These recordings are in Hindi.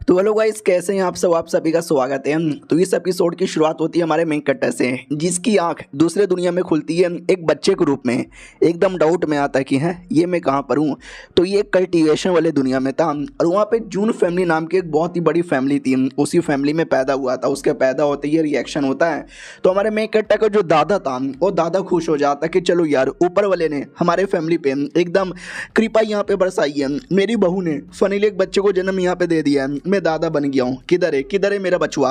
तो हेलो गाइस, कैसे हैं आप सभी का स्वागत है। तो इस एपिसोड की शुरुआत होती है हमारे मेन कैरेक्टर से, जिसकी आंख दूसरे दुनिया में खुलती है एक बच्चे के रूप में। एकदम डाउट में आता है कि है ये मैं कहाँ पर हूँ। तो ये कल्टीवेशन वाले दुनिया में था और वहाँ पे जून फैमिली नाम की एक बहुत ही बड़ी फैमिली थी। उसी फैमिली में पैदा हुआ था। उसके पैदा होते ही रिएक्शन होता है। तो हमारे मेन कैरेक्टर का जो दादा था वो दादा खुश हो जाता है कि चलो यार, ऊपर वाले ने हमारे फैमिली पे एकदम कृपा यहाँ पे बरसाई है। मेरी बहू ने फनीले एक बच्चे को जन्म यहाँ पे दे दिया है। मैं दादा बन गया हूँ। किधर है मेरा बचवा।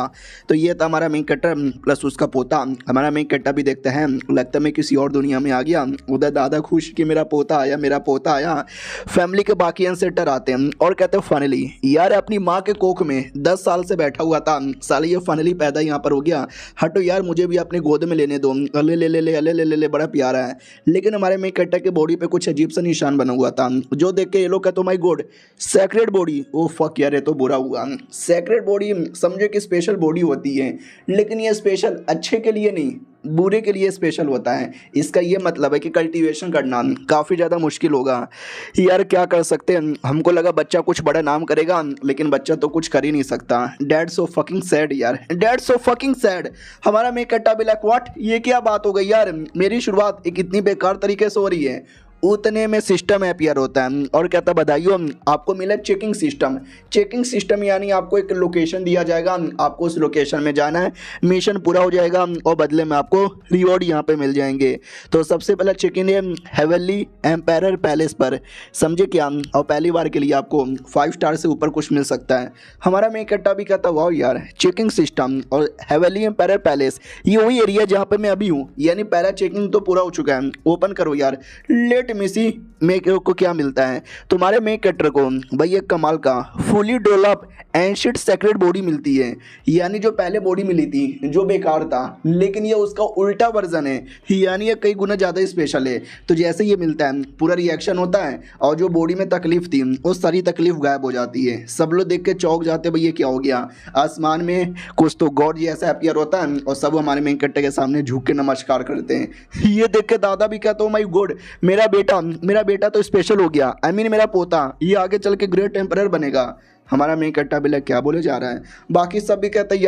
तो ये था हमारा मेन कैरेक्टर प्लस उसका पोता। हमारा मेन कैरेक्टर भी देखते हैं, लगता है मैं किसी और दुनिया में आ गया। उधर दादा खुश कि मेरा पोता आया। फैमिली के बाकी एंसेस्टर आते हैं और कहते हैं फाइनली यार, अपनी माँ के कोख में 10 साल से बैठा हुआ था, साले ये फाइनली पैदा यहाँ पर हो गया। हटो यार, मुझे भी अपने गोद में लेने दो। ले बड़ा प्यारा है। लेकिन हमारे मेन कैरेक्टर के बॉडी पे कुछ अजीब सा निशान बना हुआ था, जो देख के ये लोग कहते my God, sacred body. Oh fuck यार, ये तो बुरा हुआ। सेक्रेट बॉडी समझे कि स्पेशल बॉडी होती है, लेकिन ये स्पेशल अच्छे के लिए नहीं, बुरे के लिए स्पेशल होता है। इसका ये मतलब है कि कल्टीवेशन करना काफ़ी ज़्यादा मुश्किल होगा। यार क्या कर सकते हैं। हमको लगा बच्चा कुछ बड़ा नाम करेगा, लेकिन बच्चा तो कुछ कर ही नहीं सकता। डैड सो फकिंग सैड यार, डैड सो फकिंग सैड। हमारा मेक कट्टा भी लाइक व्हाट, ये क्या बात हो गई यार, मेरी शुरुआत एक इतनी बेकार तरीके से हो रही है। उतने में सिस्टम अपीयर होता है और कहता बधाइयों, आपको मिला चेकिंग सिस्टम। चेकिंग सिस्टम यानी आपको एक लोकेशन दिया जाएगा, आपको उस लोकेशन में जाना है, मिशन पूरा हो जाएगा और बदले में आपको रिवॉर्ड यहाँ पे मिल जाएंगे। तो सबसे पहला चेक इन है हेवनली एम्पायर पैलेस पर, समझे क्या। और पहली बार के लिए आपको 5 स्टार से ऊपर कुछ मिल सकता है। हमारा मेन कट्टा भी कहता वाह यार, चेकिंग सिस्टम और हेवनली एम्पायर पैलेस, ये वही एरिया जहाँ पे मैं अभी हूँ। यानी पहला चेकिंग तो पूरा हो चुका है, ओपन करो यार। लेट मिसी मेक को क्या मिलता है तुम्हारे मेक कैरेक्टर को भाई, एक कमाल का fully develop ancient sacred body मिलती है। यानी जो पहले बॉडी मिली थी जो बेकार था, लेकिन ये उसका उल्टा वर्जन है, यानी ये कई गुना ज़्यादा स्पेशल है। तो जैसे ये मिलता है पूरा रिएक्शन होता है और जो बॉडी में तकलीफ थी वो सारी तकलीफ गायब हो जाती है। सब लोग देख के चौंक जाते भाई ये क्या हो गया। आसमान में कुछ तो गॉड जैसा अपीयर होता है और सब हमारे मेन कैरेक्टर के सामने झुक के नमस्कार करते हैं। ये देख के दादा भी कहता हूँ माय गॉड, मेरा बेटा तो स्पेशल हो गया। आई मीन मेरा पोता, ये आगे चल के ग्रेट एम्परर बनेगा। हमारा मेन कैरेक्टर भी क्या बोले जा रहा है। बाकी सब भी कहते हैं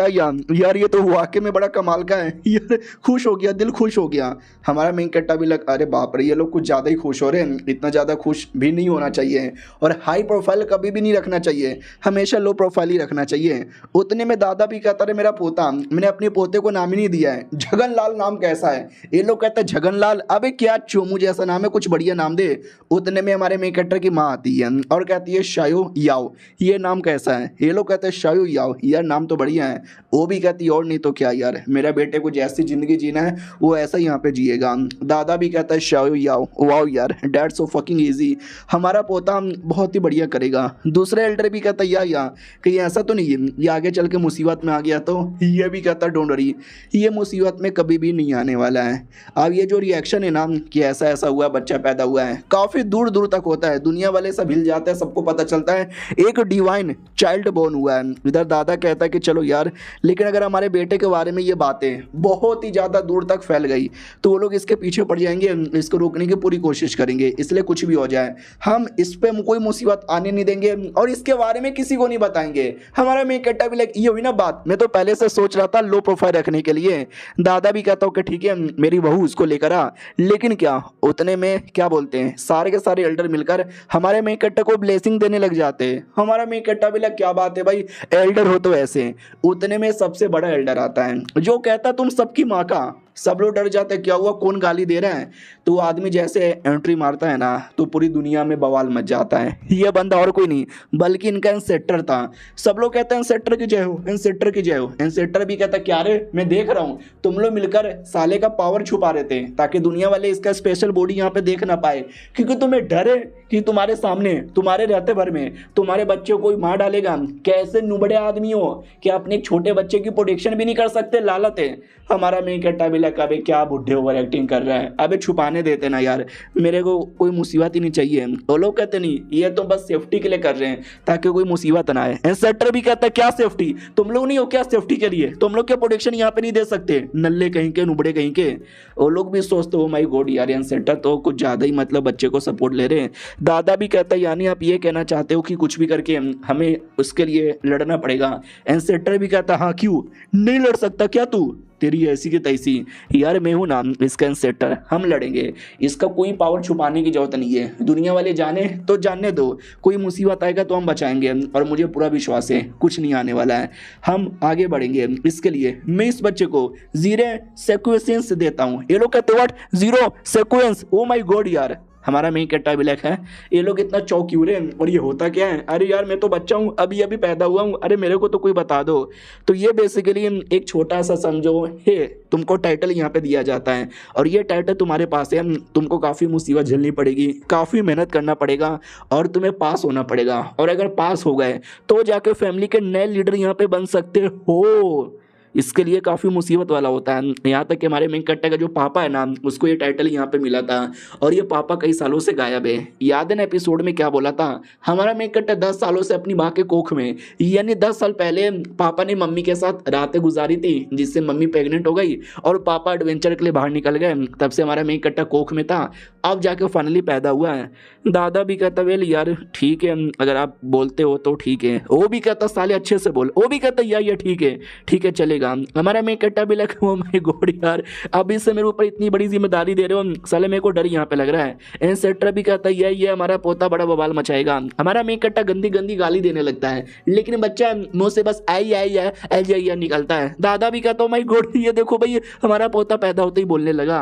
यार ये तो वाकई में बड़ा कमाल का है यार, खुश हो गया, दिल खुश हो गया। हमारा मेन कैरेक्टर भी अरे बाप रे, ये लोग कुछ ज़्यादा ही खुश हो रहे हैं। इतना ज़्यादा खुश भी नहीं होना चाहिए और हाई प्रोफाइल कभी भी नहीं रखना चाहिए, हमेशा लो प्रोफाइल ही रखना चाहिए। उतने में दादा भी कहता रहे मेरा पोता, मैंने अपने पोते को नाम ही नहीं दिया है। झगनलाल नाम कैसा है। ये लोग कहते हैं झगनलाल, अबे क्या चोमू जैसा नाम है, कुछ बढ़िया नाम दे। उतने में हमारे मेन कैरेक्टर की माँ आती है और कहती है शायो याओ, ये नाम कैसा है। ये लोग कहते हैं शायू याओ, यार नाम तो बढ़िया है। वो भी कहती और नहीं तो क्या यार, मेरा बेटे को जैसी जिंदगी जीना है वो ऐसा यहाँ पे जिएगा। दादा भी कहता है शायू याओ, वाओ यार डैड सो फकिंग इजी, हमारा पोता बहुत ही बढ़िया करेगा। दूसरे एल्डर भी कहता या कहीं ऐसा तो नहीं है ये आगे चल के मुसीबत में आ गया तो। ये भी कहता डोंट वरी, ये मुसीबत में कभी भी नहीं आने वाला है। अब ये जो रिएक्शन है ना कि ऐसा ऐसा हुआ, बच्चा पैदा हुआ है, काफ़ी दूर दूर तक होता है। दुनिया वाले सब हिल जाते हैं, सबको पता चलता है एक डिवाइन चाइल्ड बोर्न हुआ है। इधर दादा कहता है कि चलो यार, लेकिन अगर हमारे बेटे के बारे में ये बातें बहुत ही ज़्यादा दूर तक फैल गई तो वो लोग इसके पीछे पड़ जाएंगे, इसको रोकने की पूरी कोशिश करेंगे। इसलिए कुछ भी हो जाए हम इस पर कोई मुसीबत आने नहीं देंगे और इसके बारे में किसी को नहीं बताएंगे। हमारा मेन कैरेक्टर भी ये हुई ना बात, मैं तो पहले से सोच रहा था लो प्रोफाइल रखने के लिए। दादा भी कहता हूँ कि ठीक है मेरी बहू उसको लेकर आ, लेकिन क्या उतने में क्या बोलते हैं सारे के सारे एल्डर मिलकर हमारे मेन कैरेक्टर को ब्लेसिंग देने लग जाते हैं। हमारा मेन कैरेक्टर भी क्या बात है भाई, एल्डर हो तो ऐसे। उतने में सबसे बड़ा एल्डर आता है जो कहता तुम सबकी माँ का। सब लोग डर जाते हैं, क्या हुआ, कौन गाली दे रहा है। तो वो आदमी जैसे एंट्री मारता है ना तो पूरी दुनिया में बवाल मच जाता है। ये बंदा और कोई नहीं बल्कि इनका एंसेस्टर था। सब लोग कहते हैं एंसेस्टर की जय हो, एंसेस्टर की जय हो। एंसेस्टर भी कहता क्या रे, मैं देख रहा हूँ तुम लोग मिलकर साले का पावर छुपा रहे थे ताकि दुनिया वाले इसका स्पेशल बॉडी यहाँ पे देख ना पाए, क्योंकि तुम्हें डर है कि तुम्हारे सामने तुम्हारे रहते भर में तुम्हारे बच्चे को कोई मार डालेगा। कैसे नुबड़े आदमी हो कि अपने छोटे बच्चे की प्रोटेक्शन भी नहीं कर सकते, लालत है। हमारा मेन कैरेक्टर भी लगा अबे क्या बुढ़े ओवर एक्टिंग कर रहा है, अबे छुपाने देते ना यार, मेरे को कोई मुसीबत ही नहीं चाहिए। वो लोग कहते नहीं ये तो बस सेफ्टी के लिए कर रहे हैं ताकि कोई मुसीबत ना आए। इंस्पेक्टर भी कहता है क्या सेफ्टी, तुम लोग नहीं हो क्या सेफ्टी के लिए, तुम लोग क्या प्रोटेक्शन यहाँ पे नहीं दे सकते, नल्ले कहीं के नुबड़े कहीं के। वो लोग भी सोचते हो माई गॉड यार इंस्पेक्टर तो कुछ ज्यादा ही मतलब बच्चे को सपोर्ट ले रहे हैं। दादा भी कहता है यानी आप ये कहना चाहते हो कि कुछ भी करके हमें उसके लिए लड़ना पड़ेगा। इंस्पेक्टर भी कहता हाँ क्यों नहीं लड़ सकता क्या तू, तेरी ऐसी की तैसी, यार मैं हूं ना इसका इंस्पेक्टर, हम लड़ेंगे, इसका कोई पावर छुपाने की जरूरत नहीं है, दुनिया वाले जाने तो जानने दो, कोई मुसीबत आएगा तो हम बचाएंगे और मुझे पूरा विश्वास है कुछ नहीं आने वाला है, हम आगे बढ़ेंगे। इसके लिए मैं इस बच्चे को 0 सीक्वेंस देता हूँ। ये लोग कहते what 0 sequence, oh my God यार हमारा मेन कैरेक्टर ब्लैक है, ये लोग इतना चौक क्यों रहे और ये होता क्या है, अरे यार मैं तो बच्चा हूँ अभी अभी पैदा हुआ हूँ, अरे मेरे को तो कोई बता दो। तो ये बेसिकली एक छोटा सा समझो है तुमको टाइटल यहाँ पे दिया जाता है और ये टाइटल तुम्हारे पास है, तुमको काफ़ी मुसीबत झेलनी पड़ेगी, काफ़ी मेहनत करना पड़ेगा और तुम्हें पास होना पड़ेगा, और अगर पास हो गए तो जाके फैमिली के नए लीडर यहाँ पे बन सकते हो। इसके लिए काफ़ी मुसीबत वाला होता है। यहाँ तक कि हमारे मेन कैरेक्टर का जो पापा है ना उसको ये टाइटल यहाँ पे मिला था और ये पापा कई सालों से गायब है। याद है ना एपिसोड में क्या बोला था, हमारा मेन कैरेक्टर 10 सालों से अपनी माँ के कोख में, यानी 10 साल पहले पापा ने मम्मी के साथ रातें गुजारी थी जिससे मम्मी प्रेग्नेंट हो गई और पापा एडवेंचर के लिए बाहर निकल गए, तब से हमारा मेन कैरेक्टर कोख में था, अब जाके फाइनली पैदा हुआ है। दादा भी कहता वेल यार ठीक है अगर आप बोलते हो तो ठीक है, वो भी कहता साले अच्छे से बोल, वो भी कहता यार ठीक है चलेगा। हमारा मेन कैरेक्टर भी लगा ओ माय गॉड यार अभी से मेरे ऊपर इतनी बड़ी जिम्मेदारी दे रहे हो, साले मेरे को डर यहाँ पे लग रहा है। इंस्पेक्टर भी कहता है ये हमारा पोता बड़ा बवाल मचाएगा। हमारा मेन कैरेक्टर गंदी गंदी गाली देने लगता है लेकिन बच्चा मुंह से बस आई निकलता है। दादा भी कहता माय गॉड ये देखो भाई हमारा पोता पैदा होते ही बोलने लगा।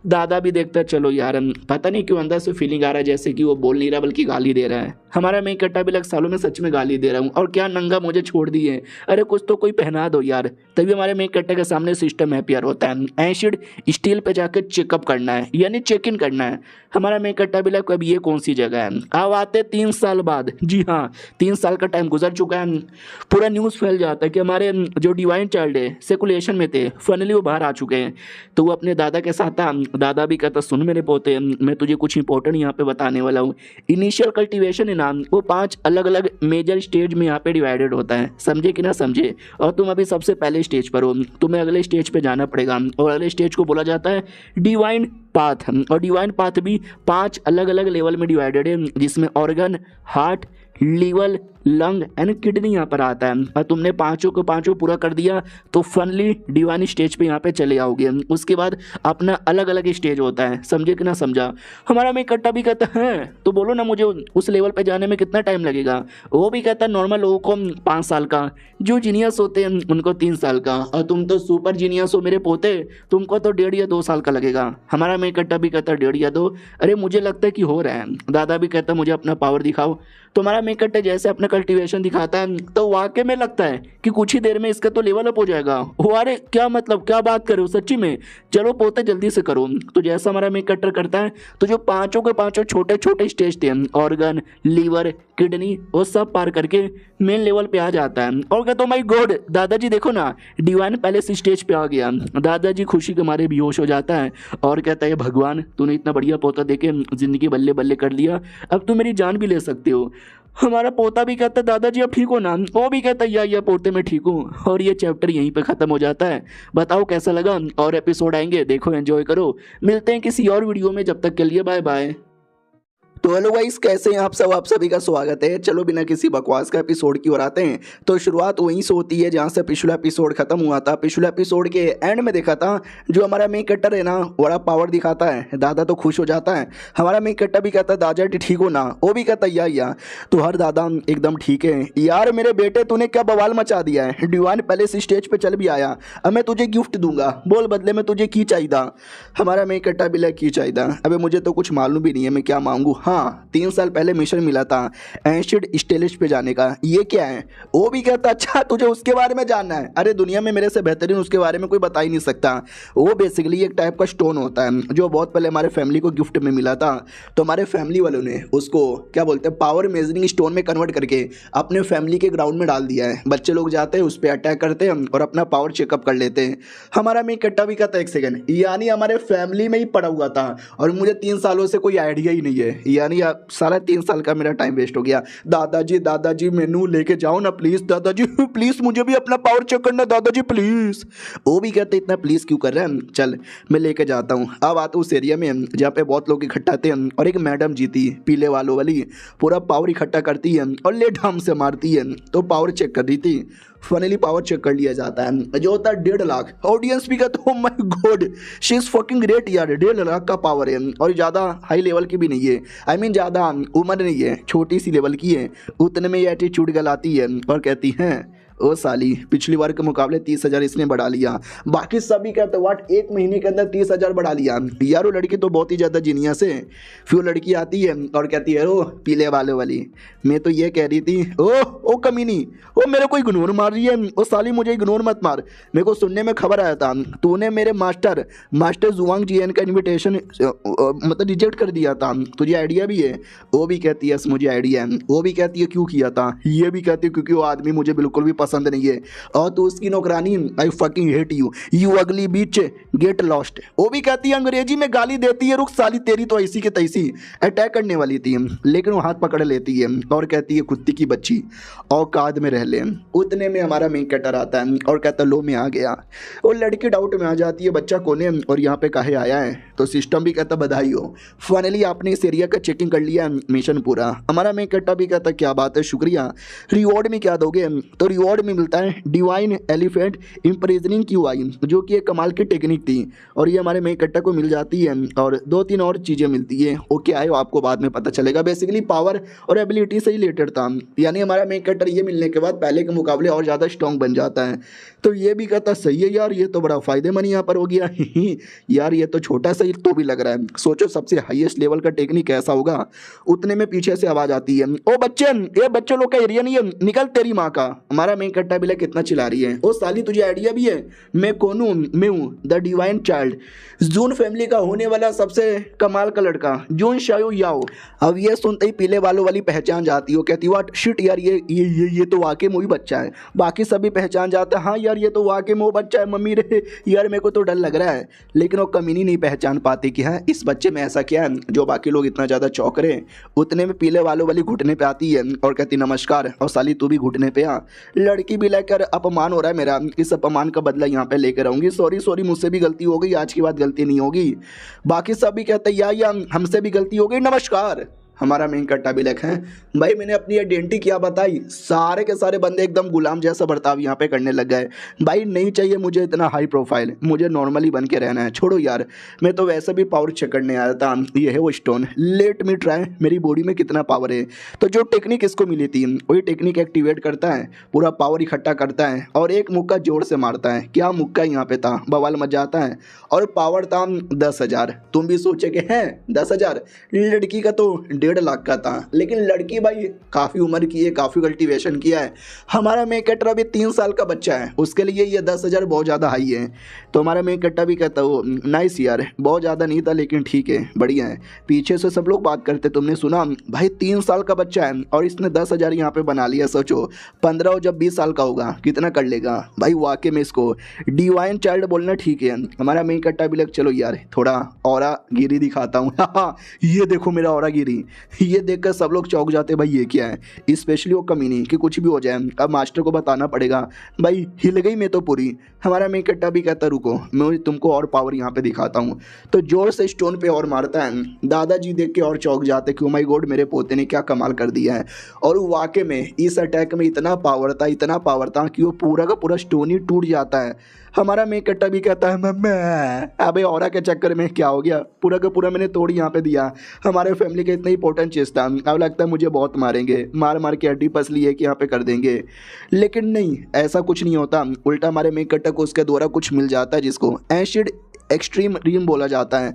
दादा भी देखता चलो यार पता नहीं क्यों अंदर से फीलिंग आ रहा है जैसे कि वो बोल नहीं रहा बल्कि गाली दे रहा है। हमारा मेन कैरेक्टर भी लग सालों में सच में गाली दे रहा हूँ और क्या नंगा मुझे छोड़ दिए, अरे कुछ तो कोई पहना दो यार। तभी हमारे मेन कैरेक्टर के सामने सिस्टम हैप्पियर होता है, एसिड स्टील पे जाकर चेकअप करना है यानी चेक इन करना है। हमारा मेन कैरेक्टर भी लग अब ये कौन सी जगह है, अब आते 3 साल बाद, जी हाँ 3 साल का टाइम गुजर चुका है। पूरा न्यूज़ फैल जाता है कि हमारे जो डिवाइन चाइल्ड है सर्कुलेशन में थे फाइनली वो बाहर आ चुके हैं। तो वो अपने दादा के साथ था, दादा भी कहता सुन मेरे पोते मैं तुझे कुछ इंपॉर्टेंट यहाँ पे बताने वाला हूँ। इनिशियल कल्टीवेशन है ना वो 5 अलग अलग मेजर स्टेज में यहाँ पे डिवाइडेड होता है, समझे कि ना समझे, और तुम अभी सबसे पहले स्टेज पर हो, तुम्हें अगले स्टेज पे जाना पड़ेगा और अगले स्टेज को बोला जाता है डिवाइन पाथ। और डिवाइन पाथ भी 5 अलग अलग लेवल में डिवाइडेड है जिसमें organ, heart, liver, lung and kidney यहाँ पर आता है। और तुमने पांचों को पांचों पूरा कर दिया तो फनली डिवाइन स्टेज पे यहाँ पे चले आओगे। उसके बाद अपना अलग अलग स्टेज होता है, समझे कि ना समझा। हमारा में कट्टा भी कहता है तो बोलो ना मुझे उस लेवल पे जाने में कितना टाइम लगेगा। वो भी कहता है नॉर्मल लोगों को 5 साल का, जो जीनियस होते हैं उनको 3 साल का, और तुम तो सुपर जीनियस हो मेरे पोते, तुमको तो 1.5 या 2 साल का लगेगा। हमारा में कट्टा भी कहता है 1.5 या 2, अरे मुझे लगता है कि हो रहा है। दादा भी कहता है मुझे अपना पावर दिखाओ। तो हमारा में कट्टा जैसे अपना कल्टीवेशन दिखाता है तो वाकई में लगता है कि कुछ ही देर में इसका तो लेवल अप हो जाएगा। वो अरे क्या मतलब क्या बात कर रहे हो सच्ची में, चलो पोते जल्दी से करो। तो जैसा हमारा में कट्टर करता है तो जो पांचों के पांचों छोटे छोटे स्टेज थे, ऑर्गन, लीवर, किडनी, वो सब पार करके मेन लेवल पे आ जाता है। और कहता माय गॉड दादाजी देखो ना डिवाइन पैलेस स्टेज पे आ गया। दादाजी खुशी के मारे बेहोश हो जाता है और कहता है भगवान तूने इतना बढ़िया पोता देके जिंदगी बल्ले बल्ले कर लिया, अब तुम मेरी जान भी ले सकते हो। हमारा पोता भी कहता है दादाजी अब ठीक हो ना, वो भी कहता है या पोते में ठीक हूँ। और ये चैप्टर यहीं पे ख़त्म हो जाता है। बताओ कैसा लगा, और एपिसोड आएंगे देखो एंजॉय करो। मिलते हैं किसी और वीडियो में, जब तक के लिए बाय बाय। तो हेलो गाइस कैसे हैं आप सभी का स्वागत है। चलो बिना किसी बकवास का एपिसोड की ओर आते हैं। तो शुरुआत वहीं से होती है जहाँ से पिछला एपिसोड खत्म हुआ था। पिछले एपिसोड के एंड में देखा था जो हमारा मेन कैरेक्टर है ना बड़ा पावर दिखाता है, दादा तो खुश हो जाता है। हमारा मेन कैरेक्टर भी कहता है दादाजी ठीक हो ना, वो भी कहता है या तो हर दादा एकदम ठीक है यार मेरे बेटे, तूने क्या बवाल मचा दिया है, डिवाइन पैलेस स्टेज पे चल भी आया, अब मैं तुझे गिफ्ट दूंगा, बोल बदले में तुझे की चाहिए। हमारा मेन कैरेक्टर भी की चाहिए, अबे मुझे तो कुछ मालूम भी नहीं है मैं क्या मांगू। हाँ हाँ 3 साल पहले मिशन मिला था एंशियंट स्टेलिश पे जाने का। ये क्या है? वो भी कहता अच्छा तुझे उसके बारे में जानना है? अरे दुनिया में मेरे से बेहतरीन उसके बारे में कोई बता ही नहीं सकता। वो बेसिकली एक टाइप का स्टोन होता है जो बहुत पहले हमारे फैमिली को गिफ्ट में मिला था। तो हमारे फैमिली वालों ने उसको क्या बोलते हैं पावर मेजरिंग स्टोन में कन्वर्ट करके अपने फैमिली के ग्राउंड में डाल दिया है। बच्चे लोग जाते हैं उस पर अटैक करते हैं और अपना पावर चेकअप कर लेते हैं। हमारा मैं कट्टा भी कहता है एक सेकेंड, यानी हमारे फैमिली में ही पड़ा हुआ था और मुझे 3 सालों से कोई आइडिया ही नहीं है। यानी सारा 3 साल का मेरा टाइम वेस्ट हो गया। दादाजी मेनू लेके जाओ ना प्लीज़, दादाजी प्लीज़ मुझे भी अपना पावर चेक करना दादाजी प्लीज़। वो भी कहते इतना प्लीज़ क्यों कर रहे हैं, चल मैं लेके जाता हूँ। अब आते उस एरिया में जहाँ पे बहुत लोग इकट्ठा थे और एक मैडम जीती पीले वालों वाली पूरा पावर इकट्ठा करती है और ले ढाम से मारती है। तो पावर चेक कर रही थी, फाइनली पावर चेक कर लिया जाता है जो होता है 1.5 लाख। ऑडियंस भी कहते हो my God she is fucking great यार, 1.5 लाख का पावर है और ज़्यादा हाई लेवल की भी नहीं है। आई मीन ज़्यादा उम्र नहीं है, छोटी सी लेवल की है। उतने में ये एटीट्यूड गलाती है और कहती हैं ओ साली पिछली बार के मुकाबले 30,000 इसने बढ़ा लिया। बाकी सभी कहते वाट 1 महीने के अंदर 30,000 बढ़ा लिया यार। वो लड़की तो बहुत ही ज़्यादा जीनियस है। फिर वो लड़की आती है और कहती है ओ पीले वाले वाली, मैं तो ये कह रही थी ओ कमीनी, ओ मेरे को इग्नोर मार रही है। ओ साली मुझे इग्नोर मत मार, मेरे को सुनने में खबर आया था तूने मेरे मास्टर जुआंग जीएन का इन्विटेशन मतलब रिजेक्ट कर दिया था, तुझे आइडिया भी है? वो भी कहती है मुझे आइडिया है। वो भी कहती है क्यों किया था? ये भी कहती है क्योंकि वो आदमी मुझे बिल्कुल भी पसंद नहीं है और तू उसकी नौकरानी आई फकिंग हेट यू अगली बीच गेट लॉस्ट। वो भी कहती है अंग्रेजी में गाली देती है रुक साली तेरी तो ऐसी के तैसी। अटैक करने वाली थी लेकिन वो हाथ पकड़ लेती है और कहती है कुत्ती की बच्ची औकात में रह ले। उतने में हमारा मेन कैटर आता है और कहता लो मैं आ गया। वो लड़की डाउट में आ जाती है बच्चा कौन है और यहाँ पे काहे आया है। तो सिस्टम भी कहता बधाई हो, फाइनली आपने इस एरिया का चेकिंग कर लिया, मिशन पूरा। हमारा मेन कैटर भी कहता क्या बात है शुक्रिया, रिवॉर्ड में क्या दोगे? तो रिवॉर्ड में मिलता है डिवाइन एलिफेंट इम्प्रिजनिंग क्यूआई जो कि एक कमाल की टेक्निक थी और ये हमारे मेन कट्टा को मिल जाती है और 2-3 और चीज़ें मिलती है। वो क्या है वो आपको बाद में पता चलेगा। बेसिकली पावर और एबिलिटी से रिलेटेड था, यानी हमारा मेन कट्टर ये मिलने के बाद पहले के मुकाबले और ज़्यादा स्ट्रॉन्ग बन जाता है। तो ये भी कहता सही है यार, ये तो बड़ा फायदेमंद यहाँ पर हो गया यार ये तो छोटा सा ही तो भी लग रहा है। सोचो सबसे हाईएस्ट लेवल का टेक्निक ऐसा होगा। उतने में पीछे से आवाज़ आती है ओ बच्चे, ये बच्चों लोग का एरिया नहीं है, निकल तेरी माँ का। हमारा मेन कट्टा भी कितना चिल्ला रही है ओ साली तुझे आइडिया भी है? मैं कौन हूँ? मैं हूँ the divine child, June family का होने वाला सबसे कमाल का लड़का जून शायो याओ। अब ये सुनते ही पीले वालों वाली पहचान जाती हो, कहती व्हाट शिट यार ये तो वाकई में वही बच्चा है। बाकी सभी पहचान जाते हैं हाँ यार ये तो वाकई में वो बच्चा है मम्मी रे यार मेरे को तो डर लग रहा है। लेकिन वो कमीनी नहीं पहचान पाती कि हाँ इस बच्चे में ऐसा क्या है जो बाकी लोग इतना ज़्यादा चौंक रहे हैं। उतने में पीले वालों वाली घुटने पे आती है और कहती नमस्कार, और साली तू भी घुटने पे आ। लड़की भी लेकर अपमान हो रहा है मेरा, इस अपमान का बदला यहाँ पे लेकर आऊँगी। सॉरी मुझसे भी गलती हो गई, आज की बात गलती नहीं होगी। बाकी सब भी कहते हैं या हमसे भी गलती हो गई नमस्कार। हमारा मेन कट्टा भी लिखा है भाई मैंने अपनी आइडेंटिटी क्या बताई, सारे के सारे बंदे एकदम गुलाम जैसा बर्ताव यहाँ पे करने लग गए। भाई नहीं चाहिए मुझे इतना हाई प्रोफाइल, मुझे नॉर्मली बन के रहना है। छोड़ो यार मैं तो वैसे भी पावर चेक करने आया था, ये है वो स्टोन, लेट मी ट्राई मेरी बॉडी में कितना पावर है। तो जो टेक्निक इसको मिली थी वही टेक्निक एक्टिवेट करता है, पूरा पावर इकट्ठा करता है और एक मुक्का जोर से मारता है। क्या मुक्का यहाँ पे था, बवाल मच जाता है। और पावर था 10,000। तुम भी सोचे कि है 10,000, लड़की का तो 1.5 लाख का था। लेकिन लड़की भाई काफ़ी उम्र की है, काफ़ी कल्टीवेशन किया है। हमारा मेकट्टा भी 3 साल का बच्चा है, उसके लिए ये 10,000 बहुत ज़्यादा हाई है। तो हमारा मेकट्टा भी कहता हो नाइस यार, बहुत ज़्यादा नहीं था लेकिन ठीक है बढ़िया है। पीछे से सब लोग बात करते तुमने सुना भाई 3 साल का बच्चा है और इसने 10,000 यहाँ पे बना लिया। सोचो 15 और जब 20 साल का होगा कितना कर लेगा भाई। वाकई में इसको डिवाइन चाइल्ड बोलना ठीक है। हमारा मेकट्टा भी लग चलो यार थोड़ा औरा गिरी दिखाता हूँ ये देखो मेरा औरा गिरी। ये देखकर सब लोग चौंक जाते भाई ये क्या है। स्पेशली वो कमीनी कि कुछ भी हो जाए अब मास्टर को बताना पड़ेगा। भाई हिल गई मैं तो पूरी। हमारा मेकट्टा भी कहता रुको मैं तुमको और पावर यहाँ पे दिखाता हूँ। तो जोर से स्टोन पे और मारता है। दादाजी देख के और चौंक जाते कि ओ माय गॉड मेरे पोते ने क्या कमाल कर दिया है। और वाकई में इस अटैक में इतना पावर था कि वो पूरा का पूरा स्टोन ही टूट जाता है। हमारा मेकट्टा भी कहता है मम्मा अबे औरा के चक्कर में क्या हो गया, पूरा का पूरा मैंने तोड़ यहाँ पे दिया। हमारे फैमिली का इतना इंपॉर्टेंट चीज़ था, अब लगता है मुझे बहुत मारेंगे, मार के हड्डी पसली है कि यहाँ पे कर देंगे। लेकिन नहीं ऐसा कुछ नहीं होता, उल्टा हमारे मेकट्टा को उसके द्वारा कुछ मिल जाता है जिसको एसिड एक्सट्रीम रीम बोला जाता है।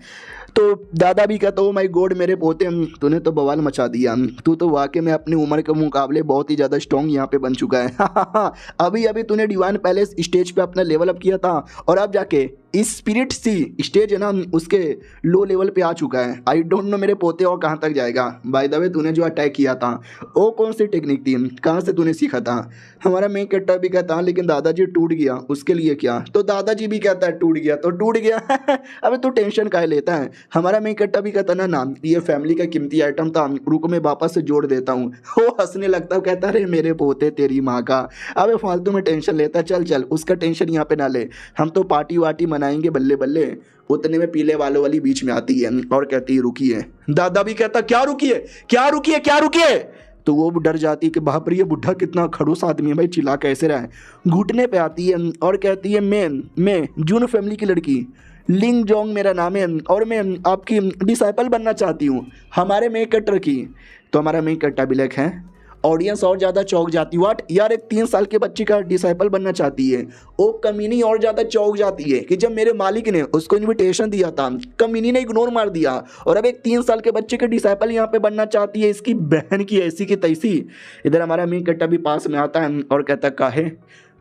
तो दादा भी कहता, ओ माय गॉड मेरे पोते, तूने तो बवाल मचा दिया, तू तो वाकई में अपनी उम्र के मुकाबले बहुत ही ज़्यादा स्ट्रॉन्ग यहाँ पे बन चुका है। अभी अभी तूने डिवाइन पैलेस स्टेज पे अपना लेवल अप किया था और अब जाके इस स्पिरिट सी स्टेज है ना उसके लो लेवल पे आ चुका है। आई डोंट नो मेरे पोते और कहाँ तक जाएगा। बाय द वे तूने जो अटैक किया था वो कौन सी टेक्निक थी, कहाँ से तूने सीखा था? हमारा मेन कैरेक्टर भी कहता है लेकिन दादाजी टूट गया, उसके लिए क्या? तो दादाजी भी कहता है टूट गया तो टूट गया। अबे तू टेंशन काहे लेता है? हमारा मेन कैरेक्टर भी कहता ना ना ये फैमिली का कीमती आइटम था, रुको मैं वापस से जोड़ देता हूँ। वो हंसने लगता है, कहता अरे मेरे पोते तेरी माँ का, अबे फालतू में टेंशन लेता है, चल चल उसका टेंशन यहाँ पे ना ले, हम तो पार्टी वार्टी मनाएंगे बल्ले बल्ले। उतने में पीले वालों वाली बीच में आती है और कहती है रुकिए। दादा भी कहता क्या रुकिए क्या रुकिए क्या रुकिए? तो वो डर जाती है कि बाप रे ये बुढ़ा कितना खड़ूस आदमी है भाई, चिल्ला कैसे रहा है। घुटने पे आती है और कहती है मैं जून फैमिली की लड़की लिंग जोंग मेरा नाम है और मैं आपकी डिसाइपल बनना चाहती हूँ हमारे मेन कैरेक्टर की। तो हमारा मेन कैरेक्टर भी लेख है, ऑडियंस और ज़्यादा चौंक जाती है। वाट यार, एक 3 साल के बच्चे का डिसाइपल बनना चाहती है। वो कमीनी और ज़्यादा चौंक जाती है कि जब मेरे मालिक ने उसको इनविटेशन दिया था कमीनी ने इग्नोर मार दिया और अब एक 3 साल के बच्चे के डिसाइपल यहाँ पे बनना चाहती है, इसकी बहन की ऐसी की तैसी। इधर हमारा मेन कैरेक्टर भी पास में आता है और कहता काहे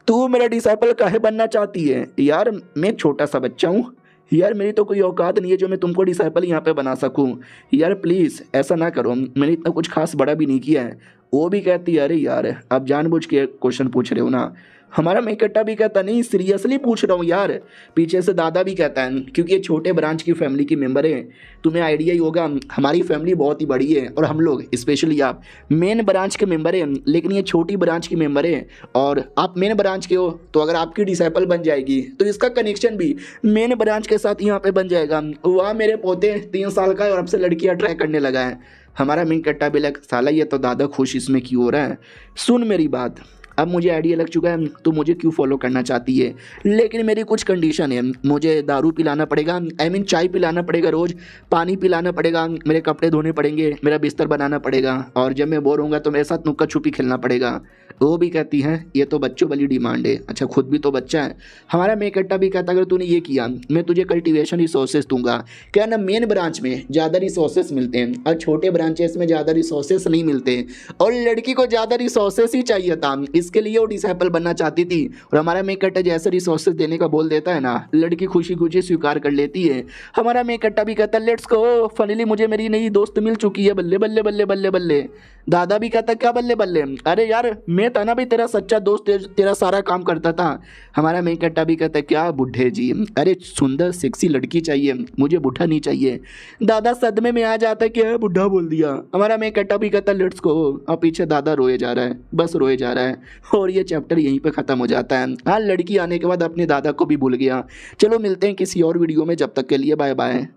तू मेरा डिसाइपल काहे बनना चाहती है? यार मैं छोटा सा बच्चा हूँ यार, मेरी तो कोई औकात नहीं है जो मैं तुमको डिसाइपल यहाँ पे बना सकूँ। यार प्लीज़ ऐसा ना करो, मैंने इतना कुछ खास बड़ा भी नहीं किया है। वो भी कहती है अरे यार आप जानबूझ के क्वेश्चन पूछ रहे हो ना। हमारा मेकट्टा भी कहता नहीं सीरियसली पूछ रहा हूँ यार। पीछे से दादा भी कहता है क्योंकि ये छोटे ब्रांच की फैमिली की मेंबर है, तुम्हें आइडिया ही होगा हमारी फैमिली बहुत ही बड़ी है और हम लोग स्पेशली आप मेन ब्रांच के मेंबर हैं, लेकिन ये छोटी ब्रांच की मेंबर है और आप मेन ब्रांच के हो तो अगर आपकी डिसाइपल बन जाएगी तो इसका कनेक्शन भी मेन ब्रांच के साथ यहाँ पे बन जाएगा। वहाँ मेरे पोते 3 साल का है और अब से लड़कियाँ ट्राई करने लगा है। हमारा मेन कट्टा भी लग साला ये तो दादा खुश इसमें क्यों हो रहा है? सुन मेरी बात, अब मुझे आइडिया लग चुका है तो मुझे क्यों फॉलो करना चाहती है, लेकिन मेरी कुछ कंडीशन है। मुझे दारू पिलाना पड़ेगा, आई मीन चाय पिलाना पड़ेगा रोज़, पानी पिलाना पड़ेगा, मेरे कपड़े धोने पड़ेंगे, मेरा बिस्तर बनाना पड़ेगा और जब मैं बोर होऊंगा तो मेरे साथ नुक्का छुपी खेलना पड़ेगा। वो भी कहती है ये तो बच्चों वाली डिमांड है। अच्छा खुद भी तो बच्चा है। हमारा मेकट्टा भी कहता अगर तूने ये किया मैं तुझे कल्टिवेशन रिसोर्सेज दूंगा। क्या ना मेन ब्रांच में ज़्यादा रिसोर्सेज मिलते हैं और छोटे ब्रांचेस में ज़्यादा रिसोर्सेज नहीं मिलते और लड़की को ज़्यादा रिसोर्सेज ही चाहिए था, इसके लिए वो डिसाइपल बनना चाहती थी। और हमारा मेकट्टा जैसे रिसोर्सेज देने का बोल देता है ना, लड़की खुशी खुशी स्वीकार कर लेती है। हमारा मेकट्टा भी कहता लेट्स गो, फाइनली मुझे मेरी नई दोस्त मिल चुकी है, बल्ले बल्ले बल्ले बल्ले बल्ले। दादा भी कहता क्या बल्ले बल्ले? अरे यार मैं था ना भाई तेरा सच्चा दोस्त, तेरा सारा काम करता था। हमारा मेन कट्टा भी कहता क्या बुढ़े जी, अरे सुंदर सेक्सी लड़की चाहिए, मुझे बुढ़ा नहीं चाहिए। दादा सदमे में आ जाता है क्या बुढ़ा बोल दिया। हमारा मेन कट्टा भी कहता लेट्स गो, और पीछे दादा रोए जा रहा है, बस रोए जा रहा है और ये चैप्टर यहीं पे ख़त्म हो जाता है। हाँ लड़की आने के बाद अपने दादा को भी भूल गया। चलो मिलते हैं किसी और वीडियो में, जब तक के लिए बाय बाय।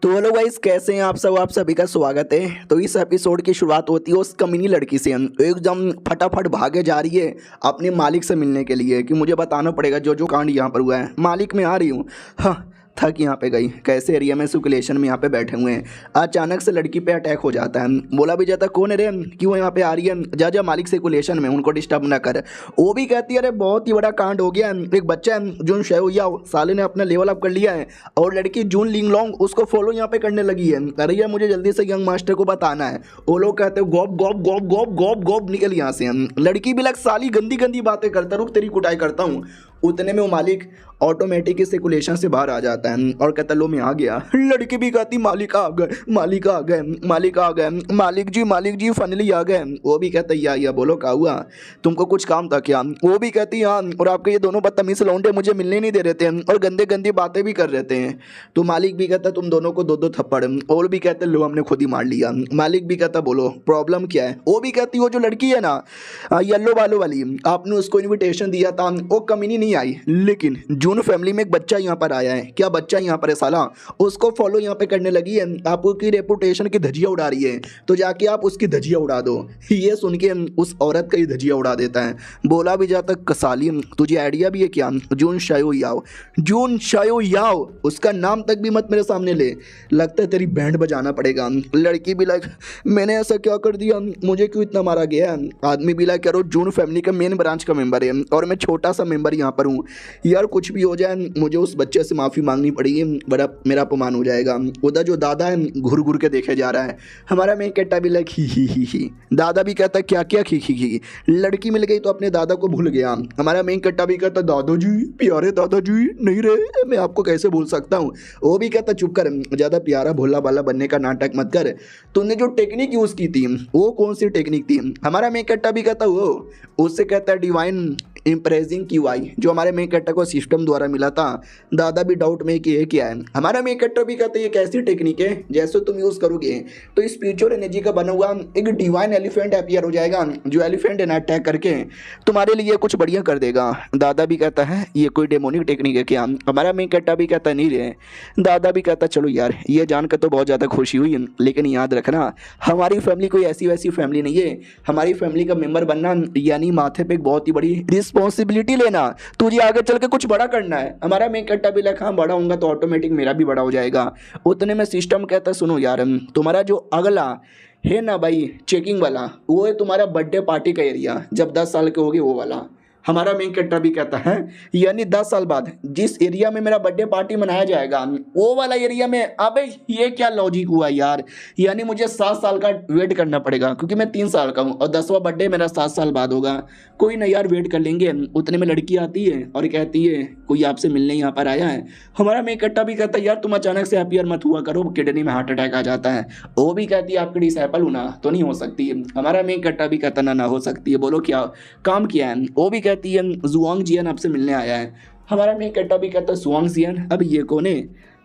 तो हेलो गाइस, कैसे हैं आप सब? आप सभी का स्वागत है। तो इस एपिसोड की शुरुआत होती है उस कमीनी लड़की से, एकदम फटाफट भागे जा रही है अपने मालिक से मिलने के लिए कि मुझे बताना पड़ेगा जो जो कांड यहाँ पर हुआ है। मालिक मैं आ रही हूँ। हाँ थक यहाँ पे गई, कैसे एरिया में सर्कुलेशन में यहाँ पे बैठे हुए हैं। अचानक से लड़की पे अटैक हो जाता है। बोला भी जाता कौन है रे, क्यों यहाँ पे आ रही है, जा जा मालिक सर्कुलेशन में, उनको डिस्टर्ब ना कर। वो भी कहती है अरे बहुत ही बड़ा कांड हो गया है, एक बच्चा है जून शेया साले ने अपना लेवल अप कर लिया है और लड़की जून लिंगलोंग उसको फॉलो यहाँ पे करने लगी है। अरे यार मुझे जल्दी से यंग मास्टर को बताना है। वो लोग कहते हैं gob gob gob gob gob gob, निकल यहाँ से। लड़की भी लग साली गंदी गंदी बातें करता, रुक तेरी कुटाई करता हूँ। उतने में वो मालिक ऑटोमेटिक सर्कुलेशन से बाहर आ जाता है और कहता लो मैं आ गया। लड़की भी कहती मालिक आ गए, मालिक आ गए, मालिक आ गए, मालिक जी फाइनली आ गए। वो भी कहता या बोलो क्या हुआ, तुमको कुछ काम था क्या? वो भी कहती हाँ, और आपके ये दोनों बदतमीज लौंडे मुझे मिलने नहीं दे रहे थे और गंदे गंदी बातें भी कर रहे थे। तो मालिक भी कहता तुम दोनों को 2-2 थप्पड़। और भी कहते लो हमने खुद ही मार लिया। मालिक भी कहता बोलो प्रॉब्लम क्या है? वो भी कहती वो जो लड़की है ना येलो बालों वाली, आपने उसको इन्विटेशन दिया था, वो कमीनी नहीं आई, लेकिन जून फैमिली में एक बच्चा यहाँ पर आया है। क्या बच्चा यहाँ पर है साला, उसको फॉलो यहाँ पे करने लगी है, आपकी रेपुटेशन की धजिया उड़ा रही है, तो जाके आप उसकी धजिया उड़ा दो। ये सुन के उस औरत का ही धजिया उड़ा देता है। बोला भी जाता कसाली तुझे आइडिया भी है क्या? जून शायो याओ, उसका नाम तक भी मत मेरे सामने ले, लगता है तेरी बैंड बजाना पड़ेगा। लड़की भी लाइक मैंने ऐसा क्या कर दिया, मुझे क्यों इतना मारा गया? आदमी भी लाइक करो जून फैमिली का मेन ब्रांच का मेंबर है और मैं छोटा सा मेंबर यहाँ पर हूँ। यार कुछ भी भी हो जाए मुझे उस बच्चे से माफ़ी मांगनी पड़ेगी, बड़ा मेरा अपमान हो जाएगा। उधर जो दादा है घुर घुर के देखे जा रहा है। हमारा मेन कट्टा भी लग ही। दादा भी कहता क्या क्या खी। लड़की मिल गई तो अपने दादा को भूल गया। हमारा मेन कट्टा भी कहता दादाजी, प्यारे दादाजी नहीं रहे, मैं आपको कैसे भूल सकता हूँ। वो भी कहता चुप कर, ज़्यादा प्यारा भोला भाला बनने का नाटक मत कर। तूने जो टेक्निक यूज़ की थी वो कौन सी टेक्निक थी? हमारा मेन कट्टा भी कहता वो उससे कहता डिवाइन इम्प्रेसिंग क्यू आई, जो हमारे मेन कट्टा को सिस्टम द्वारा मिला था। दादा भी डाउट में कि ये क्या है। हमारा मेन कट्टा भी कहता है ये कैसी टेक्निक है, जैसे तुम यूज़ करोगे तो स्पिरिचुअल एनर्जी का बना हुआ एक डिवाइन एलिफेंट अपीयर हो जाएगा, जो एलिफेंट है ना अटैक करके तुम्हारे लिए कुछ बढ़िया कर देगा। दादा भी कहता है ये कोई डेमोनिक टेक्निक है क्या? हमारा मेन कट्टा भी कहता नहीं रे। दादा भी कहता चलो यार, ये जानकर तो बहुत ज़्यादा खुशी हुई, लेकिन याद रखना हमारी फैमिली कोई ऐसी वैसी फैमिली नहीं है। हमारी फैमिली का मेंबर बनना यानी माथे पे एक बहुत ही बड़ी रिस्पॉन्सिबिलिटी लेना, तुझे आगे चल के कुछ बड़ा करना है। हमारा मेन कट्टा भी लगा बड़ा होऊंगा तो ऑटोमेटिक मेरा भी बड़ा हो जाएगा। उतने में सिस्टम कहता सुनो यार, तुम्हारा जो अगला है ना भाई चेकिंग वाला, वो है तुम्हारा बर्थडे पार्टी का एरिया, जब 10 साल के होगे वो वाला। हमारा मेन कट्टा भी कहता है यानी 10 साल बाद जिस एरिया में मेरा बर्थडे पार्टी मनाया जाएगा वो वाला एरिया में। अबे ये क्या लॉजिक हुआ यार, यानी मुझे 7 साल का वेट करना पड़ेगा क्योंकि मैं 3 साल का हूँ और 10वां बर्थडे मेरा 7 साल बाद होगा। कोई ना यार, वेट कर लेंगे। उतने में लड़की आती है और कहती है कोई आपसे मिलने यहाँ पर आया है। हमारा मेन कट्टा भी कहता है यार तुम अचानक से अपीयर मत हुआ करो, किडनी में हार्ट अटैक आ जाता है। वो भी कहती है आपकी डिसाइपल हूँ ना, तो नहीं हो सकती है। हमारा मेन कट्टा भी कहता ना हो सकती है, बोलो क्या काम किया है। वो भी कहती है जुआंग जियन आपसे मिलने आया है। हमारा मेन कट्टा भी कहता है जुआंग जियन, अब ये कौन है?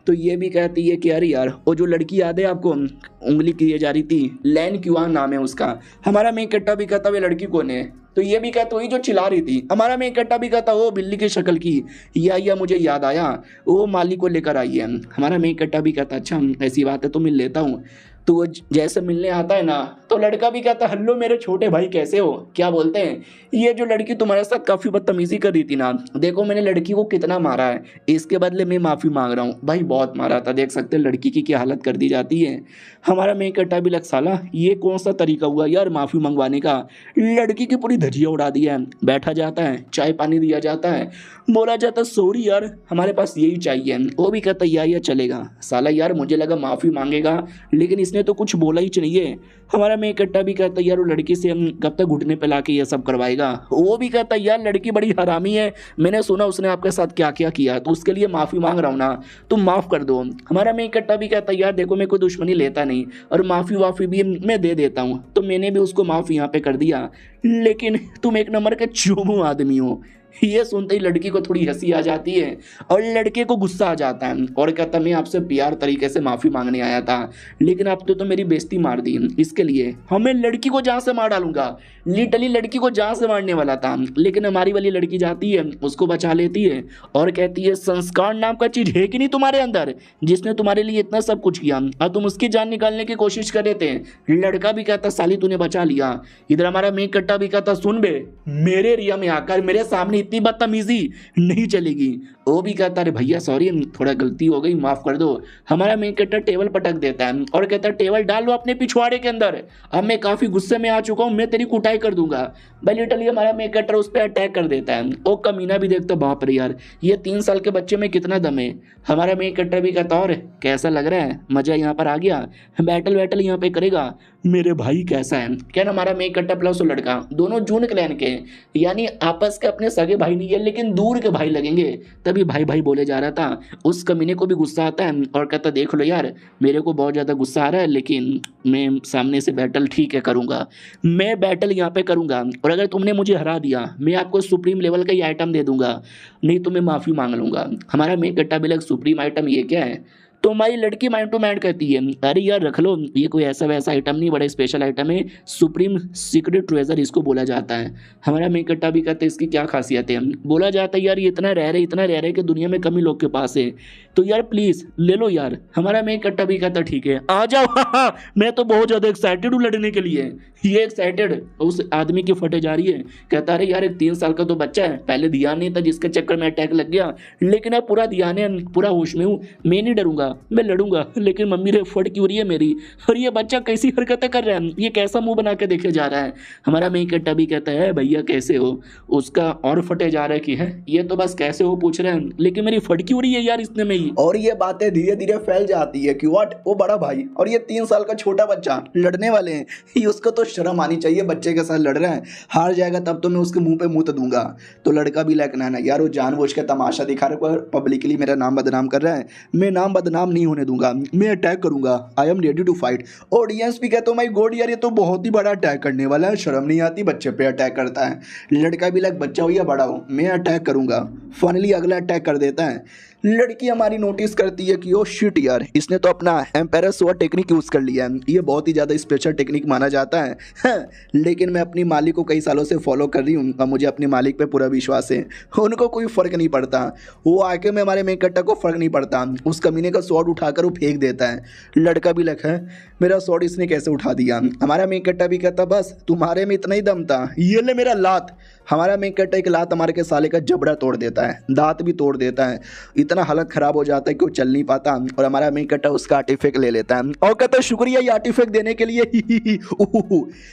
तो ये भी कहती है कि अरे यार वो जो लड़की याद है आपको उंगली की जा रही थी, लैन क्यूआंग नाम है उसका। हमारा मेन कट्टा भी कहता है लड़की कौन है? तो ये भी कहता वही जो चिल्ला रही थी। हमारा मेन कट्टा भी कहता वो बिल्ली की शक्ल की, या मुझे याद आया, वो माली को लेकर आई है। हमारा मेन कट्टा भी कहता अच्छा ऐसी बात है तो मिल लेता हूँ। तो वो जैसे मिलने आता है ना तो लड़का भी कहता हेलो मेरे छोटे भाई कैसे हो, क्या बोलते हैं ये जो लड़की तुम्हारे साथ काफ़ी बदतमीजी कर रही थी ना, देखो मैंने लड़की को कितना मारा है, इसके बदले मैं माफ़ी मांग रहा हूँ। भाई बहुत मारा था, देख सकते हैं लड़की की क्या हालत कर दी जाती है। हमारा मेन कट्टा भी लग साला ये कौन सा तरीका हुआ यार माफ़ी मंगवाने का। लड़की की पूरी धजिया उड़ा दी है। बैठा जाता है, चाय पानी दिया जाता है, बोला जाता सॉरी यार हमारे पास यही चाहिए। वो भी कहता या चलेगा। साला यार मुझे लगा माफ़ी मांगेगा, लेकिन इसने तो कुछ बोला ही चाहिए। हमारा मेन कट्टा भी कहता यार वो लड़की से हम कब तक घुटने पे लाके ये सब करवाएगा। वो भी कहता यार लड़की बड़ी हरामी है, मैंने सुना उसने आपके साथ क्या क्या किया, तो उसके लिए माफ़ी मांग रहा हूँ ना, तुम माफ़ कर दो। हमारा मेन कट्टा भी कहता यार देखो मैं कोई दुश्मनी लेता नहीं और माफ़ी वाफ़ी भी मैं दे देता हूँ, तो मैंने भी उसको माफ़ यहाँ पे कर दिया, लेकिन तुम एक नंबर के चोमू आदमी हो। ये सुनते ही लड़की को थोड़ी हंसी आ जाती है और लड़के को गुस्सा आ जाता है और कहता मैं आपसे प्यार तरीके से माफ़ी मांगने आया था, लेकिन आपने तो मेरी बेइज्जती मार दी, इसके लिए हमें लड़की को जान से मार डालूंगा। लिटरली लड़की को जान से मारने वाला था, लेकिन हमारी वाली लड़की जाती है उसको बचा लेती है और कहती है संस्कार नाम का चीज़ है कि नहीं तुम्हारे अंदर, जिसने तुम्हारे लिए इतना सब कुछ किया और तुम उसकी जान निकालने की कोशिश कर रहे थे। लड़का भी कहता साली तूने बचा लिया। इधर हमारा मेन कट्टा भी कहता सुन बे, मेरे एरिया में आकर मेरे सामने इतनी बदतमीजी नहीं चलेगी। वो भी कहता अरे भैया सॉरी थोड़ा गलती हो गई माफ कर दो। हमारा मेन कट्टर टेबल पटक देता है और कहता है टेबल डाल लो अपने पिछवाड़े के अंदर, अब मैं काफी गुस्से में आ चुका हूँ, मैं तेरी कुटाई कर दूंगा। भाई लिटरली हमारा मेन कट्टर उस पर अटैक कर देता है। वो कमीना भी देखता बाप रे यार ये 3 साल के बच्चे में कितना दम है। हमारा मेन कट्टर भी कहता और कैसा लग रहा है, मजा यहाँ पर आ गया, बैटल वैटल यहाँ पे करेगा। मेरे भाई कैसा है क्या ना, हमारा मेन कट्टर प्लस वो लड़का दोनों जून क्लैन के, यानी आपस के अपने सगे भाई नहीं है लेकिन दूर के भाई लगेंगे, तभी भाई भाई बोले जा रहा था। उस कमीने को भी गुस्सा आता है और कहता देख लो यार मेरे को बहुत ज़्यादा गुस्सा आ रहा है, लेकिन मैं सामने से बैटल ठीक है करूँगा, मैं बैटल यहाँ पे करूँगा और अगर तुमने मुझे हरा दिया मैं आपको सुप्रीम लेवल का ही आइटम दे दूंगा, नहीं तो मैं माफ़ी मांग लूँगा। हमारा मेन कट्टा भी लग सुप्रीम आइटम ये क्या है, तो हमारी लड़की माइंड टू माइंड कहती है अरे यार रख लो, ये कोई ऐसा वैसा आइटम नहीं, बड़ा स्पेशल आइटम है, सुप्रीम सीक्रेट ट्रेजर इसको बोला जाता है। हमारा मेन कट्टा भी कहते हैं इसकी क्या खासियत है, बोला जाता है यार ये इतना रेयर है कि दुनिया में कम ही लोग के पास है, तो यार प्लीज़ ले लो यार। हमारा मेन कट्टा भी कहता ठीक है आ जाओ। मैं तो बहुत ज़्यादा एक्साइटेड हूँ लड़ने के लिए। ये एक्साइटेड उस आदमी की फटे जा रही है, कहता अरे यार एक 3 साल का तो बच्चा है, पहले ध्यान नहीं था जिसके चक्कर में अटैक लग गया, लेकिन अब पूरा ध्यान है, पूरा होश में हूँ, मैं नहीं डरूंगा। मैं लड़ूंगा, लेकिन मम्मी रे फट क्यों रही है मेरी, और ये बच्चा कैसी हरकतें कर रहा है, ये कैसा मुंह बना के देखे जा रहा है। हमारा मेन कट्टा भी कहता है भैया कैसे हो, उसका और फटे जा रहा है कि है ये तो बस कैसे हो पूछ रहे हैं, लेकिन मेरी फट क्यों रही है यार इतने में ही। और ये बातें धीरे धीरे फैल जाती है कि व्हाट, वो बड़ा भाई और ये 3 साल का छोटा बच्चा लड़ने वाले हैं, ये उसको तो शर्म आनी चाहिए, बच्चे के साथ लड़ रहे हैं, हार जाएगा तब तो मैं उसके मुंह पे मुंह दूंगा। तो लड़का भी लाइक ना यार वो जानबूझ के तमाशा दिखा रहा है, पब्लिकली मेरा नाम बदनाम कर रहा है, मैं नाम बदनाम नहीं होने दूंगा, मैं अटैक करूंगा, I am ready to fight. Audience भी कहते हो माय गॉड यार ये तो बहुत ही बड़ा अटैक करने वाला है, शर्म नहीं आती, बच्चे पे अटैक करता है। लड़का भी लाइक बच्चा हो या बड़ा हो मैं अटैक करूंगा। फाइनली अगला अटैक कर देता है। लड़की हमारी नोटिस करती है कि ओ शिट यार इसने तो अपना एम्पायर स्वॉर्ड टेक्निक यूज़ कर लिया है, ये बहुत ही ज़्यादा स्पेशल टेक्निक माना जाता है। हाँ, लेकिन मैं अपनी मालिक को कई सालों से फॉलो कर रही हूँ और मुझे अपनी मालिक पे पूरा विश्वास है, उनको कोई फ़र्क नहीं पड़ता, वो आके में हमारे मेन कट्टा को फ़र्क नहीं पड़ता, उस कमीने का स्वॉर्ड उठाकर वो फेंक देता है। लड़का भी लगा है मेरा स्वॉर्ड इसने कैसे उठा दिया। हमारा मेन कट्टा भी कहता बस तुम्हारे में इतना ही दम था, ये ले मेरा लात। हमारा मेन कट्टा एक लात हमारे के साले का जबड़ा तोड़ देता है, दांत भी तोड़ देता है, इतना हालत ख़राब हो जाता है कि वो चल नहीं पाता। और हमारा मेन कट्टा उसका आर्टिफैक्ट ले लेता है और कहता है शुक्रिया ये आर्टिफैक्ट देने के लिए।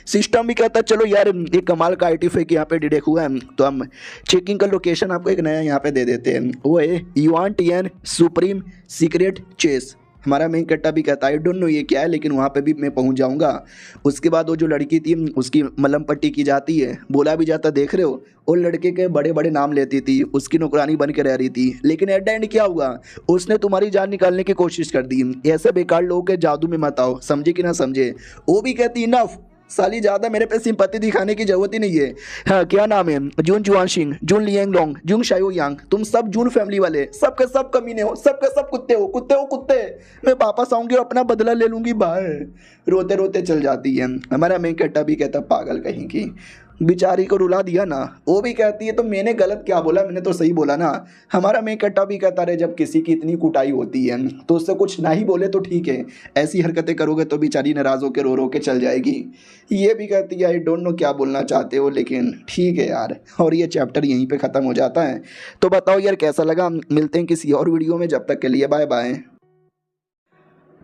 सिस्टम भी कहता है चलो यार एक कमाल का आर्टिफैक्ट यहाँ पे डिटेक्ट हुआ है, तो हम चेकिंग का लोकेशन आपको एक नया यहाँ पे दे देते हैं, वो है Yuan Tian supreme secret chess. हमारा मेन कट्टा भी कहता है आई डोंट नो ये क्या है, लेकिन वहाँ पे भी मैं पहुँच जाऊँगा। उसके बाद वो जो लड़की थी उसकी मलम पट्टी की जाती है, बोला भी जाता देख रहे हो, वो लड़के के बड़े बड़े नाम लेती थी, उसकी नौकरानी बन के रह रही थी, लेकिन एट द एंड क्या हुआ, उसने तुम्हारी जान निकालने की कोशिश कर दी। ऐसे बेकार लोगों के जादू में मत आओ, समझे कि ना समझे। वो भी कहती इनफ साली, ज़्यादा मेरे पे सिंपत्ति दिखाने की जरूरत ही नहीं है। हाँ क्या नाम है, जून जुआन सिंह, जून लियांग लोंग, जुंग शायो यांग, तुम सब जून फैमिली वाले सबके सब कमीने हो, सबके सब कुत्ते हो, कुत्ते हो कुत्ते। मैं वापस आऊंगी और अपना बदला ले लूंगी। बाय रोते रोते चल जाती है। हमारा मेन कट्टा भी कहता पागल कहीं की, बेचारी को रुला दिया ना। वो भी कहती है तो मैंने गलत क्या बोला, मैंने तो सही बोला ना। हमारा मेन कट्टा भी कहता रहे जब किसी की इतनी कुटाई होती है तो उससे कुछ ना ही बोले तो ठीक है, ऐसी हरकतें करोगे तो बेचारी नाराज़ होकर रो रो के चल जाएगी। ये भी कहती है आई डोंट नो क्या बोलना चाहते हो, लेकिन ठीक है यार। और ये चैप्टर यहीं पे ख़त्म हो जाता है। तो बताओ यार कैसा लगा, मिलते हैं किसी और वीडियो में, जब तक के लिए बाय बाय।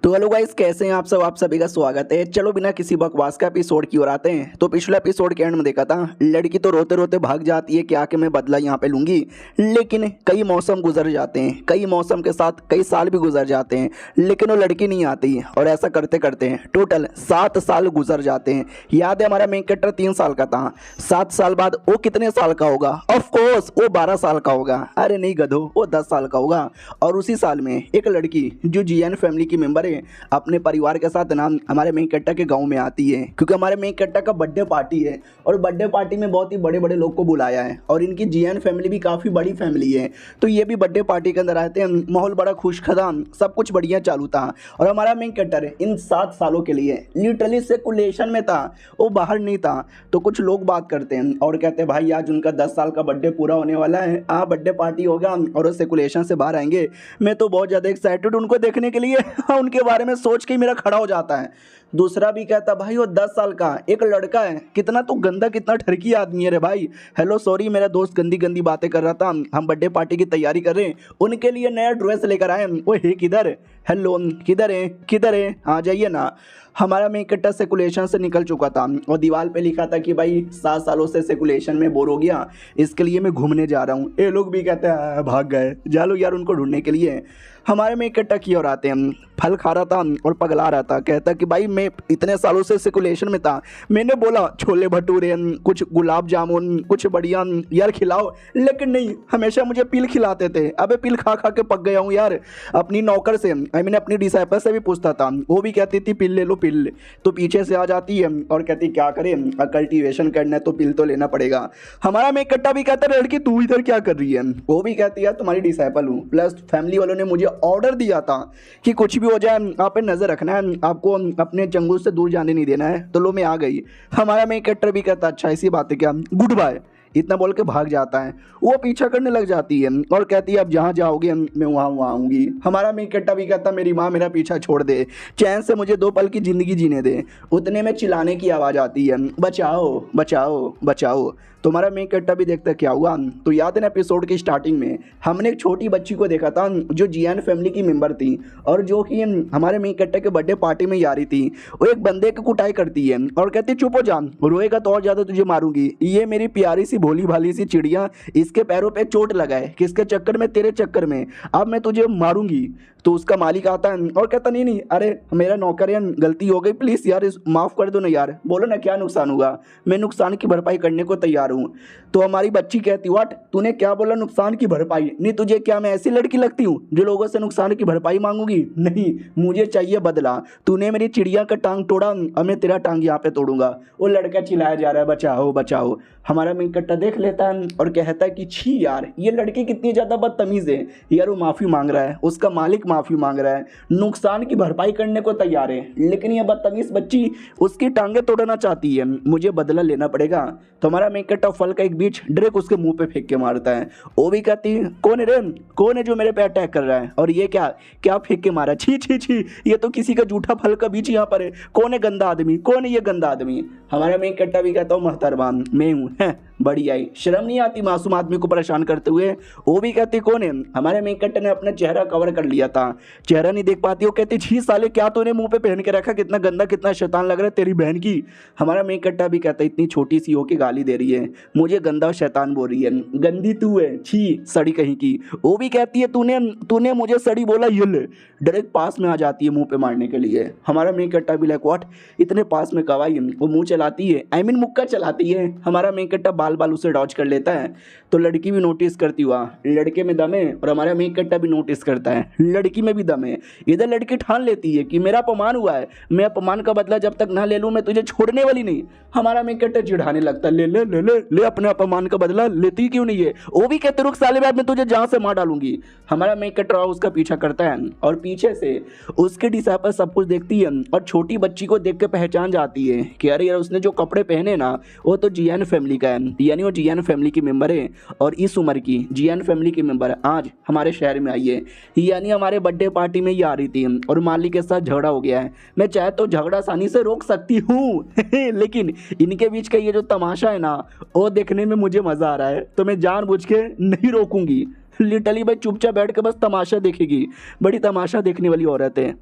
तो हेलो गाइस कैसे हैं आप सब, आप सभी का स्वागत है। चलो बिना किसी बकवास का एपिसोड की ओर आते हैं। तो पिछले एपिसोड के एंड में देखा था लड़की तो रोते रोते भाग जाती है कि आके मैं बदला यहाँ पे लूंगी, लेकिन कई मौसम गुजर जाते हैं, कई मौसम के साथ कई साल भी गुजर जाते हैं, लेकिन वो लड़की नहीं आती। और ऐसा करते करते टोटल 7 साल गुजर जाते हैं। याद है हमारा मेन कैरेक्टर 3 साल का था, 7 साल बाद वो कितने साल का होगा? ऑफकोर्स वो 12 साल का होगा। अरे नहीं गधो, वो 10 साल का होगा। और उसी साल में एक लड़की जो जीएन फैमिली की मेंबर अपने परिवार के साथ नाम हमारे मेन कट्टा के गांव में आती है, क्योंकि हमारे मेन कट्टा का बर्थडे पार्टी है और बर्थडे पार्टी में बहुत ही बड़े बड़े लोग को बुलाया है और इनकी जीएन फैमिली भी काफ़ी बड़ी फैमिली है। तो ये भी बर्थडे पार्टी के अंदर आते हैं। माहौल बड़ा खुश खदाम, सब कुछ बढ़िया चालू था। और हमारा मेन कट्टर इन 7 सालों के लिए लिटरली सेकुलेशन में था, वो बाहर नहीं था। तो कुछ लोग बात करते हैं और कहते हैं भाई आज उनका 10 साल का बर्थडे पूरा होने वाला है, बर्थडे पार्टी होगा और वो सेकुलेशन से बाहर आएंगे। मैं तो बहुत ज़्यादा एक्साइटेड उनको देखने के लिए। उनके बारे में सोच के ही मेरा खड़ा हो जाता है। दूसरा भी कहता भाई वो 10 साल का एक लड़का है, कितना तो गंदा कितना ठरकी आदमी है रे भाई। हेलो सॉरी मेरा दोस्त गंदी गंदी बातें कर रहा था, हम बर्थडे पार्टी की तैयारी कर रहे हैं, उनके लिए नया ड्रेस लेकर आए। वो हे किधर, हेलो किधर है आ जाइए ना। हमारा मेन कट्टा सेकुलेशन से निकल चुका था और दीवार पे लिखा था कि भाई 7 सालों से सेकुलेशन में बोर हो गया, इसके लिए मैं घूमने जा रहा हूँ। ये लोग भी कहते हैं भाग गए, जा लो यार उनको ढूंढने के लिए। हमारे में कट्टा की ओर आते हैं, फल खा रहा था और पगला रहा था। कहता कि भाई मैं इतने सालों से सेकुलेशन में था, मैंने बोला छोले भटूरे कुछ गुलाब जामुन कुछ बढ़िया यार खिलाओ, लेकिन नहीं हमेशा मुझे पिल खिलाते थे। अबे पिल खा खा के पक गया हूँ यार। अपनी नौकर से मैंने अपनी डिसाइपल से भी पूछता था, वो भी कहती थी पिल ले लो पिल। तो पीछे से आ जाती है और कहती क्या करें, कल्टीवेशन करना है तो पिल तो लेना पड़ेगा। हमारा में कट्टा भी कहता है लड़की तू इधर क्या कर रही है? वो भी कहती है तुम्हारी डिसाइपल हूँ, प्लस फैमिली वालों ने मुझे ऑर्डर दिया था कि कुछ भी हो जाए आप पे नजर रखना है, आपको अपने चंगुल से दूर जाने नहीं देना है। तो लो मैं आ गई। हमारा में कैरेक्टर भी कहता अच्छा ऐसी बात है क्या, गुड बाय, इतना बोल के भाग जाता है। वो पीछा करने लग जाती है और कहती है अब जहाँ जाओगे मैं वहाँ आऊँगी। हमारा मेन कट्टा भी कहता मेरी माँ मेरा पीछा छोड़ दे, चैन से मुझे 2 पल की ज़िंदगी जीने दे। उतने में चिल्लाने की आवाज़ आती है, बचाओ बचाओ बचाओ। तो हमारा मेन कट्टा भी देखता है क्या हुआ। तो याद है ना एपिसोड की स्टार्टिंग में हमने एक छोटी बच्ची को देखा था जो जियान फैमिली की मेंबर थी और जो कि हमारे मेन कट्टा के बर्थडे पार्टी में आ रही थी। वो एक बंदे की कुटाई करती है और कहती चुप हो जा, रोएगा तो और ज्यादा तुझे मारूंगी। ये मेरी प्यारी सी भोली भाली सी चिड़िया, इसके पैरों पे चोट लगाए किसके चक्कर में, तेरे चक्कर में, अब मैं तुझे मारूंगी। तो उसका मालिक आता है और कहता नहीं नहीं, अरे मेरा नौकर यार गलती हो गई, प्लीज यार माफ कर दो ना यार, बोलो ना क्या नुकसान हुआ, मैं नुकसान की भरपाई करने को तैयार हूँ। तो हमारी बच्ची कहती व्हाट, तूने क्या बोला नुकसान की भरपाई? नहीं तुझे क्या मैं ऐसी लड़की लगती हूँ जो लोगों से नुकसान की भरपाई मांगूंगी? नहीं, मुझे चाहिए बदला। तूने मेरी चिड़िया का टांग तोड़ा, अब मैं तेरा टांग यहाँ पे तोड़ूंगा। वो लड़का चिल्लाया जा रहा है बचाओ बचाओ। हमारा मेन कट्टा देख लेता है और कहता है कि छी यार, ये लड़की कितनी ज़्यादा बदतमीज़ है यार। वो माफ़ी मांग रहा है, उसका मालिक माफ़ी मांग रहा है, नुकसान की भरपाई करने को तैयार है, लेकिन ये बदतमीज़ बच्ची उसकी टांगें तोड़ना चाहती है, मुझे बदला लेना पड़ेगा। तो हमारा मेन कट्टा फल का एक बीज डायरेक्ट उसके मुंह पे फेंक के मारता है। वो भी कहती है कौन है रे, कौन है जो मेरे पे अटैक कर रहा है, और ये क्या क्या फेंक के मारा, छी छी छी, ये तो किसी का जूठा फल का बीज यहाँ पर है, कौन है गंदा आदमी, कौन है ये गंदा आदमी? हमारा मेन कट्टा भी कहता हूँ मोहतरमा मैं हूँ, बड़ी आई, शर्म नहीं आती मासूम आदमी को परेशान करते हुए? वो भी कहती कौन है? हमारे मेन कट्टे ने अपना चेहरा कवर कर लिया था, चेहरा नहीं देख पाती। वो कहती छी साले, क्या तूने मुंह पे पहन के रखा, कितना गंदा कितना शैतान लग रहा है तेरी बहन की। हमारा मेन कट्टा भी कहता इतनी छोटी सी हो के गाली दे रही है, मुझे गंदा और शैतान बोल रही है, गंदी तू है, छी सड़ी कहीं की। वो भी कहती है तूने तूने मुझे सड़ी बोला, ये ले, डायरेक्ट पास में आ जाती है मुंह पे मारने के लिए। हमारा मेन कट्टा भी लाइक व्हाट, इतने पास में कब आई? वो मुंह चलाती है, आई मीन मुक्का चलाती है। हमारा मेन कट्टा बाल बाल उसे डॉज कर लेता है। तो लड़की भी नोटिस करती हुआ लड़के में दम है, और हमारा मेन कट्टा भी नोटिस करता है लड़की में भी दम है। इधर लड़की ठान लेती है कि मेरा अपमान हुआ है, मैं अपमान का बदला जब तक ना ले लूं मैं तुझे छोड़ने वाली नहीं। हमारा मेन कट्टा चिढ़ाने लगता है ले ले ले ले ले अपने अपमान का बदला, लेती क्यों नहीं है? वो भी कहते रुक साले मैं तुझे जहां से मार डालूंगी। हमारा मेन कट्टा उसका पीछा करता है और पीछे से उसके डिसाइपल सब कुछ देखती है और छोटी बच्ची को देख के पहचान जाती है कि अरे यार उसने जो कपड़े पहने ना वो तो जियान फैमिली का है, यानी वो जियान फैमिली की मेंबर है। और इस उम्र की जियान फैमिली की मेंबर आज हमारे शहर में आई है, यानी हमारे बर्थडे पार्टी में ही आ रही थी और मालिक के साथ झगड़ा हो गया है। मैं चाहे तो झगड़ा आसानी से रोक सकती हूँ लेकिन इनके बीच का ये जो तमाशा है ना वो देखने में मुझे मज़ा आ रहा है, तो मैं जानबूझ के नहीं रोकूंगी। लिटरली भाई चुपचाप बैठ के बस तमाशा देखेगी, बड़ी तमाशा देखने वाली औरत है।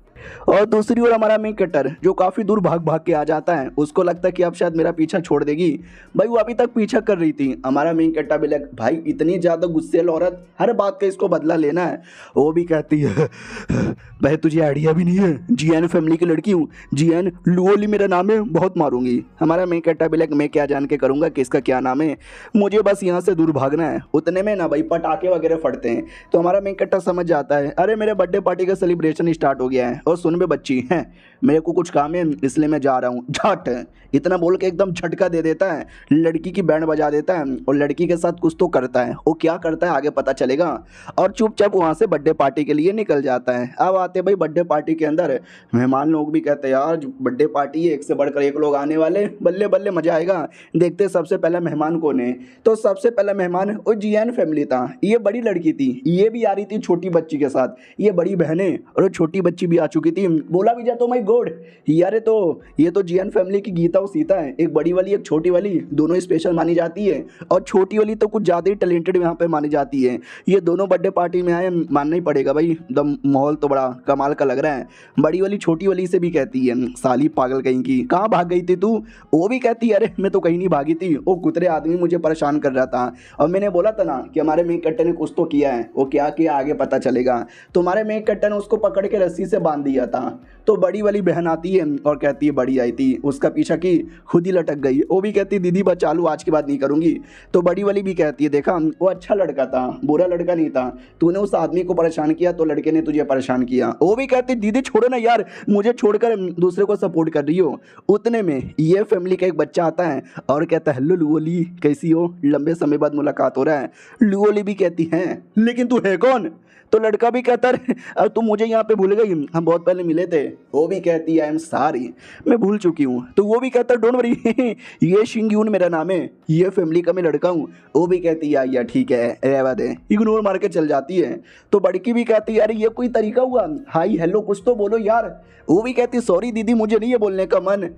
और दूसरी ओर हमारा मेन कटर जो काफ़ी दूर भाग भाग के आ जाता है, उसको लगता है कि अब शायद मेरा पीछा छोड़ देगी। भाई वो अभी तक पीछा कर रही थी। हमारा मेन कट्टा भी लग भाई इतनी ज़्यादा गुस्सेल औरत, हर बात का इसको बदला लेना है। वो भी कहती है भाई तुझे आइडिया भी नहीं है, जियान फैमिली की लड़की हूँ, जियान लुओली मेरा नाम है, बहुत मारूंगी। हमारा मेन कट्टा भी लग मैं क्या जान के करूँगा कि इसका क्या नाम है, मुझे बस यहाँ से दूर भागना है। उतने में ना भाई पटाखे वगैरह फटते हैं, तो हमारा मेन कट्टा समझ जाता है अरे मेरे बर्थडे पार्टी का सेलिब्रेशन स्टार्ट हो गया है, और सुन बे बच्ची है मेरे को कुछ काम है इसलिए मैं जा रहा हूँ, झट इतना बोल के एकदम झटका दे देता है, लड़की की बैंड बजा देता है और लड़की के साथ कुछ तो करता है। वो क्या करता है आगे पता चलेगा। और चुपचाप वहाँ से बर्थडे पार्टी के लिए निकल जाता है। अब आते भाई बर्थडे पार्टी के अंदर मेहमान लोग भी कहते हैं यार बर्थडे पार्टी है, एक से बढ़कर एक लोग आने वाले, बल्ले बल्ले मजा आएगा। देखते सबसे पहला मेहमान कौन है, तो सबसे पहला मेहमान वो जियान फैमिली था। ये बड़ी लड़की थी, ये भी आ रही थी छोटी बच्ची के साथ, ये बड़ी बहनें और छोटी बच्ची भी आ चुकी थी। बोला भी जाता माय गॉड यार ये तो जियान फैमिली की गीता और सीता है, एक बड़ी वाली एक छोटी वाली, दोनों स्पेशल मानी जाती है, और छोटी वाली तो कुछ ज़्यादा ही टैलेंटेड यहाँ पे मानी जाती है। ये दोनों बर्थडे पार्टी में आए, मानना ही पड़ेगा भाई, एकदम माहौल तो बड़ा कमाल का लग रहा है। बड़ी वाली छोटी वाली से भी कहती है साली पागल कहीं की, कहाँ भाग गई थी तू? वो भी कहती है अरे मैं तो कहीं नहीं भागी थी, वो कुतरे आदमी मुझे परेशान कर रहा था, और मैंने बोला था ना कि हमारे मेन कट्टे ने कुछ तो किया है, वो क्या किया आगे पता चलेगा। तो हमारे मेन कट्टे ने उसको पकड़ के रस्सी से बांध दिया था। तो बड़ी वाली बहन आती है और कहती है बड़ी आई थी, उसका पीछा की खुद ही लटक गई। वो भी कहती दीदी बचा लूँ, आज के बाद नहीं करूँगी। तो बड़ी वाली भी कहती है देखा वो अच्छा लड़का था, बुरा लड़का नहीं था, तूने उस आदमी को परेशान किया तो लड़के ने तुझे परेशान किया। वो भी कहती दीदी छोड़ो ना यार, मुझे छोड़कर दूसरे को सपोर्ट कर रही हो। उतने में ये फैमिली का एक बच्चा आता है और कहता है हेलो लुओली कैसी हो, लंबे समय बाद मुलाकात हो रहा है। लुओली भी कहती है लेकिन तू है कौन? तो लड़का भी कहता है तुम मुझे यहाँ पे भूल गई, हम बहुत पहले मिले थे। वो भी कहती है आई एम सॉरी, मैं भूल चुकी हूँ। तो वो भी कहता है डोंट वरी ये शिंगयून मेरा नाम है, ये फैमिली का मैं लड़का हूँ। वो भी कहती है या ठीक है रहवा दे, इग्नोर मार के चल जाती है। तो बड़की भी कहती है यार ये कोई तरीका हुआ, हाई हेलो कुछ तो बोलो यार। वो भी कहती सॉरी दीदी मुझे नहीं है बोलने का मन।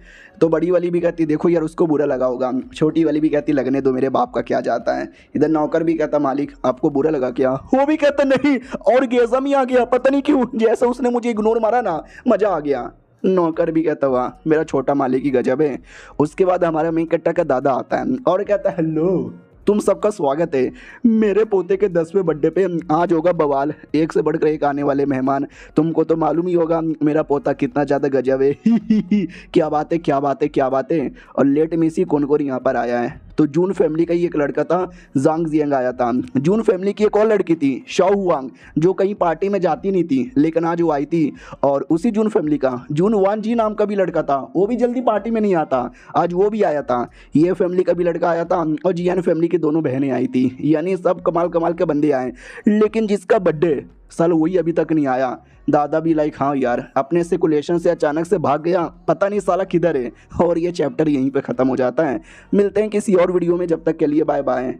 तो बड़ी वाली भी कहती देखो यार उसको बुरा लगा होगा। छोटी वाली भी कहती लगने दो, मेरे बाप का क्या जाता है। इधर नौकर भी कहता मालिक आपको बुरा लगा क्या। वो भी कहता नहीं, और गेज़म ही आ गया, पता नहीं क्यों जैसे उसने मुझे इग्नोर मारा ना मज़ा आ गया। नौकर भी कहता वाह मेरा छोटा मालिक ही गजब है। उसके बाद हमारा मेन कट्टा का दादा आता है और कहता है हेलो तुम सबका स्वागत है मेरे पोते के 10वें बर्थडे पे। आज होगा बवाल, एक से बढ़कर एक आने वाले मेहमान। तुमको तो मालूम ही होगा मेरा पोता कितना ज़्यादा गजब है क्या बात है क्या बात है क्या बात है। और लेट में सी कौन कौन यहाँ पर आया है। तो जून फैमिली का ही एक लड़का था जांग जियांग आया था। जून फैमिली की एक और लड़की थी शाओ हुआंग, जो कहीं पार्टी में जाती नहीं थी लेकिन आज वो आई थी। और उसी जून फैमिली का जून वान जी नाम का भी लड़का था, वो भी जल्दी पार्टी में नहीं आता, आज वो भी आया था। ये फैमिली का भी लड़का आया था और जियान फैमिली की दोनों बहनें आई थी। यानी सब कमाल कमाल के बंदे आए, लेकिन जिसका बर्थडे साल वही अभी तक नहीं आया। दादा भी लाइक हाँ यार अपने सिकुलेशन से अचानक से भाग गया, पता नहीं साला किधर है। और ये चैप्टर यहीं पे ख़त्म हो जाता है। मिलते हैं किसी और वीडियो में, जब तक के लिए बाय बाय।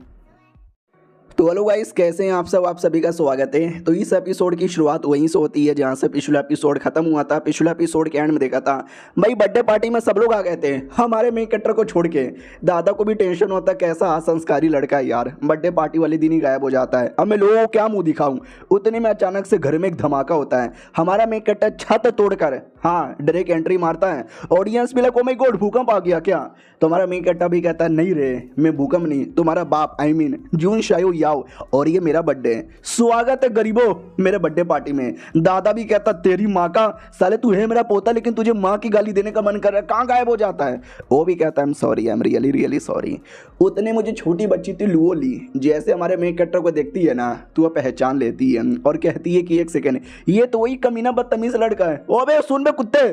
तो हेलो गाइस कैसे हैं आप सब, आप सभी का स्वागत है। तो इस एपिसोड की शुरुआत वहीं से होती है जहां से पिछला एपिसोड खत्म हुआ था। पिछला एपिसोड के एंड में देखा था भाई बर्थडे पार्टी में सब लोग आ गए थे हमारे मेन कैरेक्टर को छोड़ के। दादा को भी टेंशन होता है कैसा असंस्कारी लड़का है यार, बर्थडे पार्टी वाले दिन ही गायब हो जाता है। अब मैं लोगों को क्या मुंह दिखाऊं। उतने में अचानक से घर में एक धमाका होता है। हमारा मेन कैरेक्टर छत तोड़कर हाँ डायरेक्ट एंट्री मारता है। ऑडियंस भी लाइक ओ माय गॉड भूकंप आ गया क्या। तो हमारा मेन कैरेक्टर भी कहता है नहीं रे मैं भूकंप नहीं, तुम्हारा बाप आई मीन जून शायो याओ और ये मेरा बर्थडे है, स्वागत है गरीबों मेरे बर्थडे पार्टी में। दादा भी कहता तेरी माँ का साले तू है मेरा पोता लेकिन तुझे माँ की गाली देने का मन कर रहा है, कहाँ गायब हो जाता है। वो भी कहता है I am sorry I am really really sorry. उतने मुझे छोटी बच्ची थी लुओ ली, जैसे हमारे मेन कैरेक्टर को देखती है ना तो वह पहचान लेती है और कहती है कि एक सेकेंड ये तो वही कमीना बदतमीज लड़का है। ओ बे सुन बे कुत्ते।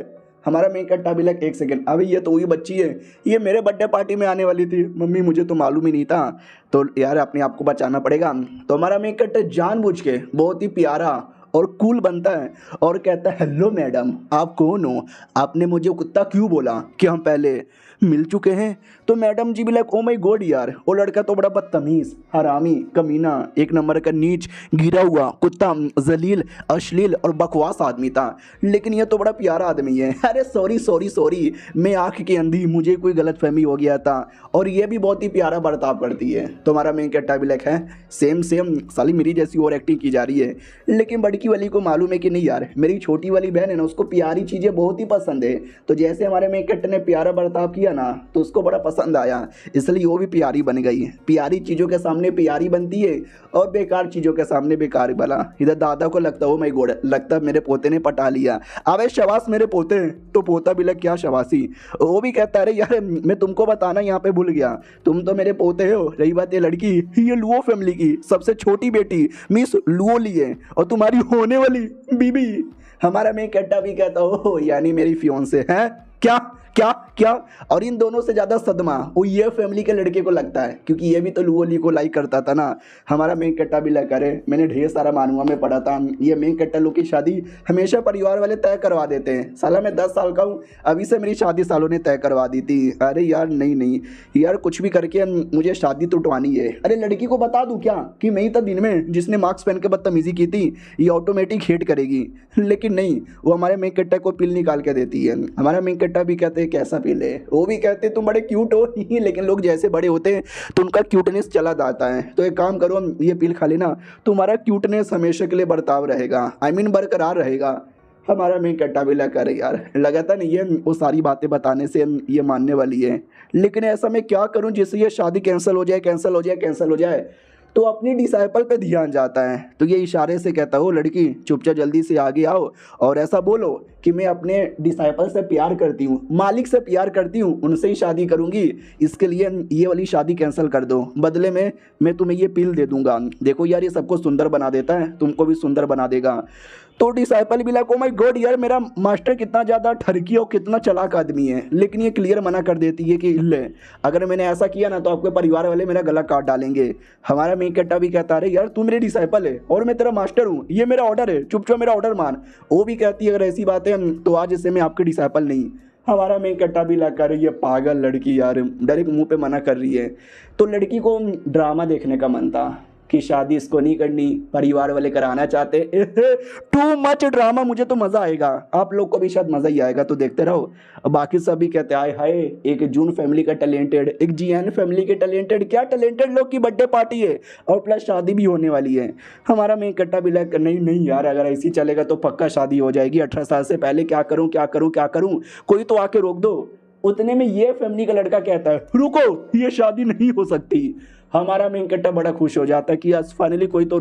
हमारा मेन कट्टा भी लग एक सेकंड अभी ये तो वही बच्ची है, ये मेरे बर्थडे पार्टी में आने वाली थी, मम्मी मुझे तो मालूम ही नहीं था। तो यार अपने आप को बचाना पड़ेगा। तो हमारा मेन कट्टा जानबूझ के बहुत ही प्यारा और कूल बनता है और कहता है हेलो मैडम आप कौन हो, आपने मुझे कुत्ता क्यों बोला, कि हम पहले मिल चुके हैं। तो मैडम जी भी लाइक ओ माय गॉड यार वो लड़का तो बड़ा बदतमीज हरामी कमीना एक नंबर का नीच गिरा हुआ कुत्ता जलील अश्लील और बकवास आदमी था, लेकिन ये तो बड़ा प्यारा आदमी है। अरे सॉरी सॉरी सॉरी मैं आँख की अंधी, मुझे कोई गलतफहमी हो गया था। और ये भी बहुत ही प्यारा बर्ताव करती है। तो हमारा मेन कैरेक्टर भी लाइक है सेम सेम साली मेरी जैसी और एक्टिंग की जा रही है। लेकिन बड़की वाली को मालूम है कि नहीं यार मेरी छोटी वाली बहन है ना उसको प्यारी चीज़ें बहुत ही पसंद है। तो जैसे हमारे मेन कैरेक्टर ने प्यारा बर्ताव किया ना तो उसको बड़ा पसंद आया, इसलिए वो भी प्यारी बन गई। प्यारी चीज़ों के सामने प्यारी बनती है और बेकार चीज़ों के सामने बेकार बना। इधर दादा को लगता हो मैं गोड़ लगता मेरे पोते ने पटा लिया, अबे शबाश मेरे पोते। तो पोता भी लग क्या शबासी। वो भी कहता है अरे यार मैं तुमको बताना यहाँ पे भूल गया, तुम तो मेरे पोते हो। रही बात ये लड़की ये लुओ फैमिली की सबसे छोटी बेटी मिस लुओ ली है और तुम्हारी होने वाली बीबी हमारा मैं कट्टा भी कहता हो यानी मेरी फियोंसे है। क्या क्या क्या। और इन दोनों से ज़्यादा सदमा वो ये फैमिली के लड़के को लगता है क्योंकि ये भी तो लुओली को लाइक करता था ना। हमारा मेन कट्टा भी लाइक करे, मैंने ढेर सारा मानुआ में पढ़ा था ये मेन कट्टा लोग की शादी हमेशा परिवार वाले तय करवा देते हैं। साला मैं 10 साल का हूँ अभी से मेरी शादी सालों ने तय करवा दी थी। अरे यार नहीं नहीं यार कुछ भी करके मुझे शादी तो उठवानी है। अरे लड़की को बता दूँ क्या कि मैं ही था दिन में जिसने मास्क पहन के बदतमीजी की थी, ये ऑटोमेटिक हेट करेगी। लेकिन नहीं वो हमारे मेन कट्टा को पिल निकाल के देती है। हमारा मेन कट्टा भी कहते हैं कैसा पिल है, वो भी कहते तुम बड़े क्यूट हो लेकिन लोग जैसे बड़े होते हैं तो उनका क्यूटनेस चला जाता है। तो एक काम करो ये पिल खा लेना तुम्हारा क्यूटनेस हमेशा के लिए बर्ताव रहेगा, आई मीन बरकरार रहेगा। हमारा मेन कट्टा भी लगा करे यार लगाता नहीं है वो सारी बातें बताने से ये मानने वाली है, लेकिन ऐसा मैं क्या करूं जिससे ये शादी कैंसिल हो जाए कैंसिल हो जाए कैंसिल हो जाए। तो अपनी डिसाइपल पे ध्यान जाता है। तो ये इशारे से कहता हो लड़की चुपचाप जल्दी से आगे आओ और ऐसा बोलो कि मैं अपने डिसाइपल से प्यार करती हूँ, मालिक से प्यार करती हूँ, उनसे ही शादी करूँगी, इसके लिए ये वाली शादी कैंसिल कर दो, बदले में मैं तुम्हें ये पिल दे दूँगा। देखो यार ये सबको सुंदर बना देता है, तुमको भी सुंदर बना देगा। तो डिसाइपल भी लाइक ओ माय गॉड यार मेरा मास्टर कितना ज़्यादा ठरकी और कितना चालाक आदमी है, लेकिन ये क्लियर मना कर देती है कि ले अगर मैंने ऐसा किया ना तो आपके परिवार वाले मेरा गला काट डालेंगे। हमारा मेन कट्टा भी कहता है यार तू मेरे डिसाइपल है और मैं तेरा मास्टर हूँ, ये मेरा ऑर्डर है, चुपचाप मेरा ऑर्डर मान। वो भी कहती है अगर ऐसी बात है तो आज से मैं आपके डिसाइपल नहीं। हमारा मेन कट्टा भी लग कर ये पागल लड़की यार डायरेक्ट मुंह पे मना कर रही है। तो लड़की को ड्रामा देखने का मन था कि शादी इसको नहीं करनी, परिवार वाले कराना चाहते। टू मच ड्रामा, मुझे तो मज़ा आएगा, आप लोग को भी शायद मज़ा ही आएगा, तो देखते रहो। बाकी सभी कहते आए हाय एक जून फैमिली का टैलेंटेड, एक जीएन फैमिली के टैलेंटेड, क्या टैलेंटेड लोग की बर्थडे पार्टी है और प्लस शादी भी होने वाली है। हमारा मेन कट्टा भी लाइक नहीं नहीं यार अगर ऐसी चलेगा तो पक्का शादी हो जाएगी 18 साल से पहले, क्या करूँ क्या करूँ क्या करूँ, कोई तो आके रोक दो। उतने में ये फैमिली का लड़का कहता है रुको ये शादी नहीं हो सकती। हमारा मेन कट्टा बड़ा खुश हो जाता है कि आज फाइनली कोई तो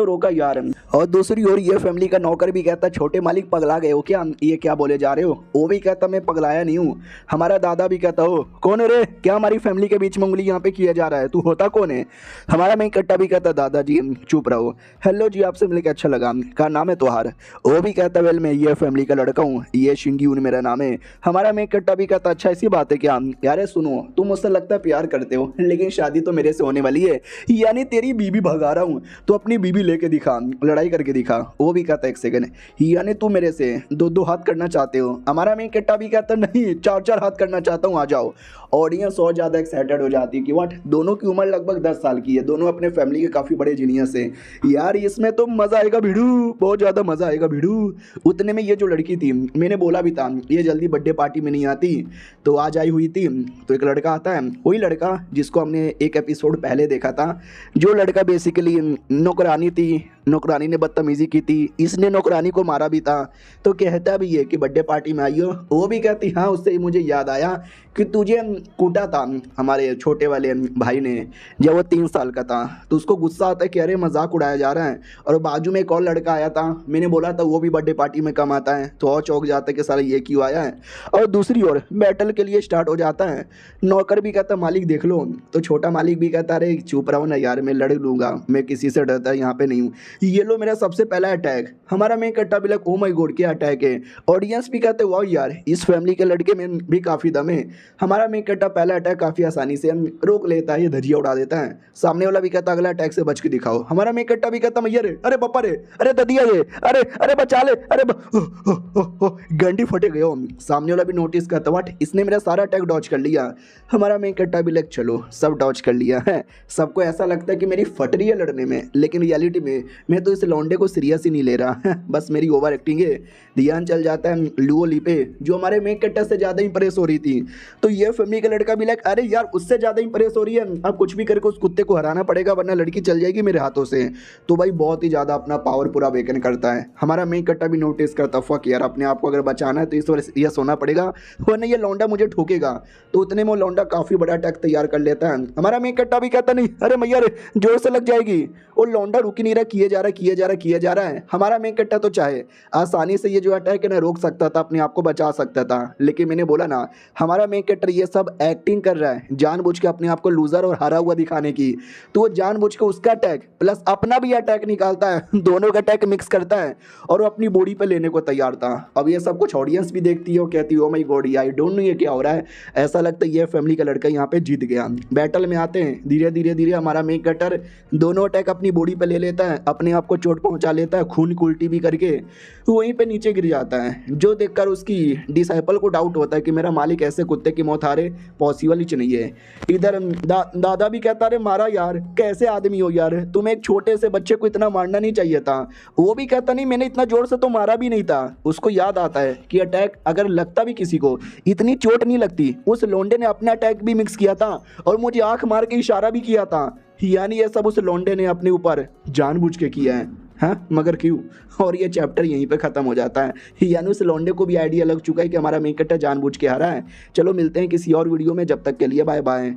रोका यार। और दूसरी ओर ये फैमिली का नौकर भी कहता छोटे मालिक पगला गए हो क्या, ये क्या बोले जा रहे हो। वो भी कहता मैं पगलाया नहीं हूँ। हमारा दादा भी कहता हो कौन है रे, क्या हमारी फैमिली के बीच में उंगली यहाँ पे किया जा रहा है, तू होता कौन है। हमारा मेन कट्टा भी कहता दादाजी चुप रहो, हेलो जी आपसे मिलकर अच्छा लगा, क्या नाम है तुहार। वो भी कहता वेल मैं ये फैमिली का लड़का हूँ, ये शिंग्यून मेरा नाम है। हमारा मेन कट्टा भी कहता अच्छा ऐसी बात है क्या, यार सुनो तुम मुझसे लगता है प्यार करते हो लेकिन शादी तो मेरे से होने वाली है, यानी तेरी बीबी भगा रहा हूँ तो अपनी बीबी लेके दिखा, लड़ाई करके दिखा। वो भी कहता एक सेकंड, यानी तू मेरे से दो हाथ करना चाहते हो। हमारा मेन कट्टा भी कहता नहीं 4 हाथ करना चाहता हूँ, आ जाओ। ऑडियंस और ज़्यादा एक्साइटेड हो जाती है कि व्हाट, दोनों की उम्र लगभग 10 साल की है, दोनों अपने फैमिली के काफ़ी बड़े जीनियस है यार, इसमें तो मज़ा आएगा भिड़ू, बहुत ज़्यादा मज़ा आएगा भिड़ू। उतने में ये जो लड़की थी, मैंने बोला भी था ये जल्दी बर्थडे पार्टी में नहीं आती, तो आज आई हुई थी। तो एक लड़का आता है, वही लड़का जिसको हमने एक एपिसोड पहले देखा था, जो लड़का बेसिकली नौकरानी थी, नौकरानी ने बदतमीज़ी की थी, इसने नौकरानी को मारा भी था। तो कहता भी है कि बर्थडे पार्टी में आई हो। वो भी कहती हाँ, उससे ही मुझे याद आया कि तुझे कूटा था हमारे छोटे वाले भाई ने जब वो 3 साल का था। तो उसको गुस्सा आता है कि अरे मजाक उड़ाया जा रहा है। और बाजू में एक और लड़का आया था, मैंने बोला था वो भी बर्थडे पार्टी में कम आता है, तो और चौंक जाता है कि साला ये क्यों आया है। और दूसरी ओर बैटल के लिए स्टार्ट हो जाता है। नौकर भी कहता मालिक देख लो, तो छोटा मालिक भी कहता अरे चुप रहो ना यार, मैं लड़ लूँगा, मैं किसी से डरता यहाँ पे नहीं हूँ। ये लो मेरा सबसे पहला अटैक। हमारा मेन कट्टा भी लग ओ माय गॉड क्या अटैक है। ऑडियंस भी कहते वाह यार इस फैमिली के लड़के में भी काफ़ी दम है। हमारा मेन कट्टा पहला अटैक काफ़ी आसानी से रोक लेता है, ये धजिया उड़ा देता है। सामने वाला भी कहता अगला अटैक से बच के दिखाओ। हमारा मेन कट्टा भी कहता मैया रे, अरे बप्पा रे, अरे ददिया रे, अरे अरे बचा ले, अरे गंडी फटे गए हो। सामने वाला भी नोटिस करता व्हाट, इसने मेरा सारा अटैक डॉज कर लिया। हमारा मेन कट्टा भी लग चलो सब डॉज कर लिया है। सबको ऐसा लगता है कि मेरी फट रही है लड़ने में, लेकिन रियलिटी में मैं तो इस लौंडे को सीरियस ही नहीं ले रहा, बस मेरी ओवर एक्टिंग है। ध्यान चल जाता है लुओ ली पे, जो हमारे मेन कट्टा से ज़्यादा इंप्रेस हो रही थी। तो ये फैमिली का लड़का भी लाइक अरे यार उससे ज़्यादा इंप्रेस हो रही है, अब कुछ भी करके उस कुत्ते को हराना पड़ेगा वरना लड़की चल जाएगी मेरे हाथों से। तो भाई बहुत ही ज़्यादा अपना पावर पूरा वेकन करता है। हमारा मेन कट्टा भी नोटिस करता फक यार अपने आप को अगर बचाना है तो इस वजह यह सोना पड़ेगा वरना ये लौंडा मुझे ठोकेगा। तो उतने में वो लौंडा काफ़ी बड़ा अटैक तैयार कर लेता है। हमारा मेन कट्टा भी कहता नहीं अरे मैया रे जोर से लग जाएगी। वो लौंडा रुक ही नहीं रहा, किए जा रहा है। हमारा मेन कट्टा तो चाहे आसानी से ये जो अटैक है ना रोक सकता था, अपने आप को बचा सकता था, लेकिन मैंने बोला ना हमारा मेन कट्टर ये सब एक्टिंग कर रहा है जानबूझ के अपने आप को लूजर और हारा हुआ दिखाने की। तो वो जानबूझ के उसका अटैक प्लस अपना भी अटैक निकालता है, दोनों का अटैक मिक्स करता है और वो अपनी बॉडी पे लेने को तैयार था। अब ये सब कुछ ऑडियंस भी देखती है और कहती है oh my God I don't know ये क्या हो रहा है। ऐसा लगता है ये फैमिली का लड़का यहाँ पे जीत गया। बैटल में आते हैं धीरे हमारा मेन कट्टर दोनों अटैक अपनी बॉडी पे ले लेता है, अपने आप को चोट पहुंचा लेता है, खून की उल्टी भी करके वहीं पे नीचे गिर जाता है। जो देखकर उसकी डिसाइपल को डाउट होता है कि मेरा मालिक ऐसे कुत्ते की मौत हारे पॉसिबल ही नहीं है। इधर दादा भी कहता अरे मारा यार, कैसे आदमी हो यार, तुम्हें एक छोटे से बच्चे को इतना मारना नहीं चाहिए था। वो भी कहता नहीं मैंने इतना जोर से तो मारा भी नहीं था। उसको याद आता है कि अटैक अगर लगता भी किसी को इतनी चोट नहीं लगती। उस लोंडे ने अपना अटैक भी मिक्स किया था और मुझे आंख मार के इशारा भी किया था, यानी ये सब उस लोंडे ने अपने ऊपर जानबूझ के किया है। हाँ मगर क्यों। और ये चैप्टर यहीं पे ख़त्म हो जाता है, यानी उस लौंडे को भी आइडिया लग चुका है कि हमारा मेन कट्टा जानबूझ के हारा है। चलो मिलते हैं किसी और वीडियो में, जब तक के लिए बाय बाय।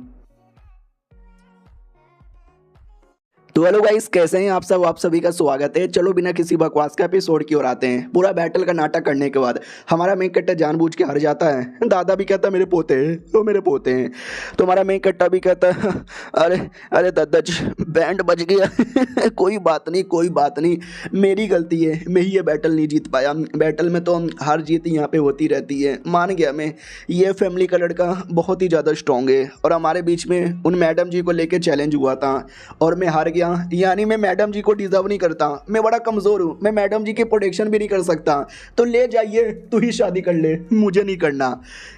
तो हेलो गाइस, कैसे हैं आप सब? आप सभी का स्वागत है। चलो बिना किसी बकवास का एपिसोड की ओर आते हैं। पूरा बैटल का नाटक करने के बाद हमारा मेन कट्टा जानबूझ के हार जाता है। दादा भी कहता है मेरे पोते हैं, वो मेरे पोते हैं। तो हमारा मेन कट्टा भी कहता है अरे अरे दादा जी, बैंड बज गया। कोई बात नहीं, कोई बात नहीं, मेरी गलती है, मैं ही ये बैटल नहीं जीत पाया। बैटल में तो हार जीत यहाँ पे होती रहती है, मान गया मैं। ये फैमिली का लड़का बहुत ही ज़्यादा स्ट्रॉन्ग है और हमारे बीच में उन मैडम जी को लेके चैलेंज हुआ था और मैं हार गया। यानी मैं मैडम जी को डिजर्व नहीं करता, मैं बड़ा कमज़ोर हूँ, मैं मैडम जी की प्रोटेक्शन भी नहीं कर सकता। तो ले जाइए, तू ही शादी कर ले, मुझे नहीं करना।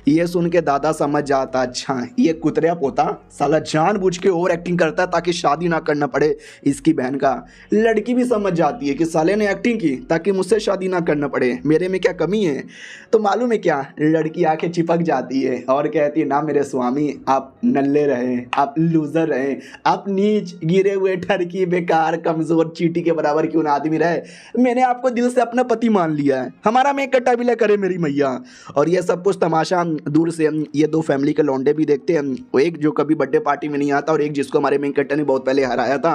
ये सुन के दादा समझ जाता, अच्छा ये कुतरिया पोता साला जानबूझ के ओवर एक्टिंग करता है ताकि शादी ना करना पड़े इसकी बहन का। लड़की भी समझ जाती है कि साले ने एक्टिंग की ताकि मुझसे शादी ना करना पड़े, मेरे में क्या कमी है। तो मालूम है क्या, लड़की आके चिपक जाती है और कहती है ना मेरे स्वामी, आप नल्ले रहे, आप लूजर रहे, आप नीच गिरे हुए ठरकी बेकार कमजोर चीटी के बराबर क्यों ना आदमी रहे, मैंने आपको दिल से अपना पति मान लिया है, हमारा में कट्टा बिला करे मेरी मैया। और ये सब कुछ तमाशा दूर से ये दो फैमिली के लौंडे भी देखते हैं, एक जो कभी बर्थडे पार्टी में नहीं आता और एक जिसको हमारे मेन कट्टा ने बहुत पहले हराया था।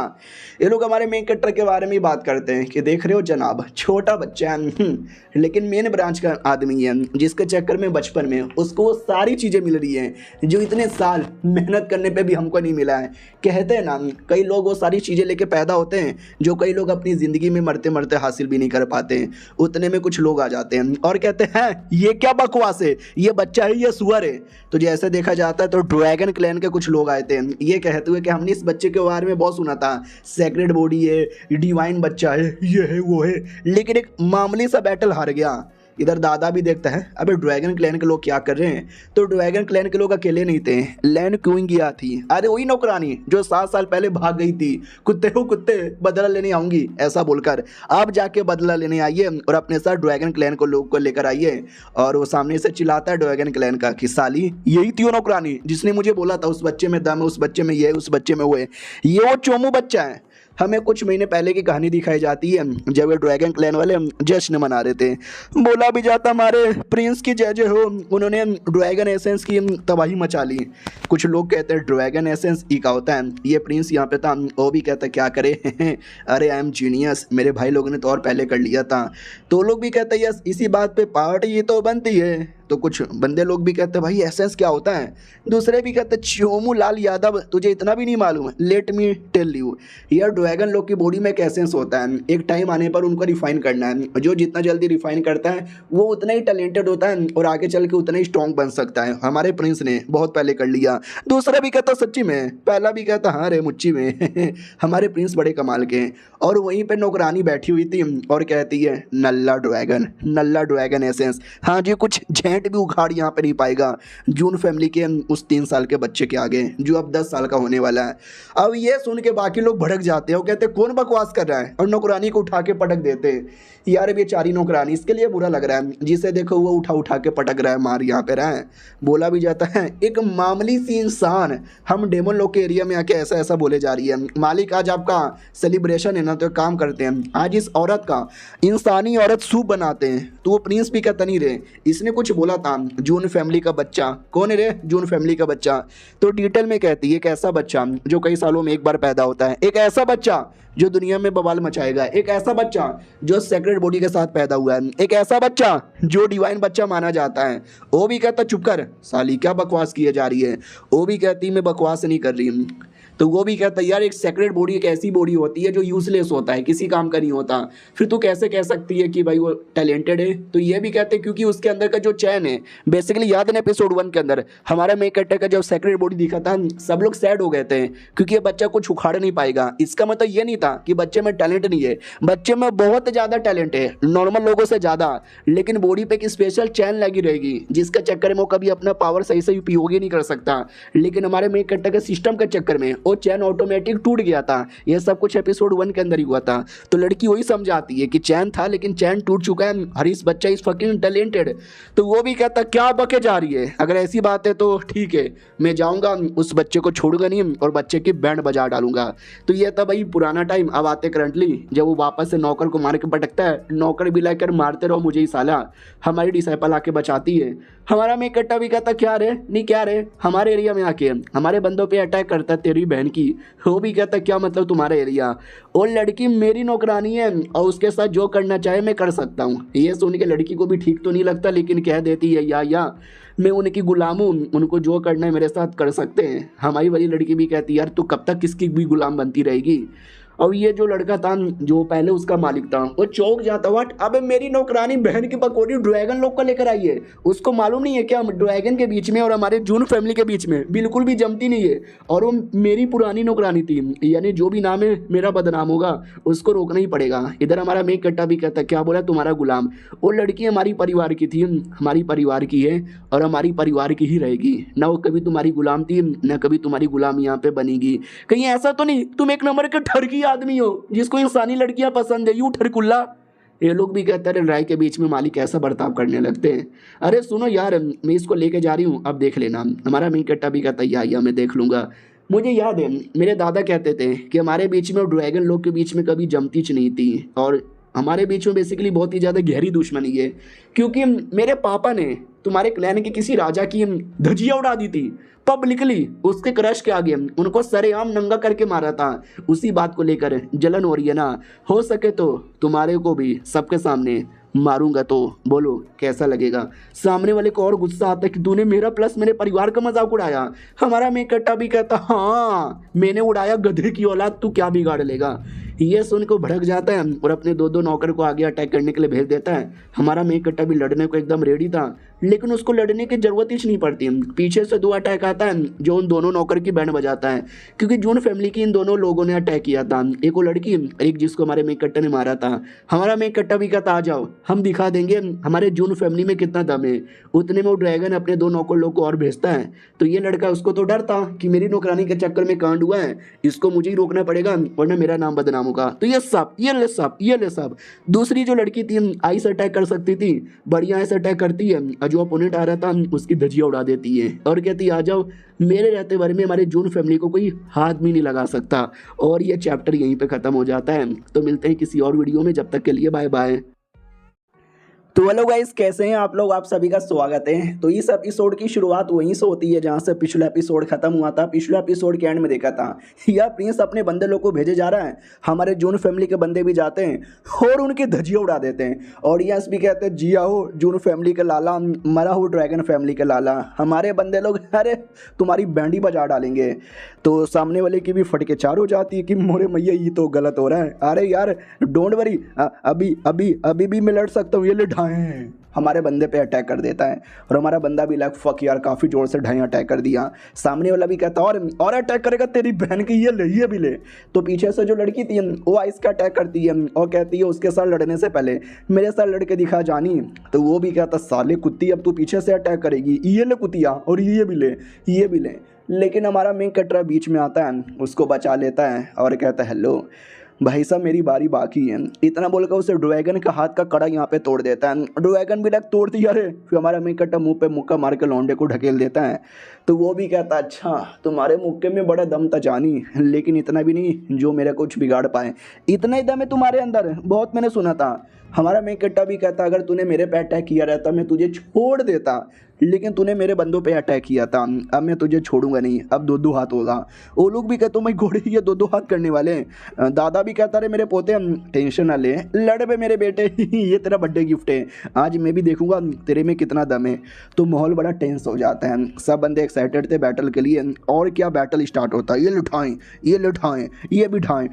ये लोग हमारे मेन कट्टा के बारे में ही बात करते हैं कि देख रहे हो जनाब, छोटा बच्चा है लेकिन मेन ब्रांच का आदमी है, जिसके चक्कर में बचपन में उसको वो सारी चीज़ें मिल रही हैं जो इतने साल मेहनत करने पे भी हमको नहीं मिला है। कहते हैं ना, कई लोग वो सारी चीज़ें लेके पैदा होते हैं जो कई लोग अपनी ज़िंदगी में मरते मरते हासिल भी नहीं कर पाते हैं। उतने में कुछ लोग आ जाते हैं और कहते हैं ये क्या बकवास है, ये बच्चा है, ये सुअर है। तो जैसे देखा जाता है तो ड्रैगन क्लैन के कुछ लोग आए थे, ये कहते हुए कि हमने इस बच्चे के बारे में बहुत सुना था, सेक्रेड बॉडी है, डिवाइन बच्चा है, ये है वो है, लेकिन एक मामूली सा बैटल हार गया। इधर दादा भी देखता है अबे ड्रैगन क्लैन के लोग क्या कर रहे हैं। तो ड्रैगन क्लैन के लोग अकेले नहीं थे, लैंड क्वीन गया थी, अरे वही नौकरानी जो 7 साल पहले भाग गई थी, कुत्ते हो कुत्ते बदला लेने आऊंगी ऐसा बोलकर आप जाके बदला लेने आइए और अपने साथ ड्रैगन क्लैन को लोग को लेकर आइए। और वो सामने से चिल्लाता है ड्रैगन क्लैन का कि साली यही थी वो नौकरानी जिसने मुझे बोला था उस बच्चे में दम है, उस बच्चे में ये है, उस बच्चे में वो है, ये वो चोमू बच्चा है। हमें कुछ महीने पहले की कहानी दिखाई जाती है जब ये ड्रैगन क्लैन वाले जश्न मना रहे थे। बोला भी जाता हमारे प्रिंस की जय जय हो, उन्होंने ड्रैगन एसेंस की तबाही मचा ली। कुछ लोग कहते हैं ड्रैगन एसेंस ई का होता है, ये प्रिंस यहाँ पे था, वो भी कहता क्या करे अरे आई एम जीनियस, मेरे भाई लोगों ने तो और पहले कर लिया था। तो लोग भी कहते हैं यस, इसी बात पे पार्टी तो बनती है। तो कुछ बंदे लोग भी कहते हैं भाई एसेंस क्या होता है। दूसरे भी कहते हैं चोमू लाल यादव तुझे इतना भी नहीं मालूम, लेट मी टेल यू, यार ड्रैगन लोग की बॉडी में एक एसेंस होता है, एक टाइम आने पर उनको रिफाइन करना है, जो जितना जल्दी रिफाइन करता है वो उतना ही टैलेंटेड होता है और आगे चल के उतना ही स्ट्रॉन्ग बन सकता है। हमारे प्रिंस ने बहुत पहले कर लिया। दूसरा भी कहता सच्ची में, पहला भी कहता हाँ रे मुच्ची में हमारे प्रिंस बड़े कमाल के हैं। और वहीं पर नौकरानी बैठी हुई थी और कहती है नल्ला ड्रैगन एसेंस, हाँ जी कुछ भी उखाड़ यहाँ पे नहीं पाएगा जून फैमिली के उस 3 साल के बच्चे के आगे जो अब 10 साल का होने वाला है। अब ये सुन के बाकी लोग भड़क जाते हैं और कहते हैं कौन बकवास कर रहा है, और नौकरानी को उठा के पटक देते हैं। यार बेचारी नौकरानी, इसके लिए बुरा लग रहा है, जिसे देखो वो उठा के पटक रहा है, मार यहाँ पे रहा है। बोला भी जाता है एक मामूली सी इंसान हम डेमन लोग के एरिया में आके ऐसा ऐसा बोले जा रही है। मालिक आज आपका सेलिब्रेशन है ना, तो काम करते हैं, आज इस औरत का इंसानी औरत सूप बनाते हैं। तो वो प्रिंस भी कहता नहीं रे, इसने कुछ बोला था जून फैमिली का बच्चा। कौन है रे जून फैमिली का बच्चा? तो डिटेल में कहती है एक ऐसा बच्चा जो कई सालों में एक बार पैदा होता है, एक ऐसा बच्चा जो दुनिया में बवाल मचाएगा, एक ऐसा बच्चा जो सेक्रेट बॉडी के साथ पैदा हुआ है, एक ऐसा बच्चा जो डिवाइन बच्चा माना जाता है। वो भी कहता चुप कर साली, क्या बकवास किए जा रही है। वो भी कहती मैं बकवास नहीं कर रही। तो वो भी कहता यार एक सेक्रेट बॉडी एक ऐसी बॉडी होती है जो यूजलेस होता है, किसी काम का नहीं होता, फिर तू कैसे कह सकती है कि भाई वो टैलेंटेड है। तो ये भी कहते हैं क्योंकि उसके अंदर का जो चैन है, बेसिकली याद है एपिसोड 1 के अंदर हमारा मेक कट्टा का जब सेक्रेट बॉडी दिखा था सब लोग सैड हो गए थे क्योंकि ये बच्चा कुछ उखाड़ नहीं पाएगा। इसका मतलब ये नहीं था कि बच्चे में टैलेंट नहीं है, बच्चे में बहुत ज़्यादा टैलेंट है, नॉर्मल लोगों से ज़्यादा, लेकिन बॉडी पे एक स्पेशल चैन लगी रहेगी जिसके चक्कर में वो कभी अपना पावर सही से उपयोग ही नहीं कर सकता। लेकिन हमारे मेक कट्टा के सिस्टम के चक्कर में वो चैन ऑटोमेटिक टूट गया था। यह सब कुछ एपिसोड 1 के अंदर ही हुआ था। तो लड़की वही समझाती है कि चैन था लेकिन चैन टूट चुका है, हरीश बच्चा इज फकिंग टैलेंटेड। तो वो भी कहता क्या बके जा रही है, अगर ऐसी बात है तो ठीक है, मैं जाऊंगा उस बच्चे को छोड़ूंगा नहीं और बच्चे की बैंड बजा डालूंगा। तो ये था भाई पुराना टाइम। अब आते करंटली जब वो वापस से नौकर को मार के पटकता है, नौकर भी लाकर मारते रहो मुझे ही साला, हमारी डिसाइपल आके बचाती है। हमारा मेक कट्टा भी कहता क्या रे नहीं क्या रे, हमारे एरिया में आके हमारे बंदों पे अटैक करता तेरी बहन की। वो भी कहता क्या मतलब तुम्हारा एरिया, और लड़की मेरी नौकरानी है और उसके साथ जो करना चाहे मैं कर सकता हूँ। ये सुन के लड़की को भी ठीक तो नहीं लगता, लेकिन कह देती है या मैं उनकी गुलाम हूँ, उनको जो करना है मेरे साथ कर सकते हैं। हमारी वाली लड़की भी कहती यार तू कब तक किसकी भी गुलाम बनती रहेगी। और ये जो लड़का था जो पहले उसका मालिक था वो चौंक जाता, व्हाट, अबे मेरी नौकरानी बहन की पकौड़ी ड्रैगन लोग का लेकर आई है, उसको मालूम नहीं है क्या ड्रैगन के बीच में और हमारे जून फैमिली के बीच में बिल्कुल भी जमती नहीं है, और वो मेरी पुरानी नौकरानी थी, यानी जो भी नाम है मेरा बदनाम होगा, उसको रोकना ही पड़ेगा। इधर हमारा मेघ कट्टा भी कहता क्या बोला तुम्हारा गुलाम, वो लड़की हमारी परिवार की थी, हमारी परिवार की है और हमारी परिवार की ही रहेगी, ना वो कभी तुम्हारी गुलाम थी ना कभी तुम्हारी गुलाम यहाँ पे बनेगी। कहीं ऐसा तो नहीं तुम एक नंबर के ठरकी आदमी हो जिसको इंसानी लड़कियां पसंद है, यू ठरकुल्ला। ये लोग भी कहते हैं राय के बीच में मालिक ऐसा बर्ताव करने लगते हैं। अरे सुनो यार मैं इसको लेके जा रही हूँ, अब देख लेना। हमारा मेघ कट्टा भी कहता है या मैं देख लूंगा। मुझे याद है मेरे दादा कहते थे कि हमारे बीच में और ड्रैगन लोग के बीच में कभी जमतीच नहीं थी, और हमारे बीच में बेसिकली बहुत ही ज़्यादा गहरी दुश्मनी है, क्योंकि मेरे पापा ने तुम्हारे क्लैन के किसी राजा की धजिया उड़ा दी थी पब्लिकली, उसके क्रश के आगे उनको सरेआम नंगा करके मारा था। उसी बात को लेकर जलन हो रही है ना, हो सके तो तुम्हारे को भी सबके सामने मारूंगा, तो बोलो कैसा लगेगा। सामने वाले को और गुस्सा आता है कि तूने मेरा प्लस मेरे परिवार का मजाक उड़ाया। हमारा मेघ कट्टा भी कहता हाँ मैंने उड़ाया, गधे की औलाद तू क्या बिगाड़ लेगा। ये सुन को भड़क जाता है और अपने दो नौकर को आगे अटैक करने के लिए भेज देता है। हमारा मेघ कट्टा भी लड़ने को एकदम रेडी था, लेकिन उसको लड़ने की जरूरत ही नहीं पड़ती। पीछे से 2 अटैक आता है जो उन दोनों नौकर की बैंड बजाता है, क्योंकि जून फैमिली की इन दोनों लोगों ने अटैक किया था, एक वो लड़की एक जिसको हमारे मेघ कट्टा ने मारा था। हमारा मेघ कट्टा भी कहता आ जाओ हम दिखा देंगे हमारे जून फैमिली में कितना दम है। उतने में वो ड्रैगन अपने 2 नौकर लोग को और भेजता है। तो ये लड़का उसको तो डर था कि मेरी नौकरानी के चक्कर में कांड हुआ है, इसको मुझे ही रोकना पड़ेगा वरना मेरा नाम बदनाम होगा। तो ये ले सब। दूसरी जो लड़की थी आइस अटैक कर सकती थी, बढ़िया आइस अटैक करती है, और जो अपोनेंट आ रहा था उसकी धजिया उड़ा देती है और कहती है आ जाओ मेरे रहते बारे में हमारे जून फैमिली को कोई हाथ भी नहीं लगा सकता। और ये चैप्टर यहीं पे ख़त्म हो जाता है। तो मिलते हैं किसी और वीडियो में, जब तक के लिए बाय बाय। तो हेलो गाइस, कैसे हैं आप लोग? आप सभी का स्वागत है। तो इस एपिसोड की शुरुआत वहीं से होती है जहां से पिछला एपिसोड खत्म हुआ था। पिछले एपिसोड के एंड में देखा था यह प्रिंस अपने बंदे लोग को भेजे जा रहा है, हमारे जून फैमिली के बंदे भी जाते हैं और उनकी धजिया उड़ा देते हैं। ऑडियंस भी कहते हैं जिया हो जून फैमिली के लाला, मरा हो ड्रैगन फैमिली के लाला। हमारे बंदे लोग अरे तुम्हारी बैंडी बजा डालेंगे। तो सामने वाले की भी फटके चार हो जाती है कि मोरे मैया ये तो गलत हो रहा है। अरे यार डोंट वरी, अभी भी मैं लड़ सकता हूँ, ये ले ढाएं। हमारे बंदे पे अटैक कर देता है और हमारा बंदा भी लाइक फक यार काफ़ी जोर से ढाई अटैक कर दिया। सामने वाला भी कहता और अटैक करेगा तेरी बहन की, ये भी ले। तो पीछे से जो लड़की थी वो आइस का अटैक करती है और कहती है उसके साथ लड़ने से पहले मेरे साथ लड़के दिखा जानी। तो वो भी कहता साले कुत्ती अब तू पीछे से अटैक करेगी, ये ले कुतिया और ये भी ले। लेकिन हमारा मेघ कट्टा बीच में आता है, उसको बचा लेता है और कहता है हेलो भाई साहब मेरी बारी बाकी है। इतना बोलकर उसे ड्रैगन का हाथ का कड़ा यहाँ पे तोड़ देता है। ड्रैगन भी लग तोड़ दिया रे। फिर हमारा मेघ कट्टा मुंह पे मुक्का मार के लौंडे को ढकेल देता है। तो वो भी कहता अच्छा तुम्हारे मुक्के में बड़ा दम था जानी, लेकिन इतना भी नहीं जो मेरा कुछ बिगाड़ पाए। इतना ही दम है तुम्हारे अंदर, बहुत मैंने सुना था। हमारा मेघ कट्टा भी कहता अगर तूने मेरे पे अटैक किया रहता मैं तुझे छोड़ देता, लेकिन तूने मेरे बंदों पे अटैक किया था, अब मैं तुझे छोड़ूंगा नहीं, अब 2-2 हाथ होगा। वो लोग भी कहते मैं घोड़े ये 2-2 हाथ करने वाले हैं। दादा भी कहता रहे मेरे पोते टेंशन ना ले, लड़ पे मेरे बेटे ये तेरा बर्थडे गिफ्ट है, आज मैं भी देखूंगा तेरे में कितना दम है। तो माहौल बड़ा टेंस हो जाता है, सब बंदे एक्साइटेड थे बैटल के लिए। और क्या बैटल स्टार्ट होता है, ये लुठाएं ये भी ढाएं।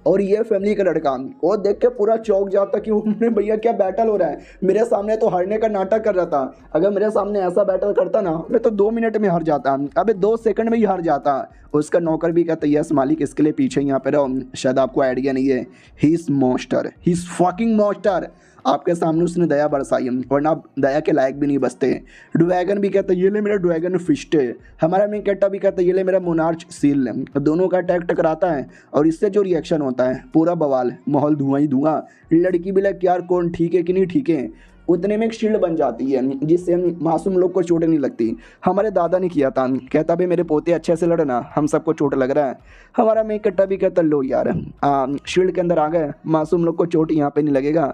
और ये फैमिली का लड़का वो देख के पूरा चौंक जाता कि उन्हें भैया क्या बैटल हो रहा है। मेरे सामने तो हारने का नाटक कर रहा था, अगर मेरे सामने ऐसा बैटल करता ना मैं तो 2 मिनट में हार जाता, अबे 2 सेकंड में ही हार जाता। उसका नौकर भी कहता यस मालिक इसके लिए पीछे यहाँ पे रहो, शायद आपको आइडिया नहीं है, he is monster, he is fucking monster. आपके सामने उसने दया बरसाई वरना आप दया के लायक भी नहीं बचते। ड्रैगन भी कहता ये ले मेरा ड्रैगन फिस्ट है। हमारा मेघ कट्टा भी कहता ये ले मेरा मोनार्च सील है। दोनों का अटैक टकराता है और इससे जो रिएक्शन होता है पूरा बवाल, माहौल धुआं ही धुआं। लड़की भी लग यार कौन ठीक है कि नहीं ठीक है। उतने में एक शील्ड बन जाती है जिससे मासूम लोग को चोट नहीं लगती। हमारे दादा ने किया था, कहता भाई मेरे पोते अच्छे से लड़ना, हम सबको चोट लग रहा है। हमारा मेन कट्टा भी कहता लो यार शील्ड के अंदर आ गए, मासूम लोग को चोट यहाँ पे नहीं लगेगा।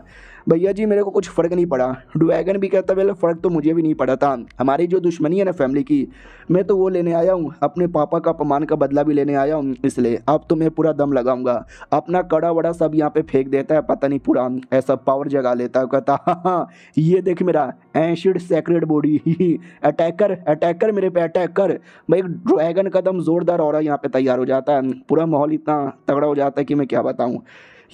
भैया जी मेरे को कुछ फ़र्क नहीं पड़ा। ड्रैगन भी कहता वेल फ़र्क तो मुझे भी नहीं पड़ा था, हमारी जो दुश्मनी है ना फैमिली की, मैं तो वो लेने आया हूँ, अपने पापा का अपमान का बदला भी लेने आया हूँ, इसलिए अब तो मैं पूरा दम लगाऊंगा। अपना कड़ा वड़ा सब यहाँ पे फेंक देता है, पता नहीं पूरा ऐसा पावर जगा लेता है, कहता हाँ ये देख मेरा एंशिड सेक्रेड बॉडी अटैकर अटैकर मेरे पे अटैकर। भाई ड्रैगन का दम जोरदार और यहाँ पे तैयार हो जाता है, पूरा माहौल इतना तगड़ा हो जाता है कि मैं क्या बताऊँ।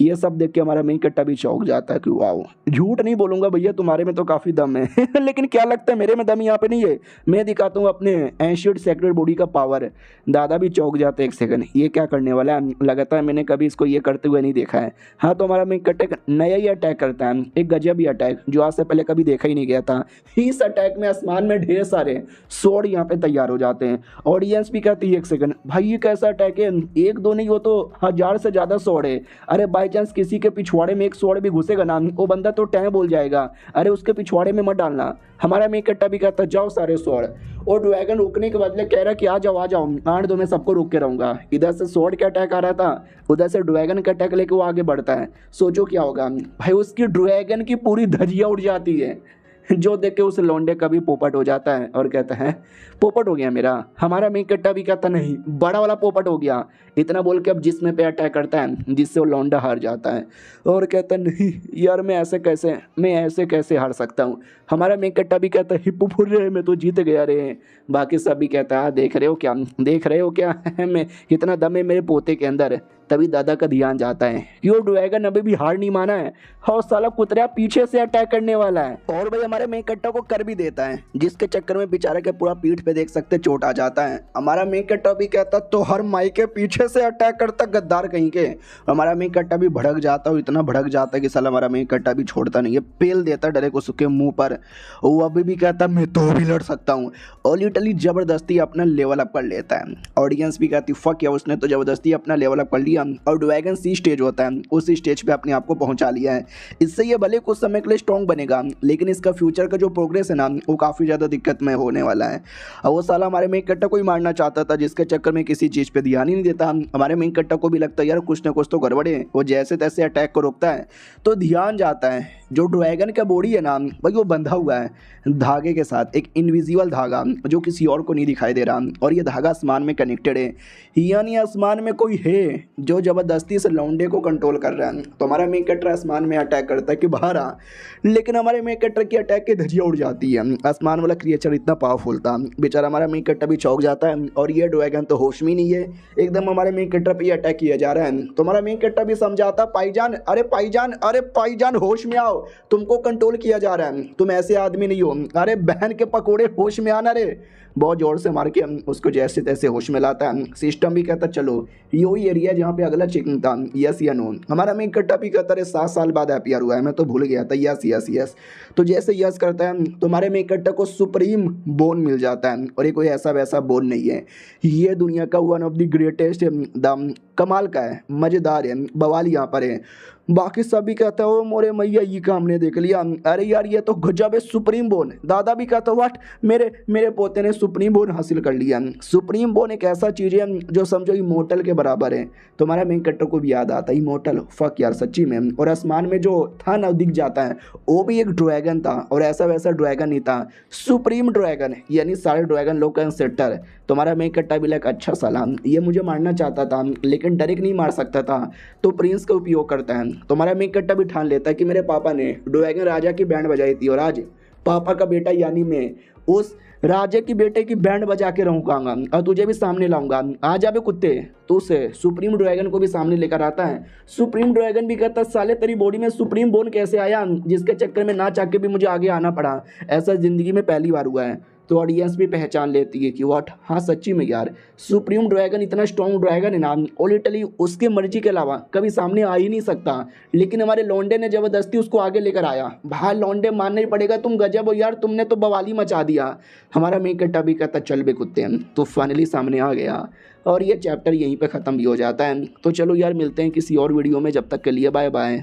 ये सब देख के हमारा मेन कट्टा भी चौंक जाता है कि वाह, झूठ नहीं बोलूंगा भैया तुम्हारे में तो काफ़ी दम है लेकिन क्या लगता है मेरे में दम यहाँ पे नहीं है, मैं दिखाता हूँ अपने एंशियंट सेक्रेड बॉडी का पावर। दादा भी चौंक जाते हैं, एक सेकंड ये क्या करने वाला है, लगता है मैंने कभी इसको ये करते हुए नहीं देखा है। हाँ तो हमारा मेन कट्टा नया ही अटैक करता है, एक गजब ही अटैक जो आज से पहले कभी देखा ही नहीं गया था। इस अटैक में आसमान में ढेर सारे स्वॉर्ड यहाँ पे तैयार हो जाते हैं। ऑडियंस भी कहती है एक सेकंड भाई ये कैसा अटैक है, एक दो नहीं वो तो 1000 से ज़्यादा स्वॉर्ड है। अरे बाई चांस किसी के पिछवाड़े में एक स्वॉर्ड भी घुसेगा ना, वो बंदा तो टैं बोल जाएगा, अरे उसके पिछवाड़े में मत डालना। हमारा मेन कट्टा भी कहता जाओ सारे स्वॉर्ड, और ड्रैगन रोकने के बदले कह रहा कि आ जाओ 8 दो मैं सबको रोक के रहूंगा। इधर से स्वॉर्ड का अटैक आ रहा था, उधर से ड्रैगन का अटैक लेके वो आगे बढ़ता है। सोचो क्या होगा भाई, उसकी ड्रैगन की पूरी धजिया उड़ जाती है, जो देख के उस लौंडे का भी पोपट हो जाता है और कहता है पोपट हो गया मेरा। हमारा मेन कट्टा भी कहता नहीं बड़ा वाला पोपट हो गया। इतना बोल के अब जिसमें पे अटैक करता है जिससे वो लौंडा हार जाता है और कहता नहीं यार मैं ऐसे कैसे हार सकता हूँ। हमारा मेन कट्टा भी कहता है हिप्पो फुर रहे मैं तो जीत गया रे। बाकी सब भी कहता है देख रहे हो क्या मैं कितना दम है मेरे पोते के अंदर। तभी दादा का ध्यान जाता है कि वो ड्रैगन अभी भी हार नहीं माना है और साला कुतरा पीछे से अटैक करने वाला है, और भाई हमारे मेन कट्टा को कर भी देता है, जिसके चक्कर में बेचारे के पूरा पीठ पे देख सकते चोट आ जाता है। हमारा मेन कट्टा भी कहता तो हर माई के पीछे से अटैक करता गद्दार कहीं के। हमारा मेन कट्टा भी भड़क जाता है, इतना भड़क जाता है कि साला हमारा मेन कट्टा भी छोड़ता नहीं है, पेल देता डायरेक्ट उसके मुंह पर। वो अभी भी कहता मैं तो भी लड़ सकता हूँ और लिटरली जबरदस्ती अपना लेवल अप कर लेता है। ऑडियंस भी कहती फक या उसने तो जबरदस्ती अपना लेवल अप कर लिया और ड्रैगन सी स्टेज होता है उस स्टेज पे अपने आप को पहुंचा लिया है। इससे ये भले कुछ समय के लिए स्ट्रॉन्ग बनेगा लेकिन इसका फ्यूचर का जो प्रोग्रेस है ना वो काफ़ी ज़्यादा दिक्कत में होने वाला है। और वो साला हमारे मेन कट्टा को ही मारना चाहता था, जिसके चक्कर में किसी चीज़ पे ध्यान ही नहीं देता। हमारे मेन कट्टा को भी लगता है यार कुछ ना कुछ तो गड़बड़े, वो जैसे तैसे अटैक को रोकता है तो ध्यान जाता है जो ड्रैगन का बॉडी है ना भाई वो बंधा हुआ है धागे के साथ, एक इनविजिबल धागा जो किसी और को नहीं दिखाई दे रहा, और ये धागा आसमान में कनेक्टेड है, यानी आसमान में कोई है जो जबरदस्ती से लौंडे को कंट्रोल कर रहा है। तो हमारा मेन कट्टर आसमान में अटैक करता है कि बाहर आ, लेकिन हमारे मेन कट्टर की अटैक की धजिया उड़ जाती है। आसमान वाला क्रिएचर इतना पावरफुल था, बेचारा हमारा मेन कट्टर भी चौंक जाता है और ये ड्रैगन तो होश में नहीं है, एकदम हमारे मेन कट्टर पे अटैक किया जा रहा है। तो हमारा मेन कट्टर भी समझाता अरे पाईजान होश में आओ, तुमको कंट्रोल किया जा रहा है, तुम ऐसे आदमी नहीं हो, अरे बहन के पकोड़े होश में आना रे। बहुत जोर से मार के उसको जैसे तैसे होश में लाता है। सिस्टम भी कहता चलो यही एरिया जहाँ पे अगला चेकिंग था, यस या नो। हमारा मेन कट्टा भी कहता है 7 साल बाद एपीआर हुआ है, मैं तो भूल गया था, यस यस यस। तो जैसे यस करता है तो हमारे मेन कट्टा को सुप्रीम बोन मिल जाता है, और ये कोई ऐसा वैसा बोन नहीं है, ये दुनिया का वन ऑफ द ग्रेटेस्ट दम कमाल का है, मज़ेदार है, बवाल यहाँ पर है। बाकी सभी कहते हो मोरे मैया ये काम ने देख लिया, अरे यार ये तो गजब है सुप्रीम बोन। दादा भी कहते व्हाट, मेरे पोते ने सुप्रीम बोन हासिल कर लिया। सुप्रीम बोन एक ऐसा चीज़ है जो समझो इमोर्टल के बराबर है। तो हमारा मेन कट्टर को भी याद आता इमोर्टल, फक यार सच्ची में। और आसमान में जो था ना दिख जाता है वो भी एक ड्रैगन था, और ऐसा वैसा ड्रैगन नहीं था, सुप्रीम ड्रैगन यानी सारे ड्रैगन लोग का सेक्टर। तो हमारा मेन कट्टा भी लाइक अच्छा सलाम, ये मुझे मारना चाहता था लेकिन डायरेक्ट नहीं मार सकता था तो प्रिंस का उपयोग करता है। तो हमारा मेन कट्टा भी ठान लेता है कि मेरे पापा ने ड्रैगन राजा की बैंड बजाई थी और आज पापा का बेटा यानी मैं उस राजा की बेटे की बैंड बजा के रहूँगा और तुझे भी सामने लाऊंगा, आ जा बे कुत्ते। तो उसे सुप्रीम ड्रैगन को भी सामने लेकर आता है। सुप्रीम ड्रैगन भी कहता साले तेरी बॉडी में सुप्रीम बोन कैसे आया, जिसके चक्कर में ना चाह के भी मुझे आगे आना पड़ा, ऐसा ज़िंदगी में पहली बार हुआ है। तो ऑडियंस भी पहचान लेती है कि व्हाट, हाँ सच्ची में यार सुप्रीम ड्रैगन इतना स्ट्रॉन्ग ड्रैगन है ना, और लिटरली उसके मर्जी के अलावा कभी सामने आ ही नहीं सकता। लेकिन हमारे लौंडे ने ज़बरदस्ती उसको आगे लेकर आया। भाई लौंडे मानना ही पड़ेगा, तुम गजब हो यार, तुमने तो बवाली मचा दिया। हमारा मेन कट्टा भी कहता चल बे कुत्ते, तो फाइनली सामने आ गया और ये चैप्टर यहीं पर ख़त्म भी हो जाता है। तो चलो यार मिलते हैं किसी और वीडियो में, जब तक के लिए बाय बाय।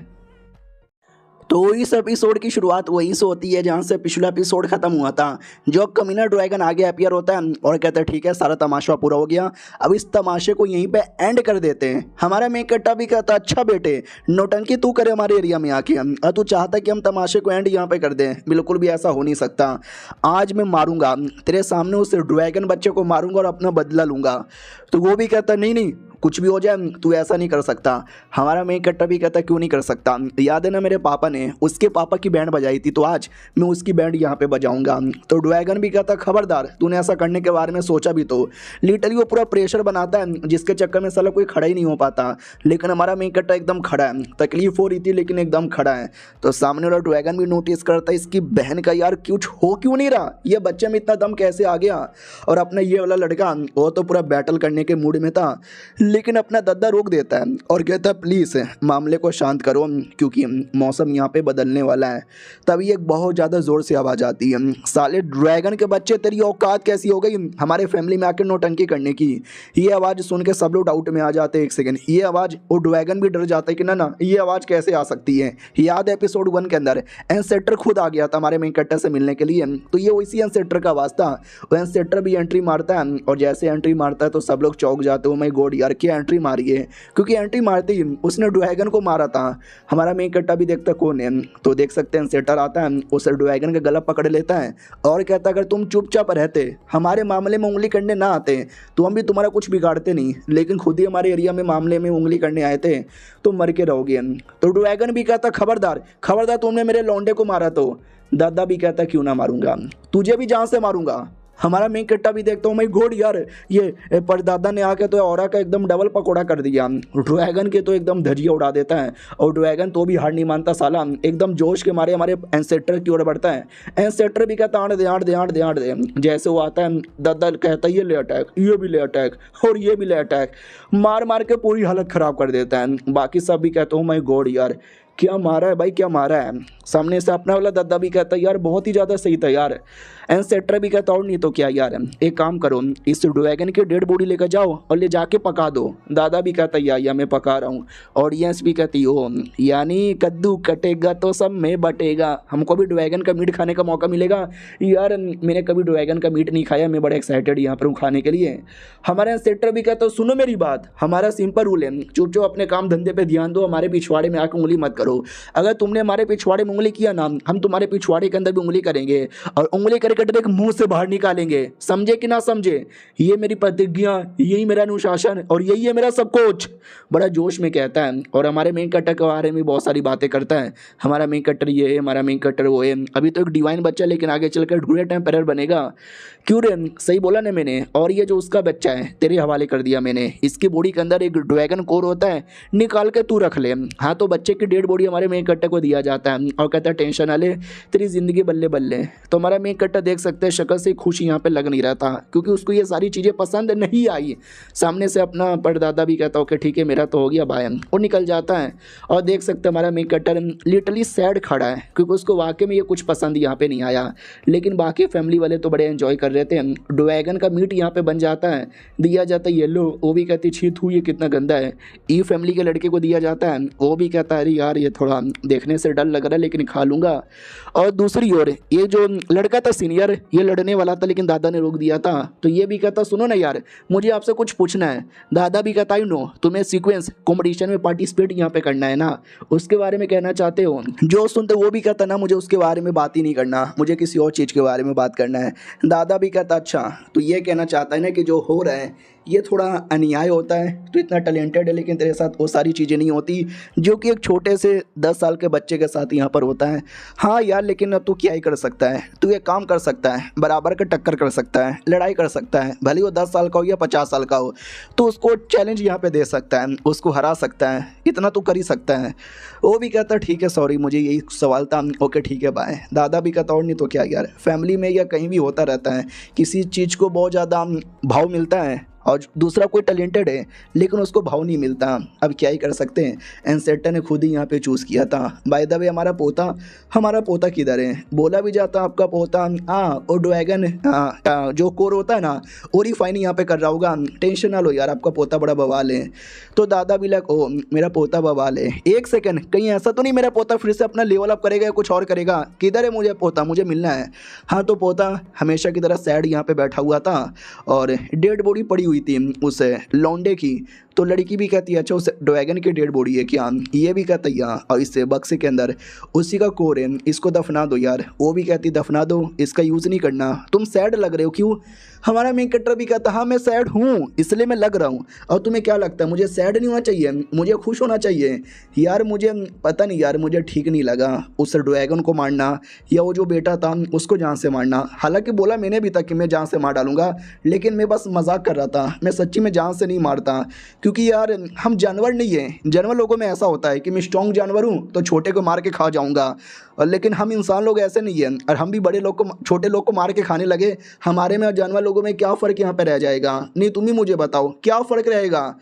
तो इस एपिसोड की शुरुआत वहीं से होती है जहाँ से पिछला एपिसोड खत्म हुआ था। जो कमीना ड्रैगन आगे अपीयर होता है और कहता है ठीक है सारा तमाशा पूरा हो गया, अब इस तमाशे को यहीं पे एंड कर देते हैं। हमारा मेन कट्टा भी कहता है अच्छा बेटे नौटंकी तू करे हमारे एरिया में आके, और तू चाहता है कि हम तमाशे को एंड यहाँ पे कर दें, बिल्कुल भी ऐसा हो नहीं सकता। आज मैं मारूंगा तेरे सामने उस ड्रैगन बच्चे को मारूंगा और अपना बदला लूंगा। तो वो भी कहता नहीं नहीं कुछ भी हो जाए तू ऐसा नहीं कर सकता। हमारा मेन कट्टा भी कहता क्यों नहीं कर सकता, याद है ना मेरे पापा ने उसके पापा की बैंड बजाई थी तो आज मैं उसकी बैंड यहाँ पे बजाऊंगा। तो ड्रैगन भी कहता खबरदार तूने ऐसा करने के बारे में सोचा भी तो। लिटरली वो पूरा प्रेशर बनाता है जिसके चक्कर में साला कोई खड़ा ही नहीं हो पाता, लेकिन हमारा मेन कट्टा एकदम खड़ा है। तकलीफ हो रही थी लेकिन एकदम खड़ा है। तो सामने वाला ड्रैगन भी नोटिस करता है इसकी बहन का यार कुछ हो क्यों नहीं रहा, ये बच्चे में इतना दम कैसे आ गया। और अपना ये वाला लड़का वो तो पूरा बैटल करने के मूड में था, लेकिन अपना दद्दा रोक देता है और कहता है प्लीज़ मामले को शांत करो क्योंकि मौसम यहाँ पे बदलने वाला है। तभी एक बहुत ज़्यादा ज़ोर से आवाज़ आती है, साले ड्रैगन के बच्चे तेरी औकात कैसी हो गई हमारे फैमिली में आकर नौटंकी करने की। ये आवाज़ सुन के सब लोग डाउट में आ जाते हैं। एक सेकंड, ये आवाज़ और ड्रैगन भी डर जाता है कि ना ये आवाज़ कैसे आ सकती है। याद है एपिसोड 1 के अंदर एंसेस्टर खुद आ गया था हमारे मेन कट्टा से मिलने के लिए, तो ये वैसी एंसेस्टर का आवाज़ था। वो एंसेस्टर भी एंट्री मारता है और जैसे एंट्री मारता है तो सब लोग चौंक जाते हो, माय गॉड यार क्या एंट्री मारी है, क्योंकि एंट्री मारते ही उसने ड्रैगन को मारा था। हमारा मेन कट्टा भी देखता कौन है, तो देख सकते हैं एंसेस्टर आता है उस ड्रैगन का गला पकड़ लेता है और कहता अगर तुम चुपचाप रहते हमारे मामले में उंगली करने ना आते तो हम भी तुम्हारा कुछ बिगाड़ते नहीं, लेकिन खुद ही हमारे एरिया में मामले में उंगली करने आए थे तो मर के रहोगे। तो ड्रैगन भी कहता खबरदार खबरदार तुमने मेरे लौंडे को मारा तो। दादा भी कहता क्यों ना मारूंगा, तुझे भी जान से मारूंगा। हमारा मेन कट्टा भी देखता हूँ मैं घोड़ यार ये परदादा ने आके तो औरा का एकदम डबल पकौड़ा कर दिया। ड्रैगन के तो एकदम धजिया उड़ा देता है और ड्रैगन तो भी हार नहीं मानता साला, एकदम जोश के मारे हमारे एंसेस्टर की ओर बढ़ता है। एंसेस्टर भी कहता आड़ दे आड़ दे आड़ दे आड़ दे। जैसे वो आता है दादा कहता है ये ले अटैक, ये भी ले अटैक और ये भी ले अटैक, मार मार के पूरी हालत ख़राब कर देता है। बाकी सब भी कहता हूँ मैं घोड़ यार क्या मारा है भाई क्या मारा है। सामने से अपना वाला दादा भी कहता है यार बहुत ही ज़्यादा सही था यार। एंसेस्टर भी कहता और नहीं तो क्या यार, एक काम करो इस ड्रैगन की डेड बॉडी लेकर जाओ और ले जाके पका दो। दादा भी कहता या मैं पका रहा हूँ। ऑडियंस भी कहती हो यानी कद्दू कटेगा तो सब में बटेगा, हमको भी ड्रैगन का मीट खाने का मौका मिलेगा। यार मैंने कभी ड्रैगन का मीट नहीं खाया, मैं बड़ा एक्साइटेड यहाँ पर हूँ खाने के लिए। हमारा एंसेस्टर भी कहता सुनो मेरी बात, हमारा सिंपल रूल है चुप चुप अपने काम धंधे पर ध्यान दो, हमारे पिछवाड़े में आकर उंगली मत करो। अगर तुमने हमारे पिछवाड़े में उंगली किया ना हम तुम्हारे पिछवाड़े के अंदर भी उंगली करेंगे और उंगली करके डायरेक्ट मुंह से बाहर निकालेंगे, समझे कि ना समझे। ये मेरी प्रतिज्ञा, यही मेरा अनुशासन और यही है मेरा सब कुछ। बड़ा जोश में कहता है और हमारे मेन कट्टर के बारे में बहुत सारी बातें करता है। हमारा मेन कट्टर ये है, हमारा मेन कट्टर वो है, अभी तो एक डिवाइन बच्चा लेकिन आगे चलकर ढूंढे टेम्परर बनेगा। क्यों रे सही बोला ना मैंने। और ये जो उसका बच्चा है तेरे हवाले कर दिया मैंने, इसकी बॉडी के अंदर एक ड्रैगन कोर होता है, निकाल के तू रख ले। हाँ तो बच्चे की डेड बॉडी हमारे मेन कट्टर को दिया जाता है और कहता है टेंशन ना ले तेरी जिंदगी बल्ले बल्ले। तो हमारा मेन कट्टर देख सकते हैं शक्ल से खुश यहाँ पे लग नहीं रहा था क्योंकि उसको ये सारी चीज़ें पसंद नहीं आई। सामने से अपना परदादा भी कहता ओके ठीक है मेरा तो हो गया बाय, और निकल जाता है। और देख सकते हैं हमारा मेन कट्टर लिटरली सैड खड़ा है क्योंकि उसको वाकई में ये कुछ पसंद यहाँ पे नहीं आया, लेकिन बाकी फैमिली वाले तो बड़े एंजॉय कर रहे थे। ड्रैगन का मीट यहाँ पे बन जाता है, दिया जाता है येलो, वो भी कहती छी थू ये कितना गंदा है। ई फैमिली के लड़के को दिया जाता है, वो भी कहता है अरे यार ये थोड़ा देखने से डर लग रहा है लेकिन खा लूँगा। और दूसरी ओर ये जो लड़का था सीनियर, ये लड़ने वाला था लेकिन दादा ने रोक दिया था, तो ये भी कहता सुनो ना यार मुझे आपसे कुछ पूछना है। दादा भी कहता नो तुम्हें सीक्वेंस कॉम्पिटिशन में पार्टिसिपेट यहाँ पे करना है ना, उसके बारे में कहना चाहते हो। जो सुनते वो भी कहता ना मुझे उसके बारे में बात ही नहीं करना, मुझे किसी और चीज़ के बारे में बात करना है। दादा भी कहता अच्छा तो ये कहना चाहता है ना कि जो हो रहा है ये थोड़ा अन्याय होता है, तो इतना टैलेंटेड है लेकिन तेरे साथ वो सारी चीज़ें नहीं होती जो कि एक छोटे से 10 साल के बच्चे के साथ यहाँ पर होता है। हाँ यार लेकिन अब तू क्या ही कर सकता है, तू ये काम कर सकता है, बराबर का टक्कर कर सकता है, लड़ाई कर सकता है, भले वो 10 साल का हो या 50 साल का हो, तो उसको चैलेंज यहाँ पे दे सकता है, उसको हरा सकता है, इतना तू कर ही सकता है। वो भी कहता ठीक है सॉरी मुझे यही सवाल था, ओके ठीक है बाय। दादा भी कहता और नहीं तो क्या यार, फैमिली में या कहीं भी होता रहता है, किसी चीज़ को बहुत ज़्यादा भाव मिलता है और दूसरा कोई टैलेंटेड है लेकिन उसको भाव नहीं मिलता। अब क्या ही कर सकते हैं, एनसेटा ने खुद ही यहाँ पे चूज़ किया था। बाय द वे हमारा पोता किधर है? बोला भी जाता आपका पोता और ड्रैगन जो कोर होता है ना वो रिफाइनिंग यहाँ पे कर रहा होगा। टेंशन ना लो यार, आपका पोता बड़ा बवाल है। तो दादा भी लग ओ मेरा पोता बवाल है, एक सेकंड कहीं ऐसा तो नहीं मेरा पोता फिर से अपना लेवल अप करेगा या कुछ और करेगा? किधर है मुझे पोता, मुझे मिलना है। हाँ तो पोता हमेशा की तरह सैड यहाँ पे बैठा हुआ था और डेड बॉडी पड़ी हुई थी उस लौंडे की। तो लड़की भी कहती है अच्छा उस ड्रैगन की डेड बॉडी है क्या? ये भी कहता है यार, और इस बक्से के अंदर उसी का कोर है, इसको दफना दो यार। वो भी कहती दफना दो, इसका यूज़ नहीं करना। तुम सैड लग रहे हो क्यों? हमारा मेन कैरेक्टर भी कहता हाँ मैं सैड हूँ इसलिए मैं लग रहा हूँ। और तुम्हें क्या लगता है मुझे सैड नहीं होना चाहिए, मुझे खुश होना चाहिए? यार मुझे पता नहीं यार, मुझे ठीक नहीं लगा उस ड्रैगन को मारना या वो जो बेटा था उसको जान से मारना। हालांकि बोला मैंने भी था कि मैं जान से मार डालूंगा, लेकिन मैं बस मजाक कर रहा था, मैं सच्ची में जान से नहीं मारता। क्योंकि यार हम जानवर नहीं हैं, जानवर लोगों में ऐसा होता है कि मैं स्ट्रॉन्ग जानवर हूँ तो छोटे को मार के खा जाऊँगा, और लेकिन हम इंसान लोग ऐसे नहीं हैं। और हम भी बड़े लोग को छोटे लोग को मार के खाने लगे, हमारे में और जानवर लोगों में क्या फ़र्क यहाँ पे रह जाएगा? नहीं तुम ही मुझे बताओ क्या फ़र्क रहेगा?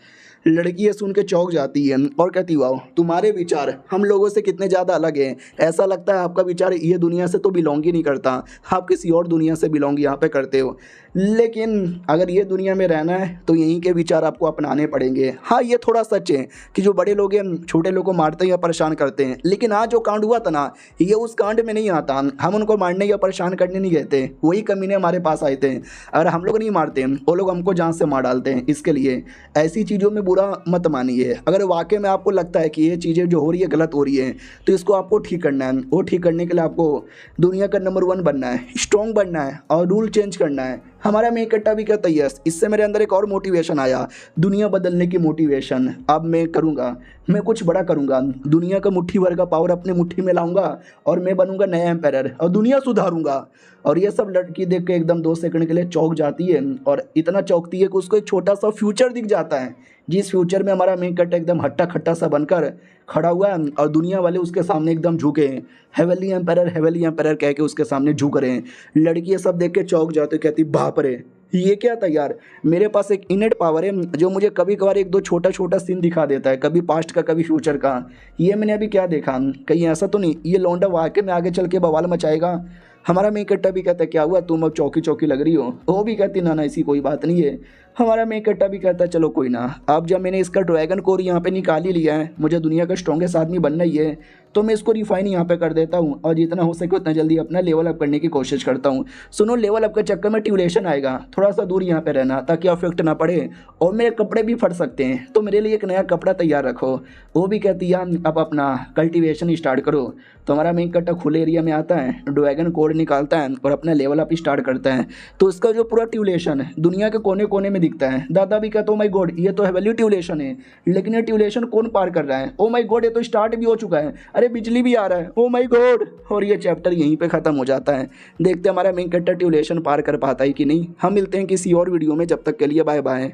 लड़की ये सुन के चौंक जाती है और कहती वाह तुम्हारे विचार हम लोगों से कितने ज़्यादा अलग हैं। ऐसा लगता है आपका विचार ये दुनिया से तो बिलोंग ही नहीं करता, आप किसी और दुनिया से बिलोंग यहाँ पे करते हो। लेकिन अगर ये दुनिया में रहना है तो यहीं के विचार आपको अपनाने पड़ेंगे। हाँ ये थोड़ा सच है कि जो बड़े लोग हैं छोटे लोग को मारते हैं या परेशान करते हैं, लेकिन आज जो कांड हुआ था ना ये उस कांड में नहीं आता। हम उनको मारने या परेशान करने नहीं गए थे, वही कमीने हमारे पास आए थे। अगर हम लोग नहीं मारते वो लोग हमको जान से मार डालते हैं। इसके लिए ऐसी चीज़ों में बुरा मत मानिए। अगर वाकई में आपको लगता है कि ये चीज़ें जो हो रही है गलत हो रही है तो इसको आपको ठीक करना है। वो ठीक करने के लिए आपको दुनिया का नंबर 1 बनना है, स्ट्रॉन्ग बनना है और रूल चेंज करना है। हमारा मेन कट्टा भी कहता है यस, इससे मेरे अंदर एक और मोटिवेशन आया, दुनिया बदलने की मोटिवेशन। अब मैं करूँगा, मैं कुछ बड़ा करूँगा, दुनिया का मुट्ठी भर का पावर अपने मुट्ठी में लाऊंगा और मैं बनूंगा नया एम्पायर और दुनिया सुधारूंगा। और ये सब लड़की देख के एकदम 2 सेकंड के लिए चौंक जाती है और इतना चौंकती है कि उसको एक छोटा सा फ्यूचर दिख जाता है, जिस फ्यूचर में हमारा मेन कट्टा एकदम हट्टा खट्टा सा बनकर खड़ा हुआ है और दुनिया वाले उसके सामने एकदम झुके हैं। हेवनली एम्पायर कह के उसके सामने झुक रहे हैं। लड़की ये सब देख के चौंक जाती, कहती बाप रे ये क्या था यार? मेरे पास एक इनेट पावर है जो मुझे कभी कभार 1-2 छोटा सीन दिखा देता है, कभी पास्ट का कभी फ्यूचर का। ये मैंने अभी क्या देखा, कहीं ऐसा तो नहीं ये लौंडा वाकई में आगे चल के बवाल मचाएगा? हमारा मेन कट्टा भी कहता है क्या हुआ तुम अब चौकी लग रही हो? वो भी कहती ना ऐसी कोई बात नहीं है। हमारा मेन कट्टा भी कहता है चलो कोई ना, अब जब मैंने इसका ड्रैगन कोर यहाँ पे निकाल ही लिया है, मुझे दुनिया का स्ट्रॉन्गेस्ट आदमी बनना ही है, तो मैं इसको रिफाइन यहाँ पे कर देता हूँ और जितना हो सके उतना जल्दी अपना लेवल अप करने की कोशिश करता हूँ। सुनो लेवल अप के चक्कर में ट्यूलेशन आएगा, थोड़ा सा दूर यहाँ पे रहना ताकि अफेक्ट ना पड़े, और मेरे कपड़े भी फट सकते हैं तो मेरे लिए एक नया कपड़ा तैयार रखो। वो भी कहती है अब अपना कल्टिवेशन स्टार्ट करो। तो हमारा मेन कट्टा खुले एरिया में आता है, ड्रैगन कोड निकालता है और अपना लेवल अप स्टार्ट करता है। तो इसका जो पूरा ट्यूलेशन है दुनिया के कोने कोने में दिखता है। दादा भी कहता है ओ माय गॉड ये तो हेवनली ट्यूलेशन है, लेकिन ये ट्यूलेशन कौन पार कर रहा है? ओ माय गॉड ये तो स्टार्ट भी हो चुका है, अरे बिजली भी आ रहा है, ओ माय गॉड। और ये चैप्टर यहीं पे ख़त्म हो जाता है। देखते हमारा मेन कट्टा ट्यूलेशन पार कर पाता है कि नहीं। हम मिलते हैं किसी और वीडियो में, जब तक के लिए बाय बाय।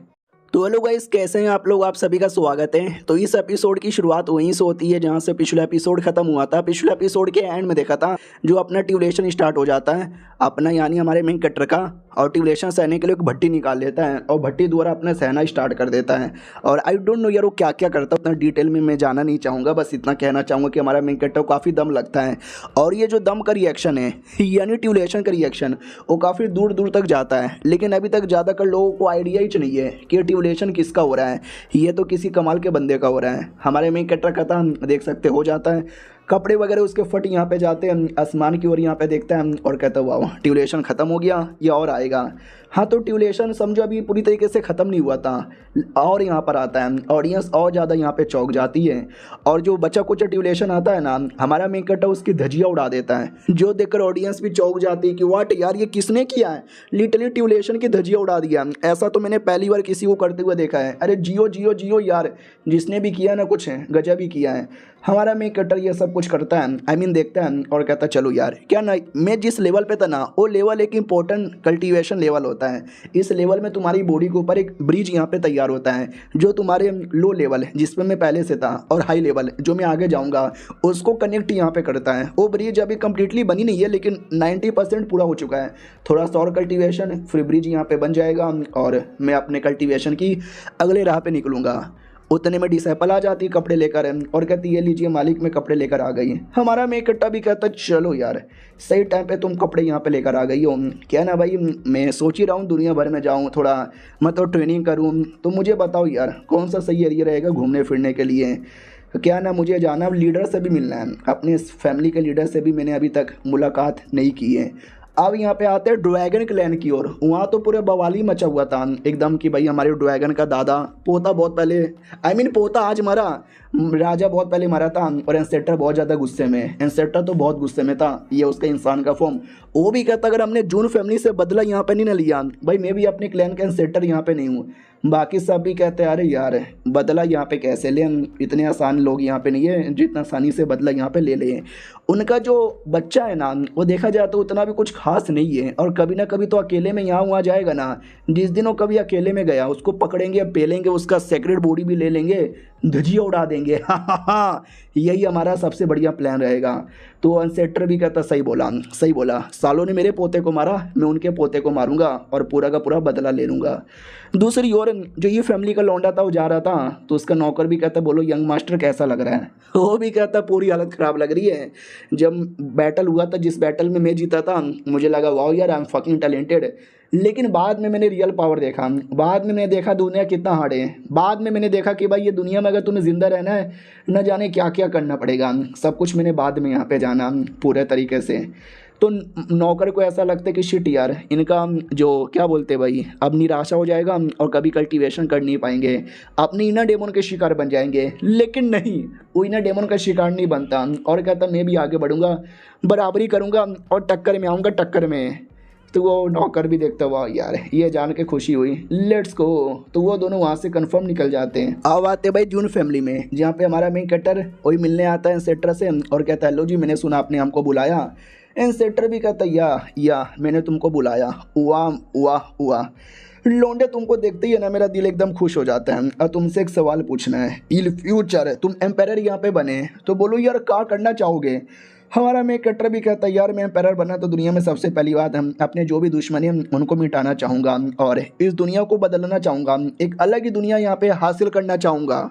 तो हेलो गाइस कैसे हैं आप लोग? आप सभी का स्वागत है। तो इस एपिसोड की शुरुआत वहीं से होती है जहां से पिछला एपिसोड खत्म हुआ था। पिछले एपिसोड के एंड में देखा था जो अपना ट्यूलेशन स्टार्ट हो जाता है अपना, यानी हमारे मेन कट्टर का, और ट्यूलेशन सहने के लिए एक भट्टी निकाल लेता है और भट्टी द्वारा अपना सहना स्टार्ट कर देता है। और आई डोंट नो यार वो क्या क्या करता है, उतना डिटेल में मैं जाना नहीं चाहूँगा, बस इतना कहना चाहूँगा कि हमारा मेन कट्टर को काफ़ी दम लगता है। और ये जो दम का रिएक्शन है यानी ट्यूलेशन का रिएक्शन वो काफ़ी दूर दूर तक जाता है, लेकिन अभी तक ज़्यादातर लोगों को आइडिया ही नहीं है कि ट्यूलेशन किसका हो रहा है। ये तो किसी कमाल के बंदे का हो रहा है। हमारे मेन कट्टर का था देख सकते हो जाता है, कपड़े वगैरह उसके फट यहाँ पे जाते हैं, आसमान की ओर यहाँ पे देखता है और कहता है वाह ट्यूलेशन ख़त्म हो गया या और आएगा। हाँ तो ट्यूलेशन समझो अभी पूरी तरीके से ख़त्म नहीं हुआ था और यहाँ पर आता है, ऑडियंस और ज़्यादा यहाँ पे चौंक जाती है। और जो बचा कुछ ट्यूलेशन आता है ना हमारा मेन कट्टा उसकी धजिया उड़ा देता है, जो देखकर ऑडियंस भी चौंक जाती है कि वाट यार ये किसने किया है, लिटरली ट्यूलेशन की धजिया उड़ा दिया। ऐसा तो मैंने पहली बार किसी को करते हुए देखा है। अरे जियो जियो जियो यार, जिसने भी किया ना कुछ गजब ही किया है। हमारा मेन कट्टर ये सब कुछ कुछ करता है, आई मीन देखता है और कहता है चलो यार क्या ना, मैं जिस लेवल पे था ना वो लेवल एक इंपॉर्टेंट कल्टीवेशन लेवल होता है। इस लेवल में तुम्हारी बॉडी के ऊपर एक ब्रिज यहाँ पे तैयार होता है जो तुम्हारे लो लेवल जिसमें मैं पहले से था और हाई लेवल जो मैं आगे जाऊँगा उसको कनेक्ट यहाँ पे करता है। वो ब्रिज अभी कंप्लीटली बनी नहीं है लेकिन 90% पूरा हो चुका है। थोड़ा सा और कल्टीवेशन फिर ब्रिज यहाँ पे बन जाएगा और मैं अपने कल्टीवेशन की अगले राह पे निकलूँगा। उतने में डिसेपल आ जाती कपड़े लेकर और कहती है लीजिए मालिक मैं कपड़े लेकर आ गई। हमारा मेन कट्टा भी कहता चलो यार सही टाइम पे तुम कपड़े यहाँ पे लेकर आ गई हो। क्या ना भाई मैं सोच ही रहा हूँ दुनिया भर में जाऊँ थोड़ा मतलब ट्रेनिंग करूँ, तो मुझे बताओ यार कौन सा सही एरिया रहेगा घूमने फिरने के लिए। क्या ना मुझे जाना लीडर से भी मिलना है, अपने फैमिली के लीडर से भी मैंने अभी तक मुलाकात नहीं की है। अब यहाँ पे आते हैं ड्रैगन क्लैन की ओर। वहाँ तो पूरे बवाली मचा हुआ था एकदम कि भाई हमारे ड्रैगन का दादा पोता बहुत पहले, आई मीन पोता आज मरा, राजा बहुत पहले मरा था और एंसेस्टर बहुत ज़्यादा गुस्से में, एंसेस्टर तो बहुत गुस्से में था, ये उसका इंसान का फॉर्म। वो भी कहता अगर हमने जून फैमिली से बदला यहाँ पे नहीं ना लिया भाई मैं भी अपने क्लैन का एंसेस्टर यहाँ पे नहीं हूँ। बाकी सब भी कहते हैं अरे यार बदला यहाँ पे कैसे लें, इतने आसान लोग यहाँ पे नहीं है जितना आसानी से बदला यहाँ पे ले लें। उनका जो बच्चा है ना वो देखा जाए तो उतना भी कुछ खास नहीं है और कभी ना कभी तो अकेले में यहाँ वहाँ जाएगा ना। जिस दिन वो कभी अकेले में गया उसको पकड़ेंगे पेलेंगे, उसका सेक्रेट बॉडी भी ले लेंगे, धजिया उड़ा देंगे। हाँ यही हमारा सबसे बढ़िया प्लान रहेगा। तो अनसेटर भी कहता सही बोला, सालों ने मेरे पोते को मारा मैं उनके पोते को मारूंगा और पूरा का पूरा बदला ले लूँगा। दूसरी ओर जो ये फैमिली का लौंडा था वो जा रहा था तो उसका नौकर भी कहता बोलो यंग मास्टर कैसा लग रहा है। वो भी कहता पूरी हालत ख़राब लग रही है। जब बैटल हुआ था जिस बैटल में मैं जीता था मुझे लगा वाओ यार आई एम फकिंग टैलेंटेड, लेकिन बाद में मैंने रियल पावर देखा, बाद में मैंने देखा दुनिया कितना हार्ड है, बाद में मैंने देखा कि भाई ये दुनिया में अगर तुम्हें ज़िंदा रहना है न जाने क्या क्या करना पड़ेगा। सब कुछ मैंने बाद में यहाँ पे जाना पूरे तरीके से। तो नौकर को ऐसा लगता है कि शिट यार इनका जो क्या बोलते भाई अब निराशा हो जाएगा और कभी कल्टीवेशन कर नहीं पाएंगे, अपने इनर डेमन के शिकार बन जाएंगे। लेकिन नहीं, वो इनर डेमन का शिकार नहीं बनता और कहता मैं भी आगे बढ़ूँगा, बराबरी करूँगा और टक्कर में आऊँगा टक्कर में। तो वो नौकर भी देखता हुआ यार ये जान के खुशी हुई, लेट्स गो। तो वो दोनों वहाँ से कंफर्म निकल जाते हैं। अब आते भाई जून फैमिली में जहाँ पे हमारा मेन कैरेक्टर वही मिलने आता है एंसेस्टर से और कहता है लो जी मैंने सुना आपने हमको बुलाया। एंसेस्टर भी कहता या मैंने तुमको बुलाया, वाह लौंडे तुमको देखते ही है ना मेरा दिल एकदम खुश हो जाता है। और तुमसे एक सवाल पूछना है, इन फ्यूचर तुम एम्पायर यहाँ पे बने तो बोलो यार क्या करना चाहोगे। हमारा मेन कैरेक्टर भी कहता है यार मैं एम्पायर बना तो दुनिया में सबसे पहली बात हम अपने जो भी दुश्मनी हैं उनको मिटाना चाहूँगा और इस दुनिया को बदलना चाहूँगा, एक अलग ही दुनिया यहाँ पे हासिल करना चाहूँगा।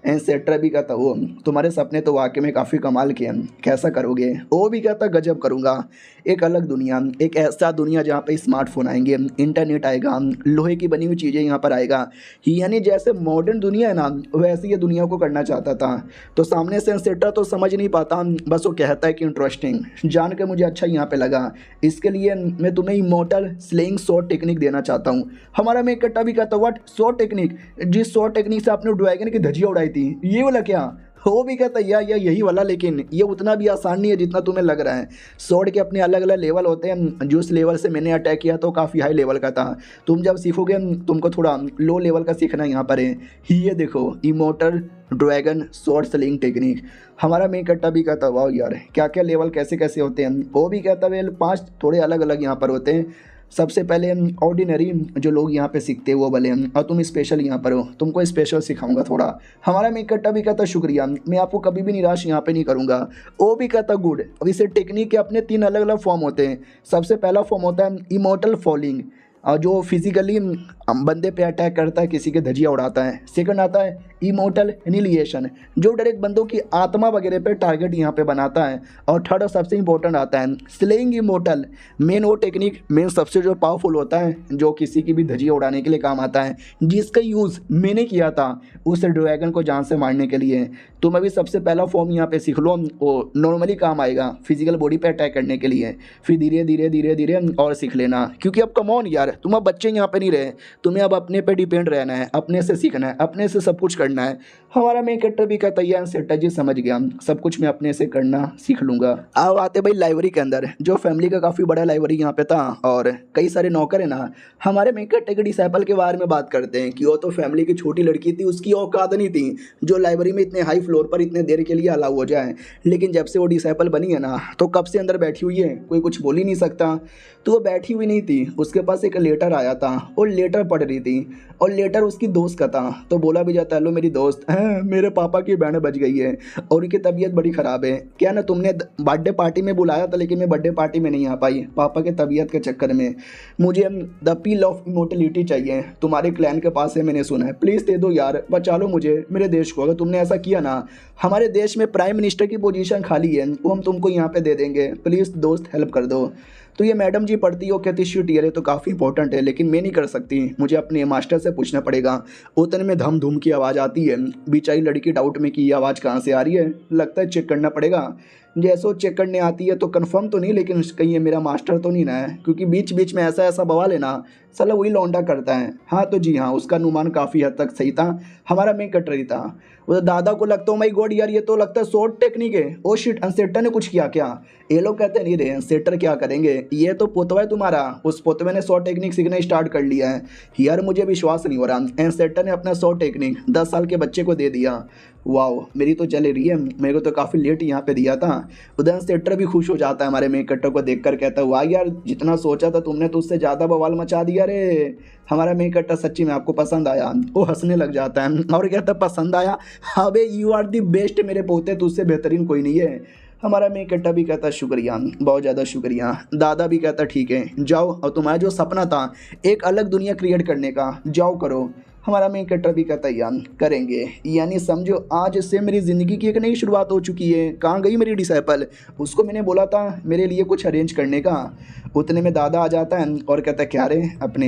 एंसेस्टर भी कहता वो तुम्हारे सपने तो वाकई में काफ़ी कमाल के हैं, कैसा करोगे। वो भी कहता गजब करूँगा, एक अलग दुनिया, एक ऐसा दुनिया जहाँ पे स्मार्टफोन आएंगे, इंटरनेट आएगा, लोहे की बनी हुई चीज़ें यहाँ पर आएगा, यानी जैसे मॉडर्न दुनिया है ना वैसे ये दुनिया को करना चाहता था। तो सामने से एंसेस्टर तो समझ नहीं पाता, बस वो कहता है कि इंटरेस्टिंग, जान के मुझे अच्छा यहाँ पे लगा, इसके लिए मैं तुम्हें इमोर्टल स्लेइंग शॉट टेक्निक देना चाहता हूँ। हमारा मेन कट्टा भी कहता व्हाट शॉट टेक्निक, जिस शॉट टेक्निक से आपने ड्रैगन की धजिया उड़ाई थी ये वाला क्या। वो भी कहता है या यही वाला, लेकिन ये उतना भी आसान नहीं है जितना तुम्हें लग रहा है। स्वॉर्ड के अपने अलग अलग लेवल होते हैं, जिस लेवल से मैंने अटैक किया तो काफ़ी हाई लेवल का था, तुम जब सीखोगे तुमको थोड़ा लो लेवल का सीखना यहाँ पर है। ये देखो immortal dragon sword sling technique. हमारा मेन कट्टा भी कहता वाह यार क्या क्या लेवल कैसे कैसे होते हैं। वो भी कहता वेल 5 थोड़े अलग अलग यहाँ पर होते हैं। सबसे पहले ऑर्डिनरी जो लोग यहाँ पे सीखते हैं वो वाले और तुम स्पेशल यहाँ पर हो, तुमको स्पेशल सिखाऊंगा थोड़ा। हमारा मेन कट्टा भी कहता शुक्रिया, मैं आपको कभी भी निराश यहाँ पे नहीं करूँगा। वो भी कहता गुड। अब इसे टेक्निक के अपने 3 अलग अलग फॉर्म होते हैं। सबसे पहला फॉर्म होता है इमोर्टल फॉलिंग और जो फिजिकली बंदे पे अटैक करता है, किसी के धजिया उड़ाता है। सेकंड आता है इमोर्टल एनिलिएशन जो डायरेक्ट बंदों की आत्मा वगैरह पे टारगेट यहाँ पे बनाता है। और थर्ड और सबसे इंपॉर्टेंट आता है स्लेइंग इमोर्टल, मेन वो टेक्निक मेन सबसे जो पावरफुल होता है जो किसी की भी धजिया उड़ाने के लिए काम आता है, जिसका यूज़ मैंने किया था उस ड्रैगन को जान से मारने के लिए। तुम अभी सबसे पहला फॉर्म यहाँ पे सीख लो, वो नॉर्मली काम आएगा फिजिकल बॉडी पे अटैक करने के लिए, फिर धीरे धीरे धीरे धीरे और सीख लेना, क्योंकि अब कम ऑन यार तुम अब बच्चे यहाँ पे नहीं रहे, तुम्हें अब अपने पे डिपेंड रहना है, अपने से सीखना है, अपने से सब कुछ करना है। हमारा मेन कैरेक्टर भी कहता है यार सेठा जी समझ गया, सब कुछ मैं अपने से करना सीख लूँगा। आओ आते भाई लाइब्रेरी के अंदर, जो फैमिली का काफ़ी बड़ा लाइब्रेरी यहाँ पे था और कई सारे नौकर है ना। हमारे मेन कैरेक्टर के डिसाइपल के बारे में बात करते हैं कि वो तो फैमिली की छोटी लड़की थी, उसकी औकात नहीं थी जो लाइब्रेरी में इतने हाई फ्लोर पर इतने देर के लिए अलाउ हो जाए। लेकिन जब से वो डिसाइपल बनी है ना, तो कब से अंदर बैठी हुई है, कोई कुछ बोल ही नहीं सकता। तो वो बैठी हुई नहीं थी, उसके पास एक लेटर आया था, वो लेटर पढ़ रही थी और लेटर उसकी दोस्त का था। तो बोला भी जाता है हेलो मेरी दोस्त है, मेरे पापा की बहन बच गई है और उनकी तबीयत बड़ी ख़राब है, क्या ना तुमने बर्थडे पार्टी में बुलाया था लेकिन मैं बर्थडे पार्टी में नहीं आ पाई पापा के तबीयत के चक्कर में। मुझे द पील ऑफ इमोर्टलिटी चाहिए, तुम्हारे क्लैन के पास है, मैंने सुना है, प्लीज़ दे दो यार, बचा लो मुझे, मेरे देश को। अगर तुमने ऐसा किया ना, हमारे देश में प्राइम मिनिस्टर की पोजीशन खाली है, वो हम तुमको यहाँ पे दे देंगे, प्लीज़ दोस्त हेल्प कर दो। तो ये मैडम जी पढ़ती हो, कहती शिट यार ये तो काफ़ी इंपॉर्टेंट है लेकिन मैं नहीं कर सकती, मुझे अपने मास्टर से पूछना पड़ेगा। उतने में धम धूम की आवाज़ आती है। बेचारी लड़की डाउट में कि ये आवाज़ कहाँ से आ रही है, लगता है चेक करना पड़ेगा। जैसे वो चेक करने आती है तो कंफर्म तो नहीं, लेकिन कहीं ये मेरा मास्टर तो नहीं ना है, क्योंकि बीच बीच में ऐसा ऐसा बवाल है ना, साला वही लौंडा करता है। हाँ तो जी हाँ, उसका अनुमान काफ़ी हद तक सही था, हमारा मेन कट रही था। वो दादा को लगता है माई गॉड यार ये तो लगता है शॉर्ट टेक्निक है, ओ शिट अनसेटर ने कुछ किया क्या। ये लोग कहते नहीं रहे अनसेटर क्या करेंगे, ये तो पोतवा है तुम्हारा, उस पोतवे ने शॉर्ट टेक्निक सीखना स्टार्ट कर लिया है। यार मुझे विश्वास नहीं हो रहा, अनसेटर ने अपना शॉर्ट टेक्निक 10 साल के बच्चे को दे दिया। वाओ मेरी तो चल रही है, मेरे को तो काफ़ी लेट यहाँ पे दिया था। उधर सेटर भी खुश हो जाता है हमारे मेन कट्टर को देखकर, कहता है वाह यार जितना सोचा था तुमने तो उससे ज़्यादा बवाल मचा दिया रे। हमारा मेन कट्टर सच्ची में आपको पसंद आया, वो हंसने लग जाता है और कहता है पसंद आया, अबे यू आर दी बेस्ट मेरे पोते, तुझसे बेहतरीन कोई नहीं है। हमारा मेन कट्टा भी कहता शुक्रिया, बहुत ज़्यादा शुक्रिया। दादा भी कहता ठीक है जाओ, और तुम्हारा जो सपना था एक अलग दुनिया क्रिएट करने का, जाओ करो। हमारा मेन कैरेक्टर भी कहता है यार करेंगे, यानी समझो आज से मेरी ज़िंदगी की एक नई शुरुआत हो चुकी है। कहाँ गई मेरी डिसाइपल, उसको मैंने बोला था मेरे लिए कुछ अरेंज करने का। उतने में दादा आ जाता है और कहता है क्या रे, अपने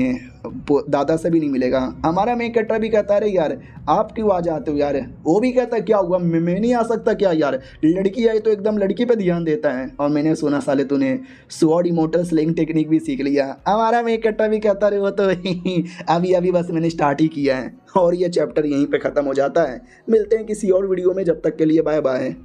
दादा से भी नहीं मिलेगा। हमारा मेन कैरेक्टर भी कहता है अरे यार आप क्यों आ जाते हो यार। वो भी कहता है क्या हुआ, मैं नहीं आ सकता क्या यार, लड़की आई तो एकदम लड़की पे ध्यान देता है। और मैंने सुना साले तूने स्वॉर्ड इमोर्टल स्लेइंग टेक्निक भी सीख लिया। हमारा मेन कैरेक्टर भी कहता है वो तो अभी अभी बस मैंने स्टार्ट ही किया है। और ये चैप्टर यहीं पे ख़त्म हो जाता है। मिलते हैं किसी और वीडियो में, जब तक के लिए बाय बाय।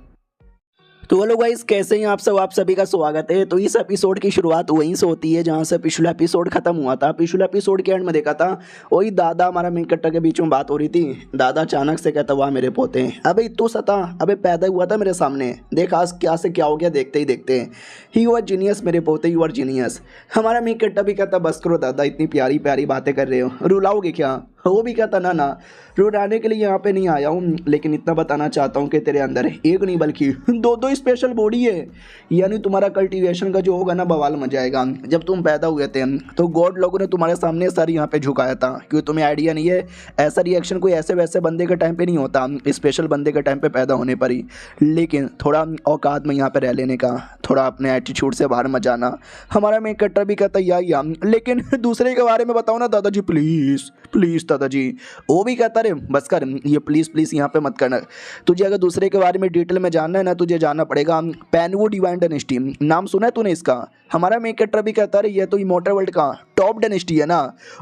तो हेलो गाइस, कैसे हैं आप सभी का स्वागत है। तो इस एपिसोड की शुरुआत वहीं से होती है जहां से पिछला एपिसोड खत्म हुआ था। पिछले एपिसोड के एंड में देखा था वही दादा हमारा मेन कैरेक्टर के बीच में बात हो रही थी। दादा अचानक से कहता वाह मेरे पोते, अबे तू सता, अबे पैदा हुआ था मेरे सामने, देख आज क्या से क्या हो गया देखते ही देखते। ही यू आर जीनियस मेरे पोते, यू आर जीनियस। हमारा मेन कैरेक्टर भी कहता बस करो दादा, इतनी प्यारी प्यारी बातें कर रहे हो, रुलाओगे क्या। वो भी कहता ना ना, रुलाने के लिए यहाँ पे नहीं आया हूँ, लेकिन इतना बताना चाहता हूँ कि तेरे अंदर एक नहीं बल्कि दो स्पेशल बॉडी है। यानी तुम्हारा कल्टीवेशन का जो होगा ना बवाल मच जाएगा। जब तुम पैदा हुए थे तो गॉड लोगों ने तुम्हारे सामने सर यहाँ पे झुकाया था, क्योंकि तुम्हें आइडिया नहीं है ऐसा रिएक्शन कोई ऐसे वैसे बंदे के टाइम पे नहीं होता, स्पेशल बंदे के टाइम पे पैदा होने पर ही। लेकिन थोड़ा औकात में यहाँ पे रह लेने का, थोड़ा अपने एटीट्यूड से बाहर मत जाना। हमारा मेन कैरेक्टर भी कहता या लेकिन दूसरे के बारे में बताओ ना दादाजी प्लीज़ प्लीज़ दादाजी। वो भी कहता रे बस कर, ये प्लीज़ प्लीज़ यहाँ पे मत करना। तुझे अगर दूसरे के बारे में डिटेल में जानना है ना, तुझे जानना पड़ेगा पेनवू डिवाइन डायनेस्टी, नाम सुना है तूने इसका। हमारा मेन कैरेक्टर भी कहता है ये तो इमॉर्टल वर्ल्ड का टॉप डायनेस्टी है ना।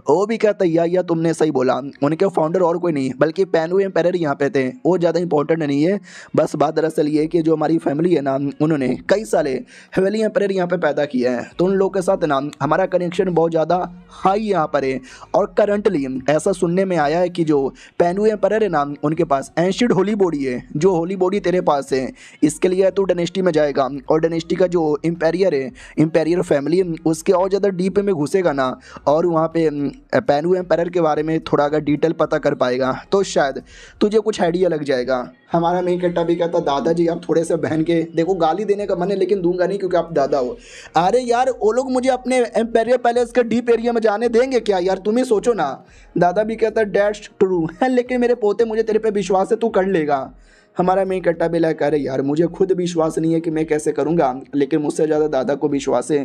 वो भी कहता है या तुमने सही बोला, उनके फाउंडर और कोई नहीं बल्कि पेनवू एम्पायर यहाँ पे थे। वो ज़्यादा इंपॉर्टेंट नहीं है, बस बात दरअसल ये है कि जो हमारी फैमिली है ना, उन्होंने कई साले हवेली एम्पायर यहाँ पे पैदा किया है, तो उन लोगों के साथ ना हमारा कनेक्शन बहुत ज़्यादा हाई यहाँ पर है। और करंटली ऐसा सुनने में आया है कि जो पेनवू एम्पायर है ना, उनके पास एंशिएंट होली बॉडी है, जो होली बॉडी तेरे पास है। इसके लिए तू डायनेस्टी में जाएगा और डायनेस्टी का जो एम्पायर है, एम्पायर फैमिली, उसके और ज़्यादा डीप में घुसेगा ना, और वहाँ पे पेनवू एम्पायर के बारे में थोड़ा अगर डिटेल पता कर पाएगा तो शायद तुझे कुछ आइडिया लग जाएगा। हमारा मेन कैरेक्टर भी कहता दादाजी आप थोड़े से बहन के देखो, गाली देने का मन है लेकिन दूंगा नहीं क्योंकि आप दादा हो। अरे यार वो लोग मुझे अपने एम्पायर पैलेस के डीप एरिया में जाने देंगे क्या यार, तुम ही सोचो ना। दादा भी कहता डैट्स ट्रू है, लेकिन मेरे पोते मुझे तेरे पे विश्वास है, तू कर लेगा। हमारा मेन कट्टा भी लगा अरे यार मुझे खुद विश्वास नहीं है कि मैं कैसे करूँगा, लेकिन मुझसे ज़्यादा दादा को विश्वास है।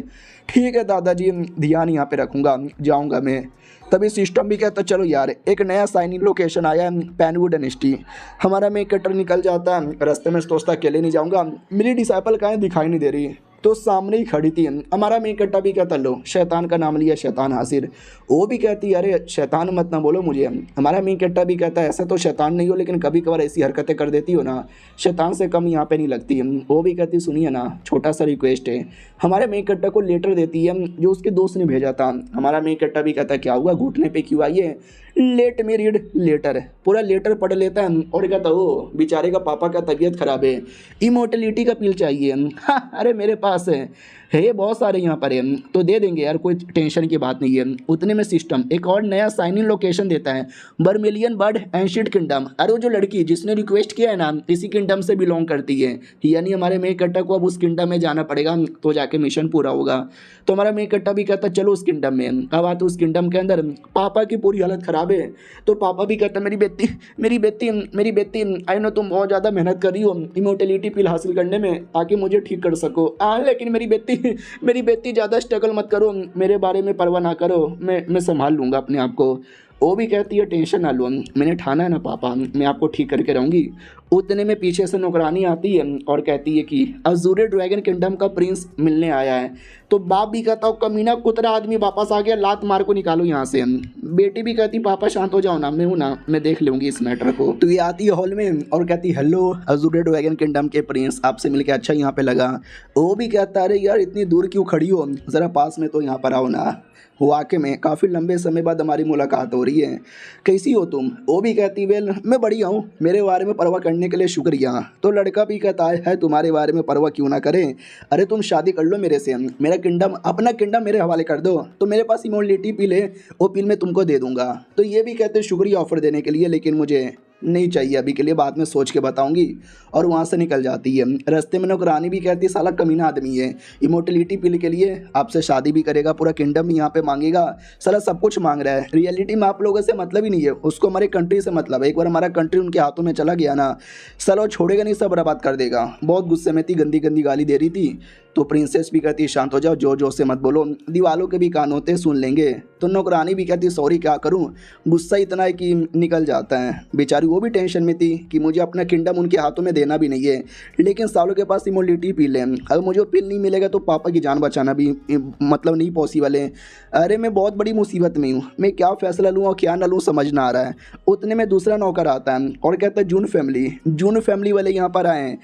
ठीक है दादाजी, ध्यान यहाँ पे रखूँगा, जाऊँगा मैं। तभी सिस्टम भी कहता चलो यार एक नया साइन इन लोकेशन आया है, पेनवू डायनेस्टी। हमारा मेन कट्टर निकल जाता है, रास्ते में सोचता अकेले नहीं जाऊँगा, मेरी डिसाइपल कहाँ दिखाई नहीं दे रही। तो सामने ही खड़ी थी। हमारा मेन कट्टा भी कहता लो शैतान का नाम लिया शैतान हाजिर। वो भी कहती अरे शैतान मत ना बोलो मुझे। हमारा मेन कट्टा भी कहता है ऐसा तो शैतान नहीं हो, लेकिन कभी कभार ऐसी हरकतें कर देती हो ना, शैतान से कम यहाँ पे नहीं लगती। वो भी कहती सुनिए ना छोटा सा रिक्वेस्ट है। हमारे मेन कट्टा को लेटर देती है जो उसके दोस्त ने भेजा था। हमारा मेन कट्टा भी कहता है क्या हुआ, घुटने पे क्यों आई है? Let me read letter. पूरा लेटर पढ़ लेता है और कहता ओ बेचारे का पापा का तबीयत खराब है, इमोर्टलिटी का पिल चाहिए। हाँ, अरे मेरे पास है बहुत सारे यहाँ पर है, तो दे देंगे यार, कोई टेंशन की बात नहीं है। उतने में सिस्टम एक और नया साइन इन लोकेशन देता है, बर्मिलियन बर्ड एंशिएंट किंगडम। अरे वो जो लड़की जिसने रिक्वेस्ट किया है ना इसी किंगडम से बिलोंग करती है, यानी हमारे मेन कट्टा को अब उस किंगडम में जाना पड़ेगा तो जाके मिशन पूरा होगा। तो हमारा मेन कट्टा भी कहता चलो उस किंगडम में। अब आते उस किंगडम के अंदर पापा की पूरी हालत खराब है। तो पापा भी कहता मेरी बेटी मेरी बेटी मेरी बेटी, आई नो तुम बहुत ज़्यादा मेहनत कर रही हो इमोर्टलिटी पिल हासिल करने में ताकि मुझे ठीक कर सको, लेकिन मेरी बेटी ज़्यादा स्ट्रगल मत करो, मेरे बारे में परवाह ना करो, मैं संभाल लूँगा अपने आप को। वो भी कहती है टेंशन ना लो, मैंने ठाना है ना पापा, मैं आपको ठीक करके रहूँगी। उतने में पीछे से नौकरानी आती है और कहती है कि अजूरे ड्रैगन किंगडम का प्रिंस मिलने आया है। तो बाप भी कहता हूँ कमीना कुतरा आदमी वापस आ गया, लात मार को निकालो यहाँ से। बेटी भी कहती पापा शांत हो जाओ ना, मैं हूँ ना, मैं देख लूँगी इस मैटर को। तो ये आती है हॉल में और कहती हेलो अजूरे ड्रैगन किंगडम के प्रिंस, आपसे मिलके अच्छा यहाँ पे लगा। वो भी कहता अरे यार इतनी दूर क्यों खड़ी हो, ज़रा पास में तो यहाँ पर आओ ना। वाकई में काफ़ी लंबे समय बाद हमारी मुलाकात हो रही है, कैसी हो तुम? वो भी कहती वेल मैं बढ़िया हूँ, मेरे बारे में परवाह करने के लिए शुक्रिया। तो लड़का भी कहता है तुम्हारे बारे में परवाह क्यों ना करें, अरे तुम शादी कर लो मेरे से, मेरा किंगडम अपना किंगडम मेरे हवाले कर दो, तो मेरे पास इमोर्टलिटी पिल है, वो पिल मैं तुमको दे दूंगा। तो ये भी कहते शुक्रिया ऑफर देने के लिए, लेकिन मुझे नहीं चाहिए अभी के लिए, बाद में सोच के बताऊंगी। और वहाँ से निकल जाती है। रास्ते में नौकरानी भी कहती है साला कमीना आदमी है, इमोर्टलिटी पिल के लिए आपसे शादी भी करेगा, पूरा किंगडम यहाँ पे मांगेगा, साला सब कुछ मांग रहा है। रियलिटी में आप लोगों से मतलब ही नहीं है, उसको हमारे कंट्री से मतलब है। एक बार हमारा कंट्री उनके हाथों में चला गया ना, साला वो छोड़ेगा नहीं, सब बर्बाद कर देगा। बहुत गुस्से में थी, गंदी गंदी गाली दे रही थी। तो प्रिंसेस भी कहती शांत हो जाओ, जोर जोर से मत बोलो, दीवालों के भी कान होते सुन लेंगे। तो नौकरानी भी कहती सॉरी क्या करूं, गुस्सा इतना है कि निकल जाता है। बेचारी वो भी टेंशन में थी कि मुझे अपना किंगडम उनके हाथों में देना भी नहीं है, लेकिन सालों के पास इमोर्टलिटी पिल है, अगर मुझे वो पिल नहीं मिलेगा तो पापा की जान बचाना भी मतलब नहीं पॉसिबल है। अरे मैं बहुत बड़ी मुसीबत में हूँ, मैं क्या फ़ैसला लूँ और क्या ना लूँ समझ ना आ रहा है। उतने में दूसरा नौकर आता है और कहता है जून फैमिली वाले यहाँ पर आए हैं,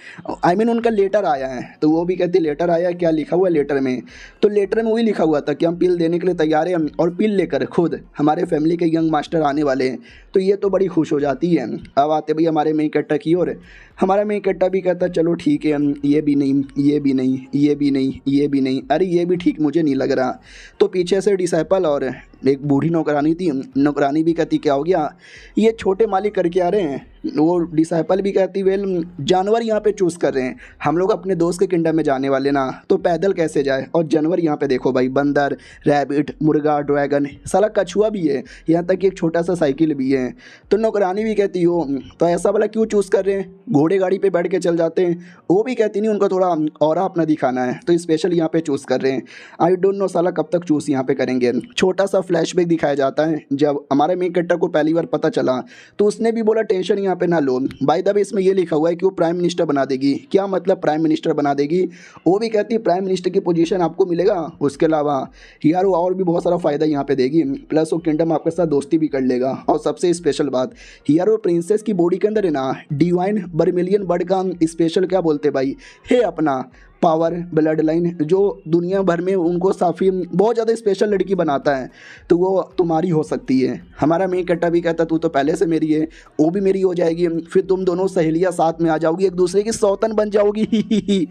आई मीन उनका लेटर आया है। तो वो भी कहती लेटर आया, क्या लिखा हुआ है लेटर में? तो लेटर में वही लिखा हुआ था कि हम पिल देने के लिए तैयार हैं और पिल लेकर खुद हमारे फैमिली के यंग मास्टर आने वाले हैं। तो ये तो बड़ी खुश हो जाती है। अब आते भाई हमारे मेन कट्टा की ओर। हमारा मेन कट्टा भी कहता चलो ठीक है, ये भी नहीं, ये भी नहीं, ये भी नहीं, ये भी नहीं, अरे ये भी ठीक मुझे नहीं लग रहा। तो पीछे से डिसाइपल और एक बूढ़ी नौकरानी थी, नौकरानी भी कहती क्या हो गया, ये छोटे मालिक करके आ रहे हैं। वो डिसाइपल भी कहती वेल जानवर यहाँ पे चूज़ कर रहे हैं, हम लोग अपने दोस्त के किंगडम में जाने वाले ना, तो पैदल कैसे जाए? और जानवर यहाँ पे देखो भाई, बंदर, रैबिट, मुर्गा, ड्रैगन, साला कछुआ भी है, यहाँ तक कि एक छोटा सा साइकिल भी है। तो नौकरानी भी कहती हो तो ऐसा वाला क्यों चूज़ कर रहे हैं, घोड़े गाड़ी पे बैठ के चल जाते हैं। वो भी कहती नहीं उनको थोड़ा और अपना दिखाना है, तो स्पेशल यहाँ पे चूज़ कर रहे हैं। आई डोंट नो साला कब तक चूज़ यहाँ पे करेंगे। छोटा सा फ्लैशबैक दिखाया जाता है, जब हमारे मेन कट्टा को पहली बार पता चला तो उसने भी बोला टेंशन यहाँ पे ना लो। बाय द वे इसमें ये लिखा हुआ है कि वो प्राइम मिनिस्टर बना देगी। क्या मतलब प्राइम मिनिस्टर बना देगी? वो भी कहती है प्राइम मिनिस्टर की पोजीशन आपको मिलेगा, उसके अलावा यार वो और भी बहुत सारा फ़ायदा यहाँ पे देगी, प्लस वो किंगडम आपके साथ दोस्ती भी कर लेगा। और सबसे स्पेशल बात यार वो प्रिंसेस की बॉडी के अंदर है ना डिवाइन बर्मिलियन बर्ड का स्पेशल क्या बोलते भाई है अपना पावर ब्लड लाइन, जो दुनिया भर में उनको काफ़ी बहुत ज़्यादा स्पेशल लड़की बनाता है, तो वो तुम्हारी हो सकती है। हमारा मेन कट्टा भी कहता तू तो पहले से मेरी है, वो भी मेरी हो जाएगी, फिर तुम दोनों सहेलियाँ साथ में आ जाओगी, एक दूसरे की सौतन बन जाओगी।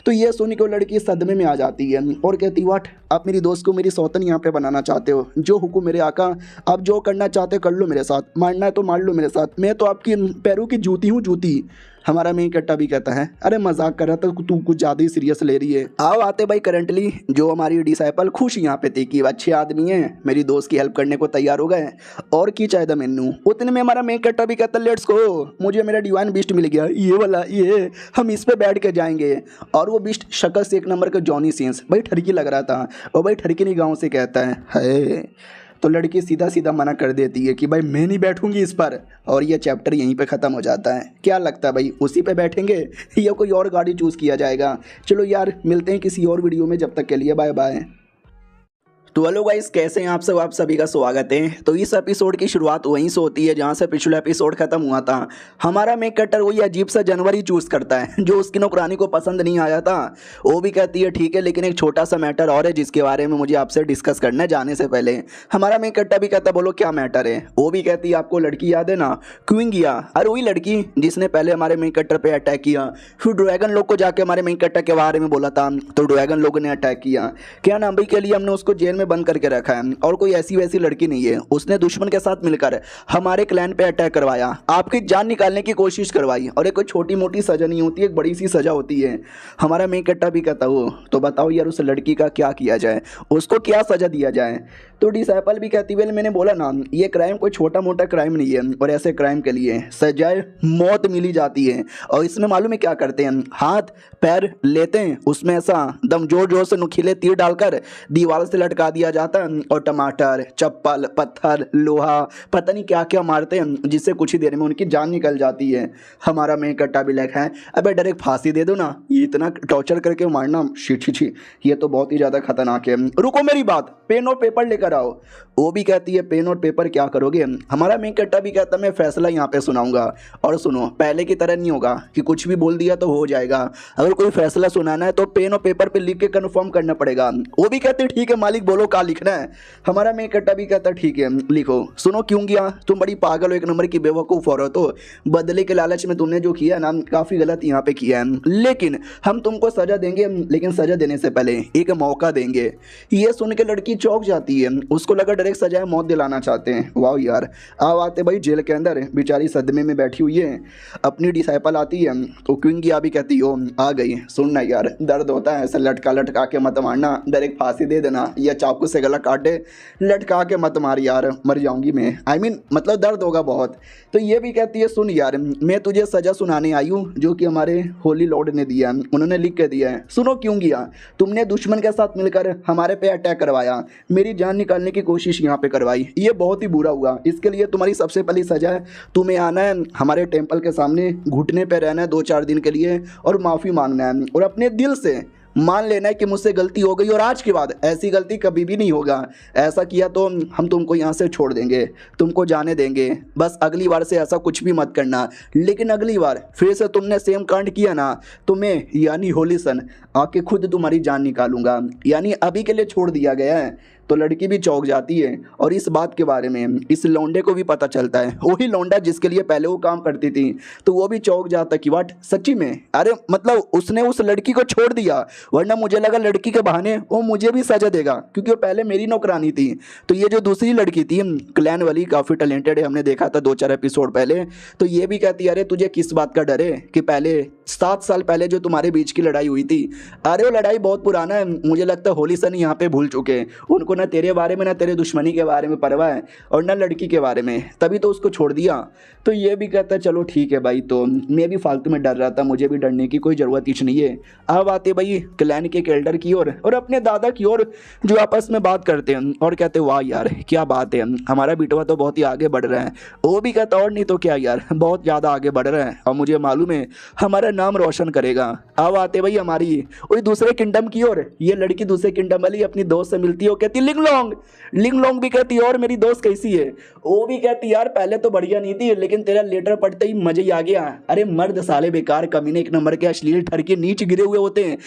तो ये सुन के वो लड़की सदमे में आ जाती है और कहती वाट आप मेरी दोस्त को मेरी सौतन यहाँ पे बनाना चाहते हो, जो हुक्म मेरे आका, आप जो करना चाहते कर लो मेरे साथ, मारना है तो मार लो मेरे साथ, मैं तो आपकी पैरों की जूती हूँ जूती। हमारा मेन कट्टा भी कहता है अरे मजाक कर रहा था, तू कुछ ज़्यादा ही सीरियस ले रही है। आओ आते भाई करंटली जो हमारी डिसाइपल खुश यहाँ पे थी कि अच्छे आदमी हैं, मेरी दोस्त की हेल्प करने को तैयार हो गए और की चाहे था मैनू। उतने में हमारा मेन कट्टा भी कहता लेट्स गो, मुझे मेरा डिवाइन बीस्ट मिल गया, ये वाला, ये हम इस पे बैठ के जाएंगे। और वो बीस्ट शक्ल से एक नंबर का जॉनी सीन्स, भाई ठरकी लग रहा था, और भाई ठरकी नहीं गाँव से कहता है। तो लड़की सीधा सीधा मना कर देती है कि भाई मैं नहीं बैठूंगी इस पर, और ये चैप्टर यहीं पे ख़त्म हो जाता है। क्या लगता है भाई, उसी पे बैठेंगे या कोई और गाड़ी चूज़ किया जाएगा? चलो यार, मिलते हैं किसी और वीडियो में, जब तक के लिए बाय बाय। तो हेलो गाइस, कैसे हैं आप सब? आप सभी का स्वागत है। तो इस एपिसोड की शुरुआत वहीं से होती है जहां से पिछला एपिसोड खत्म हुआ था। हमारा मेक कटर वही अजीब सा जानवर ही चूज़ करता है जो उसकी नौकरानी को पसंद नहीं आया था। वो भी कहती है ठीक है, लेकिन एक छोटा सा मैटर और है जिसके बारे में मुझे आपसे डिस्कस करना है जाने से पहले। हमारा मेक कट्टा भी कहता बोलो क्या मैटर है। वो भी कहती है आपको लड़की याद है ना, क्विंगिया, अरे वही लड़की जिसने पहले हमारे मेक कट्टर पे अटैक किया, फिर ड्रैगन लोग को जाके हमारे मेक कट्टा के बारे में बोला था तो ड्रैगन लोगों ने अटैक किया। क्या नाम भाई, के लिए हमने उसको जेल में बंद करके रखा है, और कोई ऐसी वैसी लड़की नहीं है। उसने दुश्मन के साथ मिलकर हमारे क्लैन पे अटैक करवाया, आपकी जान निकालने की कोशिश करवाई, और एक कोई छोटी मोटी सजा नहीं होती, एक बड़ी सी सजा होती है। हमारा मेक कट्टा भी कहता हो तो बताओ यार उस लड़की का क्या किया जाए, उसको क्या सजा दिया जाए। तो डिसाइपल भी कहती वेल मैंने बोला ना, ये क्राइम कोई छोटा मोटा क्राइम नहीं है, और ऐसे क्राइम के लिए सजाए मौत मिली जाती है। और इसमें मालूम है क्या करते हैं, हाथ पैर लेते हैं, उसमें ऐसा दम जोर जोर से नुकीले तीर डालकर दीवार से लटका दिया जाता है, और टमाटर, चप्पल, पत्थर, लोहा, पता नहीं क्या क्या मारते हैं, जिससे कुछ ही देर में उनकी जान निकल जाती है। हमारा मेक कट्टा भी लिखा है अबे डायरेक्ट फांसी दे दो ना, ये इतना टॉर्चर करके मारना, छी छी छी, ये तो बहुत ही ज़्यादा खतरनाक है। रुको मेरी बात, पेन और पेपर लेकर आओ। वो भी कहती है पेन और पेपर क्या करोगे? हमारा मेक कट्टा भी कहता मैं फैसला यहाँ पे सुनाऊंगा, और सुनो पहले की तरह नहीं होगा कि कुछ भी बोल दिया तो हो जाएगा। अगर कोई फैसला सुनाना है तो पेन और पेपर पे लिख के कन्फर्म करना पड़ेगा। वो भी कहते ठीक है मालिक, बोलो क्या लिखना है। हमारा मेक कट्टा भी कहता ठीक है लिखो। सुनो क्यों गया, तुम बड़ी पागल हो, एक नंबर की बेवकूफ़ औरत हो। बदले के लालच में तुमने जो किया ना, काफ़ी गलत यहाँ पे किया है, लेकिन हम तुमको सजा देंगे, लेकिन सजा देने से पहले एक मौका देंगे। ये सुन के लड़की चौंक जाती है, उसको लगा डायरेक्ट सजाए मौत दिलाना चाहते हैं। वाह यार, अब आते भाई जेल के अंदर, बेचारी सदमे में बैठी हुई है। अपनी डिसाइपल आती है तो क्विंगिया भी कहती हो आ गई, सुनना यार दर्द होता है, ऐसा लटका लटका के मत मारना, डायरेक्ट फांसी दे देना, या चाकू से गला काटे, लटका के मत मार यार, मर जाऊंगी मैं, मतलब दर्द होगा बहुत। तो ये भी कहती है सुन यार, मैं तुझे सजा सुनाने आई हूँ जो कि हमारे होली लॉर्ड ने दिया, उन्होंने लिख के दिया है। सुनो क्यों गया, तुमने दुश्मन के साथ मिलकर हमारे पे अटैक करवाया, मेरी जान निकालने की कोशिश यहाँ पे करवाई, ये बहुत ही बुरा हुआ। इसके लिए तुम्हारी सबसे पहली सजा है, तुम्हें आना है हमारे टेंपल के सामने, घुटने पे रहना है 2-4 दिन के लिए, और माफ़ी मांगना है, और अपने दिल से मान लेना है कि मुझसे गलती हो गई और आज के बाद ऐसी गलती कभी भी नहीं होगा। ऐसा किया तो हम तुमको यहाँ से छोड़ देंगे, तुमको जाने देंगे, बस अगली बार से ऐसा कुछ भी मत करना। लेकिन अगली बार फिर से तुमने सेम कांड किया ना, तो मैं यानी होली सन आके खुद तुम्हारी जान निकालूंगा। यानी अभी के लिए छोड़ दिया गया है। तो लड़की भी चौंक जाती है, और इस बात के बारे में इस लौंडे को भी पता चलता है, वही लौंडा जिसके लिए पहले वो काम करती थी। तो वो भी चौंक जाता कि वाट सच्ची में, अरे मतलब उसने उस लड़की को छोड़ दिया, वरना मुझे लगा लड़की के बहाने वो मुझे भी सजा देगा, क्योंकि वो पहले मेरी नौकरानी थी। तो ये जो दूसरी लड़की थी क्लैन वाली, काफ़ी टैलेंटेड है, हमने देखा था 2-4 एपिसोड पहले। तो ये भी कहती है अरे तुझे किस बात का डर है कि पहले 7 साल पहले जो तुम्हारे बीच की लड़ाई हुई थी, अरे वो लड़ाई बहुत पुराना है, मुझे लगता है होली सन यहाँ पे भूल चुके, उनको ना तेरे बारे में ना तेरे दुश्मनी के बारे में परवाह है, और ना लड़की के बारे में, तभी तो उसको छोड़ दिया। तो ये भी कहता है चलो ठीक है भाई, तो मैं भी फालतू में डर रहा था, मुझे भी डरने की कोई ज़रूरत ही नहीं है। अब आते भाई क्लैन के एल्डर की ओर और अपने दादा की ओर, जो आपस में बात करते हैं और कहते वाह यार क्या बात है, हमारा बेटवा तो बहुत ही आगे बढ़ रहा है। वो भी कहता और नहीं तो क्या यार, बहुत ज़्यादा आगे बढ़ रहा है, और मुझे मालूम है हमारा नाम रोशन करेगा। अब आते भाई हमारी वही दूसरे किंगडम की ओर, ये लड़की दूसरे किंगडम वाली अपनी दोस्त से मिलती है, वो कहती लिंग लोंग भी कहती और मेरी दोस्त कैसी है। वो भी कहती यार पहले तो बढ़िया नहीं थी, लेकिन तेरा लेटर पढ़ते ही मजे ही आ गया। अरे मर्द साले बेकार कमीने, एक नंबर के अश्लील ठर के नीच गिरे हुए होते हैं,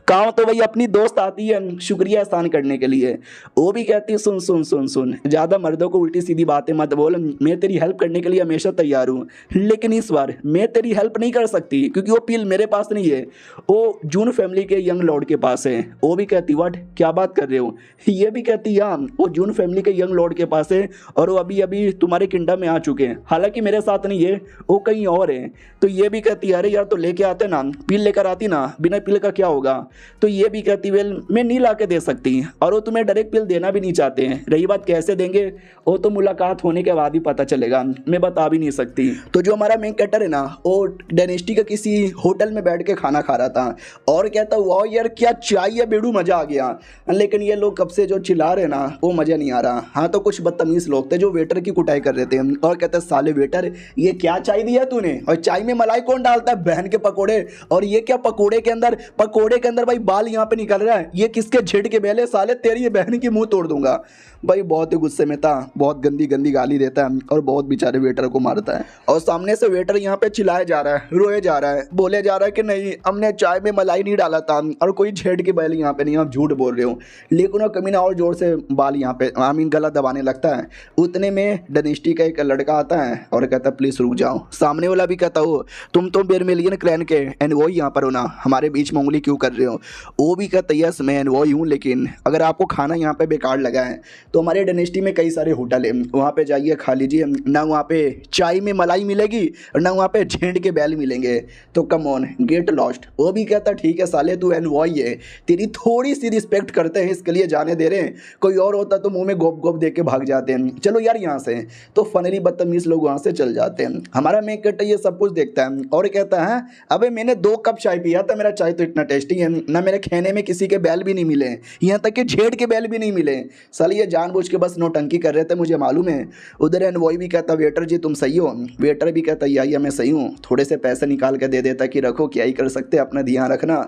काम तो भाई अपनी दोस्त आती है शुक्रिया एहसान करने के लिए। वो भी कहती सुन सुन सुन सुन, ज़्यादा मर्दों को उल्टी सीधी बातें मत बोल, मैं तेरी हेल्प करने के लिए हमेशा तैयार हूँ, लेकिन इस बार मैं तेरी हेल्प नहीं कर सकती, क्योंकि वो पील मेरे पास नहीं है, वो जून फैमिली के यंग लॉर्ड के पास है। वो भी कहती व्हाट, क्या बात कर रहे हो? ये भी कहती हाँ, वो जून फैमिली के यंग लॉर्ड के पास है, और वो अभी अभी तुम्हारे किंगडम में आ चुके हैं, हालांकि मेरे साथ नहीं है, वो कहीं और है। तो ये भी कहती अरे यार तो लेके आते ना, पील लेकर आती ना, बिना पील का क्या होगा। तो ये भी कहती वेल मैं नहीं ला के दे सकती, और वो तुम्हें डायरेक्ट पील देना भी नहीं चाहते हैं। रही बात कैसे देंगे, वो तो मुलाकात होने के बाद ही पता चलेगा, मैं बता भी नहीं सकती। तो जो हमारा मेन कैरेक्टर है ना, वो डायनेस्टी का किसी होटल में बैठ के खाना खा रहा था और कहता वाह यार क्या चाय है बेड़ू, मज़ा आ गया। लेकिन ये लोग कब से जो चिल्ला रहे ना वो मज़ा नहीं आ रहा। हाँ तो कुछ बदतमीज़ लोग थे जो वेटर की कुटाई कर रहे थे और कहते साले वेटर ये क्या चाय दिया तूने, और चाय में मलाई कौन डालता है, बहन के पकोड़े, और ये क्या पकोड़े के अंदर भाई बाल यहाँ पे निकल रहा है, ये किसके झिड़ के बेले, साले तेरी ये बहन की मुंह तोड़ दूंगा। भाई बहुत ही गुस्से में था, बहुत गंदी गंदी गाली देता है और बहुत बेचारे वेटर को मारता है। और सामने से वेटर यहाँ पे चिल्लाया जा रहा है, रोए जा रहा है, बोले जा रहा है कि नहीं हमने चाय में मलाई नहीं डाला था और कोई झेड़ के बैल यहाँ पे नहीं, आप झूठ बोल रहे हो। लेकिन वो कमीना और जोर से बाल यहाँ पे गला दबाने लगता है। उतने में डनेस्टी का एक लड़का आता है और कहता है प्लीज़ रुक जाओ। सामने वाला भी कहता हो तुम तो बेरमेलियन क्लैन के एनवॉय यहाँ पर हो ना, हमारे बीच में उंगली क्यों कर रहे हो। वो भी कहता यस मैं एनवॉय हूँ, लेकिन अगर आपको खाना यहाँ पे बेकार लगा है तो हमारे डायनेस्टी में कई सारे होटल हैं, वहाँ पे जाइए खा लीजिए, ना वहाँ पे चाय में मलाई मिलेगी और ना वहाँ पे झेंड के बैल मिलेंगे, तो कम ऑन गेट लॉस्ट। वो भी कहता ठीक है साले तू एनवॉय है, तेरी थोड़ी सी रिस्पेक्ट करते हैं इसके लिए जाने दे रहे हैं, कोई और होता तो मुंह में गोप गोप दे के भाग जाते हैं, चलो यार यहाँ से। तो फनली बदतमीज लोग वहाँ से चल जाते हैं। हमारा मेक कट ये सब कुछ देखता है और कहता है अबे मैंने 2 कप चाय पिया था, मेरा चाय तो इतना टेस्टी है ना, मेरे खाने में किसी के बैल भी नहीं मिले, यहाँ तक कि झेड़ के बैल भी नहीं मिले, साले ये जानबूझ के बस नोटंकी कर रहे थे, मुझे मालूम है। उधर एनवॉय भी कहता वेटर जी तुम सही हो, वेटर भी कहता या मैं सही हूँ, थोड़े से पैसे निकाल के दे देता कि रखो क्या ही कर सकते, अपना ध्यान रखना।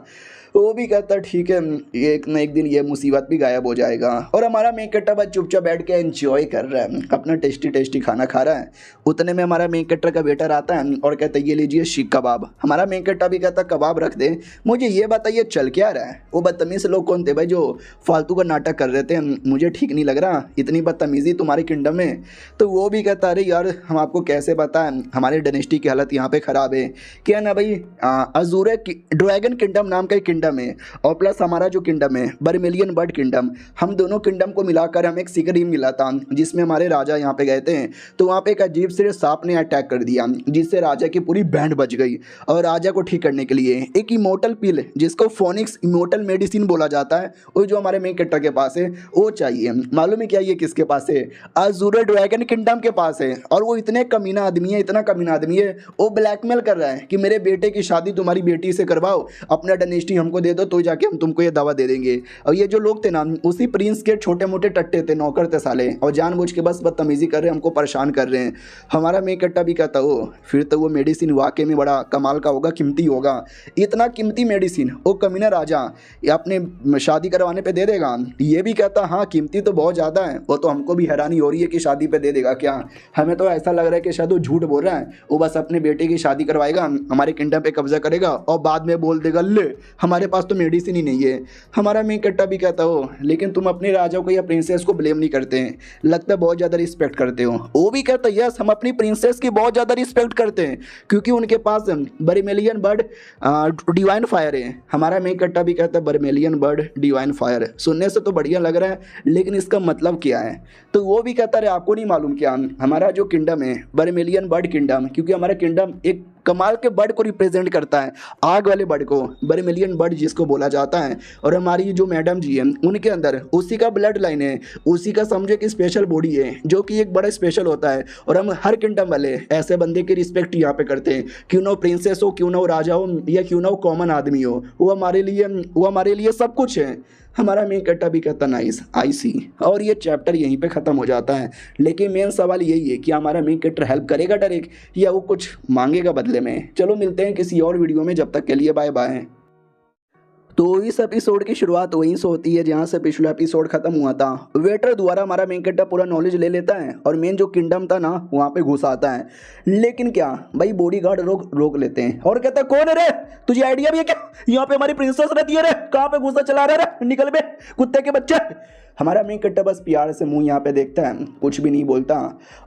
वो भी कहता ठीक है एक न एक दिन ये मुसीबत भी गायब हो जाएगा। और हमारा मेन कट्टा बस चुपचाप बैठ के एंजॉय कर रहा है, अपना टेस्टी टेस्टी खाना खा रहा है। उतने में हमारा मेन कट्टर का वेटर आता है और कहता है ये लीजिए शीख कबाब। हमारा मेन कट्टा भी कहता कबाब रख दे, मुझे ये बताइए चल क्या रहा है। वो बदतमीज़ लोग कौन थे भाई जो फालतू का नाटक कर रहे थे, मुझे ठीक नहीं लग रहा इतनी बदतमीज़ी तुम्हारे किंगडम में। तो वो भी कहता अरे यार हम आपको कैसे बताएं, हमारे डायनेस्टी की हालत यहाँ पे ख़राब है क्या ना भाई, अजूरे ड्रैगन किंगडम नाम का एक किंगडम है और प्लस हमारा जो किंगडम है बर्मेलियन बर्ड किंगडम, हम दोनों किंगडम को मिलाकर हमें एक सीक्रेट मिला था जिसमें हमारे राजा यहाँ पे गए थे, तो वहाँ पे एक अजीब से सांप ने अटैक कर दिया जिससे राजा की पूरी बैंड बच गई। और राजा को ठीक करने के लिए एक इमोर्टल पिल जिसको फोनिक्स इमोर्टल मेडिसिन बोला जाता है, वो जो हमारे मेन कट्टर के पास है वो चाहिए। मालूम है क्या ये किसके पास है, अजूरे ड्रैगन किंगडम के पास है। और वो इतने कमीना आदमी है, इतना कमीना आदमी है, वो ब्लैकमेल कर रहा है कि मेरे बेटे की शादी तुम्हारी बेटी से करवाओ, अपना डायनेस्टी हमको दे दो तो जाके हम तुमको ये दावा दे देंगे। और ये जो लोग थे ना उसी प्रिंस के छोटे मोटे टट्टे थे, नौकर थे साले, और जानबूझ के बस बदतमीजी कर रहे हैं, हमको परेशान कर रहे हैं। हमारा मेन कट्टा भी कहता हो फिर तो वो मेडिसिन वाकई में बड़ा कमाल का होगा, कीमती होगा, इतना कीमती मेडिसिन वो कमीना राजा ये अपने शादी करवाने पे दे देगा। ये भी कहता हाँ कीमती तो बहुत ज़्यादा है, वो तो हमको भी हैरानी हो रही है कि शादी पे दे देगा क्या, हमें तो ऐसा लग रहा है कि शायद वो झूठ बोल रहा है, वो बस अपने बेटे की शादी करवाएगा, हमारे किंगडम पे कब्जा करेगा और बाद में बोल देगा ले हमारे पास तो मेडिसिन ही नहीं है। हमारा मेन कट्टा भी कहता हो लेकिन तुम अपने राजा को या प्रिंसेस को ब्लेम नहीं करते हैं, लगता है बहुत ज़्यादा रिस्पेक्ट करते हो। वो भी कहता है यस हम अपनी प्रिंसेस की बहुत ज़्यादा रिस्पेक्ट करते हैं क्योंकि उनके पास बर्मेलियन बर्ड डिवाइन फायर है। हमारा मेन कट्टा भी कहता है बर्मेलियन बर्ड डिवाइन फायर, सुनने से तो बढ़िया लग रहा है लेकिन इसका मतलब क्या है। तो वो भी कहता है आपको नहीं मालूम क्या, हमारा जो किंगडम है बर्मेलियन बर्ड किंगडम, क्योंकि हमारा किंगडम एक कमाल के बर्ड को रिप्रेजेंट करता है, आग वाले बर्ड को बर्मेलियन बर्ड जिसको बोला जाता है। और हमारी जो मैडम जी हैं उनके अंदर उसी का ब्लड लाइन है, उसी का समझे कि स्पेशल बॉडी है जो कि एक बड़ा स्पेशल होता है। और हम हर किंगडम वाले ऐसे बंदे की रिस्पेक्ट यहाँ पे करते हैं, क्यों ना वो प्रिंसेस हो, क्यों ना वो राजा हो, या क्यों ना वो कॉमन आदमी हो, वो हमारे लिए सब कुछ है। हमारा मेन कट्टा भी कहता नाइस आई सी। और ये चैप्टर यहीं पे ख़त्म हो जाता है। लेकिन मेन सवाल यही है कि हमारा मेन कट्टर हेल्प करेगा डायरेक्ट या वो कुछ मांगेगा बदले में। चलो मिलते हैं किसी और वीडियो में, जब तक के लिए बाय बाय। तो इस एपिसोड की शुरुआत वहीं से होती है जहाँ से पिछला एपिसोड खत्म हुआ था। वेटर द्वारा हमारा मेन कट्टा पूरा नॉलेज ले लेता है और मेन जो किंगडम था ना वहाँ पे घुस आता है। लेकिन क्या भाई बॉडीगार्ड रोक लेते हैं और कहता है कौन है रे, तुझे आइडिया भी है क्या यहाँ पे हमारी प्रिंसेस रहती है रे, कहाँ पे घुसा चला रहा रे, निकल बे कुत्ते के बच्चे। हमारा मेन कट्टा बस प्यार से मुंह यहाँ पे देखता है, कुछ भी नहीं बोलता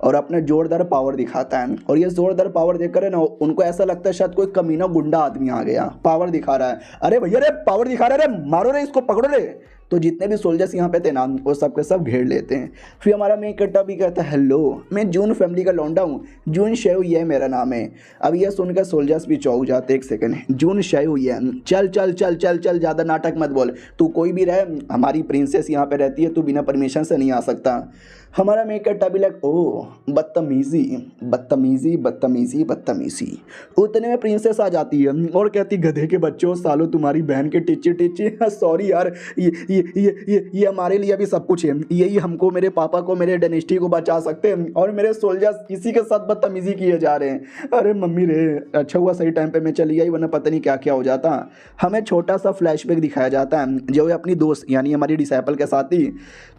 और अपना जोरदार पावर दिखाता है। और ये जोरदार पावर देखकर है ना उनको ऐसा लगता है शायद कोई कमीना गुंडा आदमी आ गया, पावर दिखा रहा है। अरे भैया रे पावर दिखा रहा है रे, मारो रे इसको, पकड़ो रे। तो जितने भी सोल्जर्स यहाँ पे थे ना वो सब के सब घेर लेते हैं। फिर हमारा मेन कट्टा भी कहता है हेलो मैं जून फैमिली का लौंडा हूँ, जून शेव ये मेरा नाम है। अब यह सुनकर सोल्जर्स भी चौंक जाते, एक सेकंड जून शेव ये, चल चल चल चल चल ज़्यादा नाटक मत बोल, तू कोई भी रहे हमारी प्रिंसेस यहाँ पे रहती है, तू बिना परमिशन से नहीं आ सकता। हमारा मेक कट्टा भी लग ओ बदतमीजी बदतमीजी बदतमीजी बदतमीजी। उतने में प्रिंसेस आ जाती है और कहती गधे के बच्चों सालो तुम्हारी बहन के टिच्ची टिच्ची सॉरी यार ये हमारे लिए भी सब कुछ है, यही हमको मेरे पापा को मेरे डायनेस्टी को बचा सकते हैं और मेरे सोल्जर्स इसी के साथ बदतमीजी किए जा रहे हैं। अरे मम्मी रे अच्छा हुआ सही टाइम पे मैं चली आई वरना पता नहीं क्या क्या हो जाता। हमें छोटा सा फ्लैशबैक दिखाया जाता है जो है अपनी दोस्त यानी हमारी डिसाइपल के साथ ही।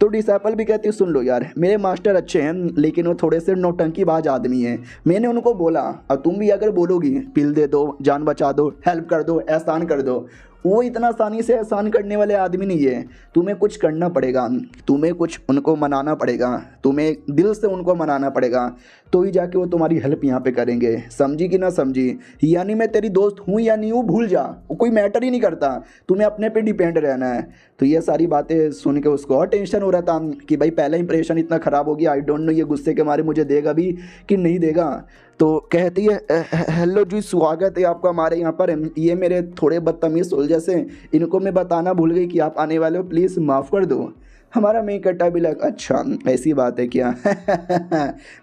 तो डिसाइपल भी कहती सुन लो यार मेरे मास्टर अच्छे हैं लेकिन वो थोड़े से नौटंकीबाज आदमी हैं। मैंने उनको बोला और तुम भी अगर बोलोगी पिल दे दो जान बचा दो हेल्प कर दो एहसान कर दो, वो इतना आसानी से एहसान करने वाले आदमी नहीं है। तुम्हें कुछ करना पड़ेगा, तुम्हें कुछ उनको मनाना पड़ेगा, तुम्हें दिल से उनको मनाना पड़ेगा तो ही जाके वो तुम्हारी हेल्प यहाँ पे करेंगे। समझी कि ना समझी? यानी मैं तेरी दोस्त हूँ या नहीं हूँ भूल जा, वो कोई मैटर ही नहीं करता, तुम्हें अपने पे डिपेंड रहना है। तो ये सारी बातें सुन के उसको और टेंशन हो रहा था कि भाई पहला इंप्रेशन इतना ख़राब हो गया, आई डोंट नो ये गुस्से के मारे मुझे देगा भी कि नहीं देगा। तो कहती है हेलो जी स्वागत है आपका हमारे यहाँ पर, ये मेरे थोड़े बदतमीज़ सोल्जर्स हैं, इनको मैं बताना भूल गई कि आप आने वाले हो, प्लीज़ माफ़ कर दो। हमारा मेक कट्टा भी लगा अच्छा ऐसी बात है क्या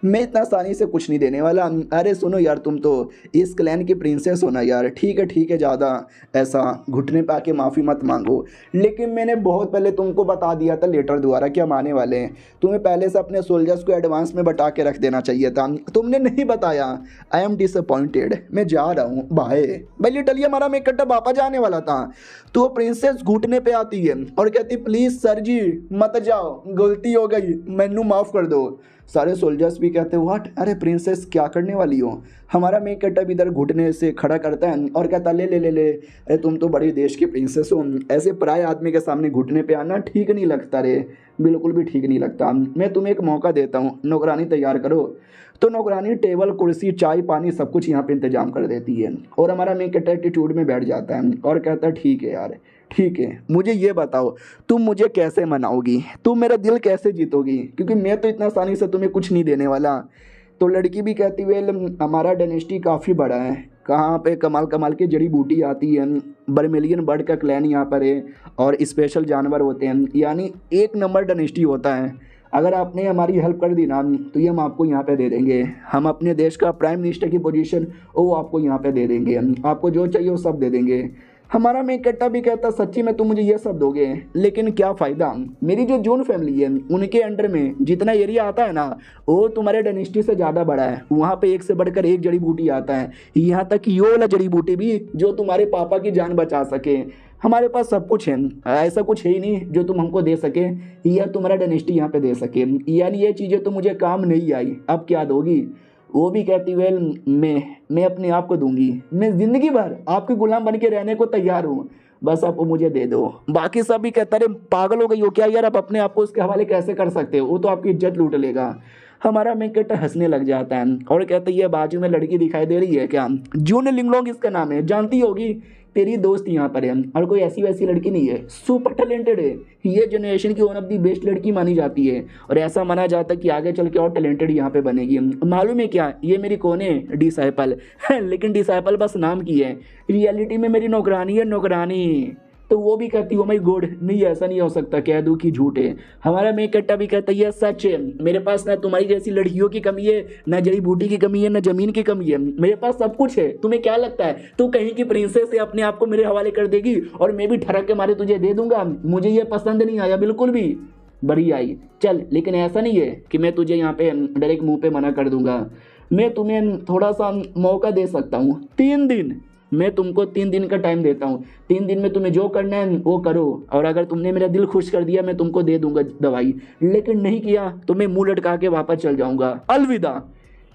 मैं इतना आसानी से कुछ नहीं देने वाला। अरे सुनो यार तुम तो इस क्लैन की प्रिंसेस हो ना यार, ठीक है ज़्यादा ऐसा घुटने पे आके माफ़ी मत मांगो, लेकिन मैंने बहुत पहले तुमको बता दिया था लेटर द्वारा कि हम आने वाले हैं, तुम्हें पहले से अपने सोल्जर्स को एडवांस में बता के रख देना चाहिए था, तुमने नहीं बताया। आई एम डिसअपॉइंटेड, मैं जा रहा हूँ बाय। भाई लिटरली हमारा मेक कट्टा वापस जाने वाला था तो वो प्रिंसेस घुटने पे आती है और कहती प्लीज़ सर जी मत जाओ, गलती हो गई, मैनू माफ़ कर दो। सारे सोल्जर्स भी कहते व्हाट, अरे प्रिंसेस क्या करने वाली हो? हमारा मेक कट्टा भी इधर घुटने से खड़ा करता है और कहता ले ले ले ले, अरे तुम तो बड़ी देश की प्रिंसेस हो, ऐसे पराये आदमी के सामने घुटने पे आना ठीक नहीं लगता रे, बिल्कुल भी ठीक नहीं लगता। मैं तुम्हें एक मौका देता हूँ, नौकरानी तैयार करो। तो नौकरानी टेबल कुर्सी चाय पानी सब कुछ यहाँ पे इंतजाम कर देती है और हमारा मेक कट्टा एटीट्यूड में बैठ जाता है और कहता है ठीक है यार ठीक है, मुझे ये बताओ तुम मुझे कैसे मनाओगी, तुम मेरा दिल कैसे जीतोगी, क्योंकि मैं तो इतना आसानी से तुम्हें कुछ नहीं देने वाला। तो लड़की भी कहती वेल हमारा डायनेस्टी काफ़ी बड़ा है, कहाँ पे कमाल कमाल की जड़ी बूटी आती है, बर्मेलियन बर्ड का क्लैन यहाँ पर है और स्पेशल जानवर होते हैं, यानी एक नंबर डायनेस्टी होता है। अगर आपने हमारी हेल्प कर दी ना तो ये हम आपको यहाँ पे दे देंगे, हम अपने देश का प्राइम मिनिस्टर की पोजीशन वो आपको यहाँ पे दे देंगे, आपको जो चाहिए वो सब दे देंगे। हमारा मेक कट्टा भी कहता सच्ची में तुम मुझे ये सब दोगे लेकिन क्या फ़ायदा, मेरी जो जून फैमिली है उनके अंडर में जितना एरिया आता है ना वो तुम्हारे डायनेस्टी से ज़्यादा बड़ा है, वहाँ पे एक से बढ़कर एक जड़ी बूटी आता है, यहाँ तक ये वाला जड़ी बूटी भी जो तुम्हारे पापा की जान बचा सके। हमारे पास सब कुछ है, ऐसा कुछ है ही नहीं जो तुम हमको दे सके या तुम्हारा डायनेस्टी यहाँ पे दे सके, यानी ये चीज़ें तो मुझे काम नहीं आई, अब क्या दोगी? वो भी कहती वेल मैं अपने आप को दूंगी, मैं ज़िंदगी भर आपके गुलाम बन के रहने को तैयार हूँ, बस आप वो मुझे दे दो। बाकी सब भी कहता अरे पागल हो गई हो क्या यार, आप अपने आप को उसके हवाले कैसे कर सकते हो, वो तो आपकी इज्जत लूट लेगा। हमारा मेक कट्टा हंसने लग जाता है और कहता है ये बाजू में लड़की दिखाई दे रही है क्या, जून लिंगलोंग इसका नाम है, जानती होगी, तेरी दोस्त यहाँ पर है और कोई ऐसी वैसी लड़की नहीं है, सुपर टैलेंटेड है, ये जनरेशन की वन ऑफ दी बेस्ट लड़की मानी जाती है और ऐसा माना जाता है कि आगे चल के और टैलेंटेड यहाँ पे बनेगी। मालूम है क्या ये मेरी कौन है? डिसाइपल लेकिन डिसाइपल बस नाम की है, रियलिटी में मेरी नौकरानी है, नौकरानी। तो वो भी कहती हो माई गॉड नहीं ऐसा नहीं हो सकता, कह दूँ कि झूठ है। हमारा मेक कट्टा भी कहता है ये सच है, मेरे पास ना तुम्हारी जैसी लड़कियों की कमी है, ना जड़ी बूटी की कमी है, ना जमीन की कमी है, मेरे पास सब कुछ है। तुम्हें क्या लगता है तू कहीं की प्रिंसेस से अपने आप को मेरे हवाले कर देगी और मैं भी ठरक के मारे तुझे दे दूंगा? मुझे ये पसंद नहीं आया बिल्कुल भी, बड़ी आई चल, लेकिन ऐसा नहीं है कि मैं तुझे यहाँ पे डायरेक्ट मुँह पे मना कर दूंगा, मैं तुम्हें थोड़ा सा मौका दे सकता हूँ, 3 दिन, मैं तुमको 3 दिन का टाइम देता हूँ, 3 दिन में तुम्हें जो करना है वो करो और अगर तुमने मेरा दिल खुश कर दिया मैं तुमको दे दूंगा दवाई, लेकिन नहीं किया तो मैं मुंह लटका के वापस चल जाऊंगा, अलविदा।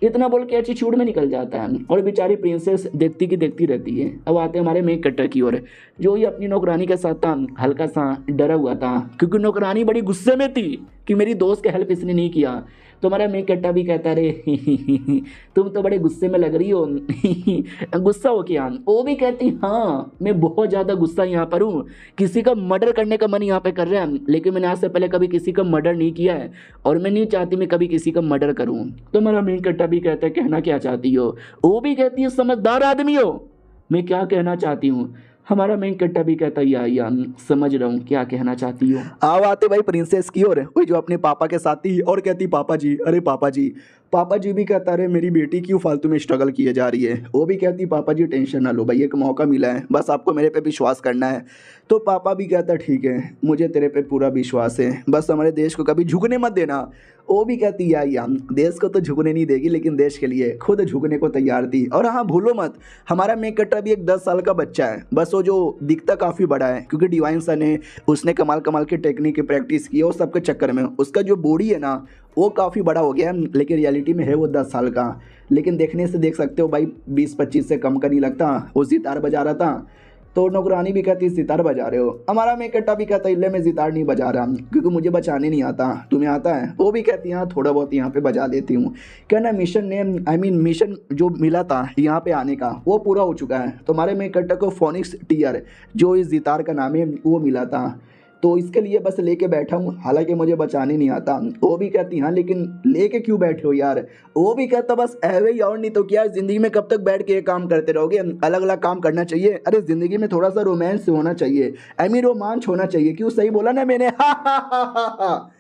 इतना बोल के एटीट्यूड में निकल जाता है और बेचारी प्रिंसेस देखती की देखती रहती है। अब आते हैं हमारे मेक कट्टर की ओर, जो ही अपनी नौकरानी के साथ था हल्का सा डरा हुआ था क्योंकि नौकरानी बड़ी गुस्से में थी कि मेरी दोस्त का हेल्प इसने नहीं किया। तो हमारा मेक कट्टा भी कहता रे तुम तो बड़े गुस्से में लग रही हो गुस्सा हो क्या? वो भी कहती हाँ मैं बहुत ज़्यादा गुस्सा यहाँ पर हूँ, किसी का मर्डर करने का मन यहाँ पे कर रहा है, लेकिन मैंने आज से पहले कभी किसी का मर्डर नहीं किया है और मैं नहीं चाहती मैं कभी किसी का मर्डर करूँ। तो हमारा मेक कट्टा भी कहता है कहना क्या चाहती हो? वो भी कहती है समझदार आदमी हो, मैं क्या कहना चाहती हूँ, हमारा मेन कट्टा भी कहता है या समझ रहा हूँ क्या कहना चाहती हो। अब आते भाई प्रिंसेस की ओर, वही जो अपने पापा के साथ थी और कहती पापा जी, अरे पापा जी। पापा जी भी कहता अरे मेरी बेटी क्यों फालतू में स्ट्रगल किए जा रही है। वो भी कहती पापा जी टेंशन ना लो भाई, एक मौका मिला है, बस आपको मेरे पे विश्वास करना है। तो पापा भी कहता ठीक है, मुझे तेरे पे पूरा विश्वास है, बस हमारे देश को कभी झुकने मत देना। वो भी कहती या देश को तो झुकने नहीं देगी, लेकिन देश के लिए खुद झुकने को तैयार थी। और हाँ भूलो मत, हमारा मेक कट्टा भी एक 10 साल का बच्चा है, बस वो जो दिखता काफ़ी बड़ा है क्योंकि डिवाइन सन है, उसने कमाल कमाल के टेक्निक की प्रैक्टिस की है, वो सबके चक्कर में उसका जो बॉडी है ना वो काफ़ी बड़ा हो गया है, लेकिन रियलिटी में है वो 10 साल का। लेकिन देखने से देख सकते हो भाई 20-25 से कम का नहीं लगता। वो सितार बजा रहा था तो नौकरानी भी कहती सितार बजा रहे हो। हमारा मेक कट्टा भी कहता इल्ले मैं सितार नहीं बजा रहा क्योंकि मुझे बचाने नहीं आता, तुम्हें आता है। वो भी कहती हाँ थोड़ा बहुत यहाँ पे बजा देती हूँ। कहना मिशन ने मिशन जो मिला था यहाँ पे आने का वो पूरा हो चुका है। तो हमारे मेक कट्टा को फोनिक्स टीयर जो इस सितार का नाम है वो मिला था, तो इसके लिए बस लेके बैठा हूँ, हालांकि मुझे बचाने नहीं आता। वो भी कहती हाँ लेकिन लेके क्यों बैठे हो यार। वो भी कहता बस ऐवे ही, और नहीं तो क्या, ज़िंदगी में कब तक बैठ के ये काम करते रहोगे, अलग अलग काम करना चाहिए। अरे ज़िंदगी में थोड़ा सा रोमांस होना चाहिए, रोमांच होना चाहिए। क्यों, सही बोला ना मैंने। हा।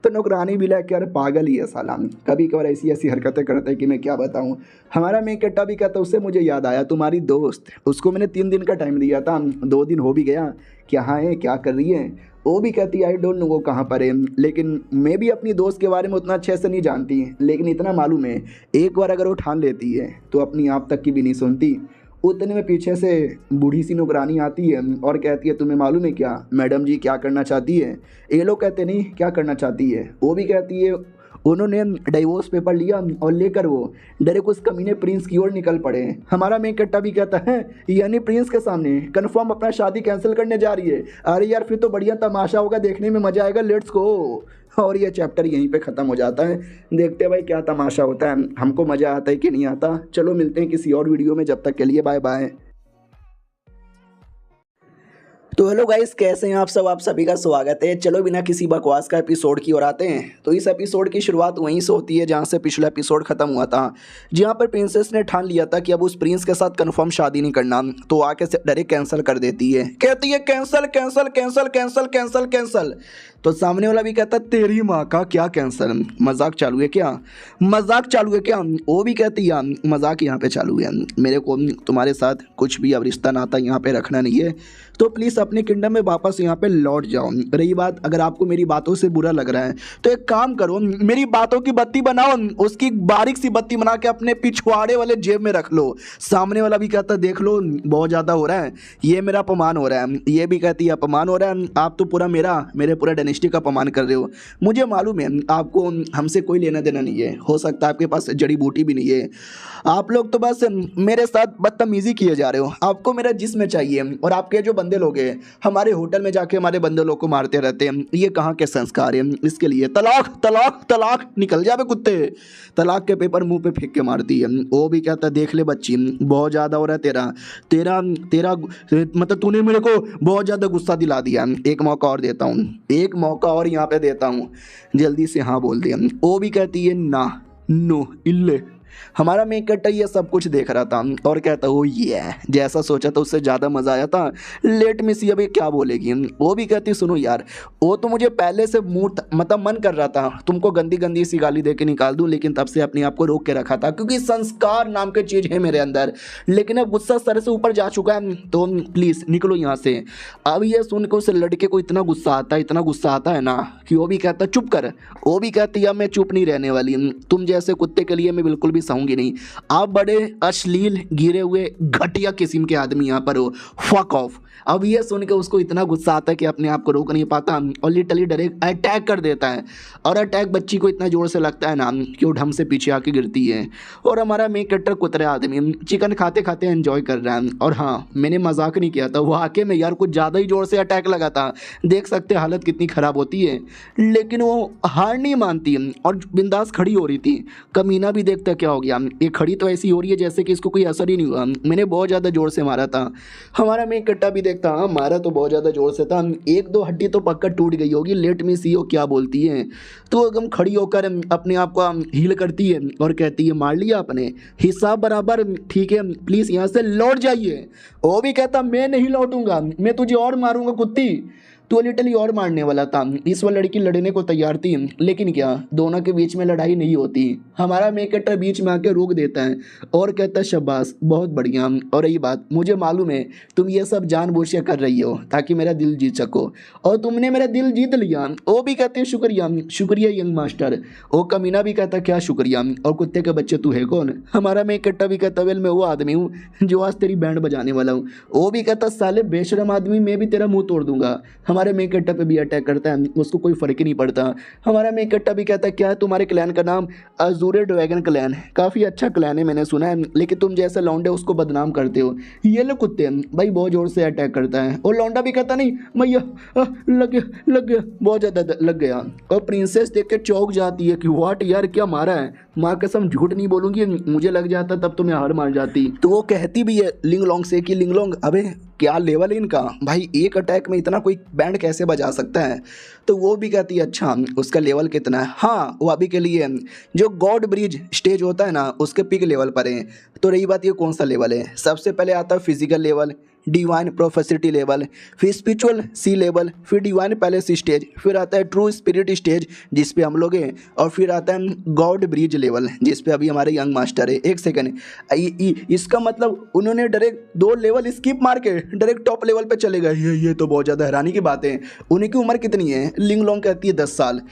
तो नौकरानी भी लग के अरे पागल ही है साला, कभी कभार ऐसी ऐसी हरकतें करते हैं कि मैं क्या बताऊं। हमारा मेक कट्टा भी कहता उससे मुझे याद आया तुम्हारी दोस्त, उसको मैंने 3 दिन का टाइम दिया था, 2 दिन हो भी गया, कहाँ है क्या कर रही है। वो भी कहती आई डोंट नो वो कहाँ पर है, लेकिन मैं भी अपनी दोस्त के बारे में उतना अच्छे से नहीं जानती, लेकिन इतना मालूम है एक बार अगर वो ठान लेती है तो अपनी आप तक की भी नहीं सुनती। उतने में पीछे से बूढ़ी सी नौकरानी आती है और कहती है तुम्हें मालूम है क्या मैडम जी क्या करना चाहती है। ये लोग कहते नहीं क्या करना चाहती है। वो भी कहती है उन्होंने डाइवोर्स पेपर लिया और लेकर वो डायरेक्ट उस कमीने प्रिंस की ओर निकल पड़े। हमारा मेक कट्टा भी कहता है यानी प्रिंस के सामने कंफर्म अपना शादी कैंसिल करने जा रही है। अरे यार फिर तो बढ़िया तमाशा होगा, देखने में मजा आएगा, लेट्स गो। और ये चैप्टर यहीं पे ख़त्म हो जाता है। देखते हैं भाई क्या तमाशा होता है, हमको मज़ा आता है कि नहीं आता। चलो मिलते हैं किसी और वीडियो में, जब तक के लिए बाय बाय। तो हेलो गाइस, कैसे हैं आप सब, आप सभी का स्वागत है। चलो बिना किसी बकवास का एपिसोड की ओर आते हैं। तो इस एपिसोड की शुरुआत वहीं से होती है जहां से पिछला एपिसोड खत्म हुआ था, जहां पर प्रिंसेस ने ठान लिया था कि अब उस प्रिंस के साथ कंफर्म शादी नहीं करना, तो आके डायरेक्ट कैंसिल कर देती है, कहती है cancel cancel cancel cancel cancel cancel. तो सामने वाला भी कहता तेरी माँ का क्या कैंसिल, मजाक चालू है क्या, मजाक चालू है क्या। वो भी कहती है मजाक यहाँ पे चालू है, मेरे को तुम्हारे साथ कुछ भी अब रिश्ता नाता यहाँ पे रखना नहीं है, तो प्लीज़ अपने किंगडम में वापस यहाँ पे लौट जाओ। रही बात अगर आपको मेरी बातों से बुरा लग रहा है तो एक काम करो, मेरी बातों की बत्ती बनाओ, उसकी बारीक सी बत्ती बना के अपने पिछवाड़े वाले जेब में रख लो। सामने वाला भी कहता देख लो बहुत ज़्यादा हो रहा है, ये मेरा अपमान हो रहा है। ये भी कहती है अपमान हो रहा है, आप तो पूरा मेरे पूरा डायनेस्टी का अपमान कर रहे हो। मुझे मालूम है आपको हमसे कोई लेना देना नहीं है, हो सकता है आपके पास जड़ी बूटी भी नहीं है, आप लोग तो बस मेरे साथ बदतमीजी किए जा रहे हो। आपको मेरा जिस्म चाहिए और आपके जो बंदे लोग हैं हमारे होटल में जाके हमारे बंदे लोग को मारते रहते हैं, ये कहाँ के संस्कार हैं। इसके लिए तलाक तलाक तलाक, निकल जावे कुत्ते। तलाक के पेपर मुंह पे फेंक के मारती है। वो भी कहता देख ले बच्ची बहुत ज़्यादा हो रहा है तेरा तेरा तेरा मतलब तूने मेरे को बहुत ज़्यादा गुस्सा दिला दिया, एक मौका और देता हूँ, एक मौका और यहाँ पे देता हूँ, जल्दी से हाँ बोल दिया। वो भी कहती है ना नो इल्ले। हमारा मेक कट्टा ये सब कुछ देख रहा था और कहता हो ये जैसा सोचा था उससे ज़्यादा मज़ा आया था, लेट मी सी अभी क्या बोलेगी। वो भी कहती सुनो यार, वो तो मुझे पहले से मतलब मन कर रहा था तुमको गंदी गंदी सी गाली दे के निकाल दूँ, लेकिन तब से अपने आप को रोक के रखा था क्योंकि संस्कार नाम की चीज़ है मेरे अंदर, लेकिन अब गुस्सा सर से ऊपर जा चुका है, तो प्लीज़ निकलो यहाँ से। अब ये सुन के उस लड़के को इतना गुस्सा आता है, इतना गुस्सा आता है ना कि वो भी कहता चुप कर। वो भी कहती है मैं चुप नहीं रहने वाली, तुम जैसे कुत्ते के लिए मैं बिल्कुल भी सहूँगी नहीं। आप बड़े अश्लील गिरे हुए घटिया किस्म के आदमी यहाँ पर हो, फक ऑफ। अब ये सुन के उसको इतना गुस्सा आता है कि अपने आप को रोक नहीं पाता और लिटरली डायरेक्ट अटैक कर देता है। और अटैक बच्ची को इतना जोर से लगता है ना कि वो ढम से पीछे आके गिरती है। और हमारा मेक कट्टर कुतरे आदमी चिकन खाते खाते एंजॉय कर रहा है। और हाँ मैंने मजाक नहीं किया था, वाकई में यार कुछ ज़्यादा ही जोर से अटैक लगा था, देख सकते हालत कितनी ख़राब होती है, लेकिन वो हार नहीं मानती और बिंदास खड़ी हो रही थी। कमीना भी देखता क्या क्या हो गया, ये खड़ी तो ऐसी हो रही है जैसे कि इसको कोई असर ही नहीं हुआ, मैंने बहुत ज़्यादा ज़ोर से मारा था। हमारा मेन कट्टा भी देखता, हाँ मारा तो बहुत ज़्यादा ज़ोर से था, एक दो हड्डी तो पक्का टूट गई होगी, लेट मी सी, वो क्या बोलती है। तो एकदम खड़ी होकर अपने आप को हील करती है और कहती है मार लिया आपने, हिसाब बराबर, ठीक है प्लीज़ यहाँ से लौट जाइए। वो भी कहता मैं नहीं लौटूंगा, मैं तुझे और मारूंगा कुत्ती। तो लिटरली और मारने वाला था, इस वाली लड़की लड़ने को तैयार थी, लेकिन क्या दोनों के बीच में लड़ाई नहीं होती। हमारा मेन कैरेक्टर बीच में आके रोक देता है और कहता है शाबाश बहुत बढ़िया, और यही बात मुझे मालूम है तुम ये सब जानबूझ के कर रही हो ताकि मेरा दिल जीत सको, और तुमने मेरा दिल जीत लिया। वो भी कहते हैं शुक्रिया शुक्रिया यंग मास्टर। वो कमीना भी कहता क्या शुक्रिया, और कुत्ते के बच्चे तू है कौन। हमारा मेन कैरेक्टर भी कहता वेल मैं वो आदमी हूँ जो आज तेरी बैंड बजाने वाला हूँ। वो भी कहता साले बेशरम आदमी, मैं भी तेरा मुंह तोड़ दूंगा। हमारे मेन कैरेक्टर पे भी अटैक करता है, उसको कोई फर्क ही नहीं पड़ता। हमारा मेन कैरेक्टर भी कहता है क्या है तुम्हारे क्लैन का नाम, अजूरे ड्रैगन क्लैन, काफ़ी अच्छा क्लैन है मैंने सुना है, लेकिन तुम जैसे लौंडे उसको बदनाम करते हो। ये लो कुत्ते भाई बहुत जोर से अटैक करता है, और लौंडा भी कहता नहीं भैया लग गया बहुत ज़्यादा लग गया। और प्रिंसेस देख के चौंक जाती है कि व्हाट यार क्या मारा है। माँ कसम झूठ नहीं बोलूंगी, मुझे लग जाता तब तो मैं हार मान जाती। तो वो कहती भी है लिंगलोंग से कि लिंगलोंग अबे क्या लेवल है इनका, भाई एक अटैक में इतना कोई बैंड कैसे बजा सकता है। तो वो भी कहती है अच्छा उसका लेवल कितना है। हाँ वो अभी के लिए जो गॉड ब्रिज स्टेज होता है ना उसके पिक लेवल पर है। तो रही बात ये कौन सा लेवल है, सबसे पहले आता है फिजिकल लेवल, डिवाइन प्रोफेसिटी लेवल, फिर स्पिरिचुअल सी लेवल, फिर डिवाइन पैलेस स्टेज, फिर आता है ट्रू स्पिरिट स्टेज जिस पे हम लोग हैं, और फिर आता है गॉड ब्रिज लेवल जिस पे अभी हमारे यंग मास्टर है। एक सेकंड, इसका मतलब उन्होंने डायरेक्ट 2 लेवल स्किप मार के डायरेक्ट टॉप लेवल पे चले गए। ये तो बहुत ज़्यादा हैरानी की बात है। उन्हीं की उम्र कितनी है, लिंगलोंग कहती है 10 साल।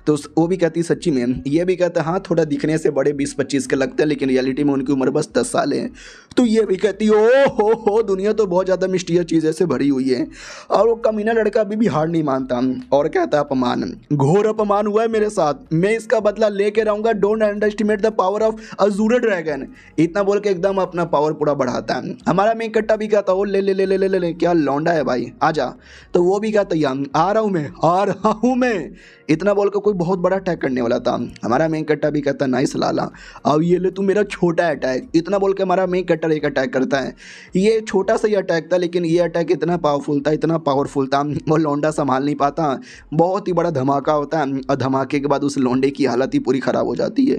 तो वो भी कहती है सच्ची में, ये भी कहता है हाँ थोड़ा दिखने से बड़े 20-25 के लगते हैं, लेकिन रियलिटी में उनकी उम्र बस 10 साल है। तो ये भी कहती है ओ हो दुनिया तो बहुत ज़्यादा मिस्टीरियस चीज़ें से भरी हुई है। और वो कमीना लड़का अभी भी हार नहीं मानता और कहता है अपमान, घोर अपमान हुआ है मेरे साथ, मैं इसका बदला लेके रहूँगा, don't under estimate the power of अजूरे dragon. इतना बोल के एकदम अपना पावर पूरा बढ़ाता है। हमारा मेन कट्टा भी कहता ओ ले ले ले ले ले ले ले क्या लौंडा है भाई आजा। तो वो भी कहता आ रहा हूँ मैं। इतना बोल कर कोई बहुत बड़ा अटैक करने वाला था। हमारा मेन कट्टा भी कहता नाइस लाला, अब ये ले तू मेरा छोटा अटैक। इतना बोल के हमारा मेन कट्टर एक अटैक करता है। ये छोटा सा ही अटैक था, लेकिन ये अटैक इतना पावरफुल था वो लौंडा संभाल नहीं पाता। बहुत ही बड़ा धमाका होता है, और धमाके के बाद उस लौंडे की हालत ही पूरी ख़राब हो जाती है।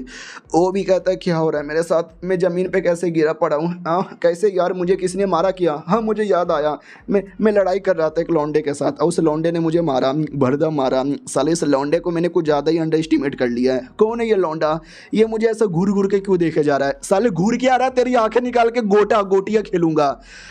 वो भी कहता है क्या हो रहा है मेरे साथ, मैं ज़मीन पर कैसे गिरा पड़ा हूँ, हाँ कैसे यार मुझे किसने मारा किया। हाँ मुझे याद आया, मैं लड़ाई कर रहा था एक लौंडे के साथ, और उस लौंडे ने मुझे मारा, भरदम मारा। साले इस लौंडे को मैंने कुछ ज़्यादा ही अंडर एस्टिमेट कर लिया है। कौन है ये लौंडा, ये मुझे ऐसा घूर घूर के क्यों देखे जा रहा है। साले घूर के आ रहा है, तेरी आंखें निकाल के गोटियाँ खेलूंगा।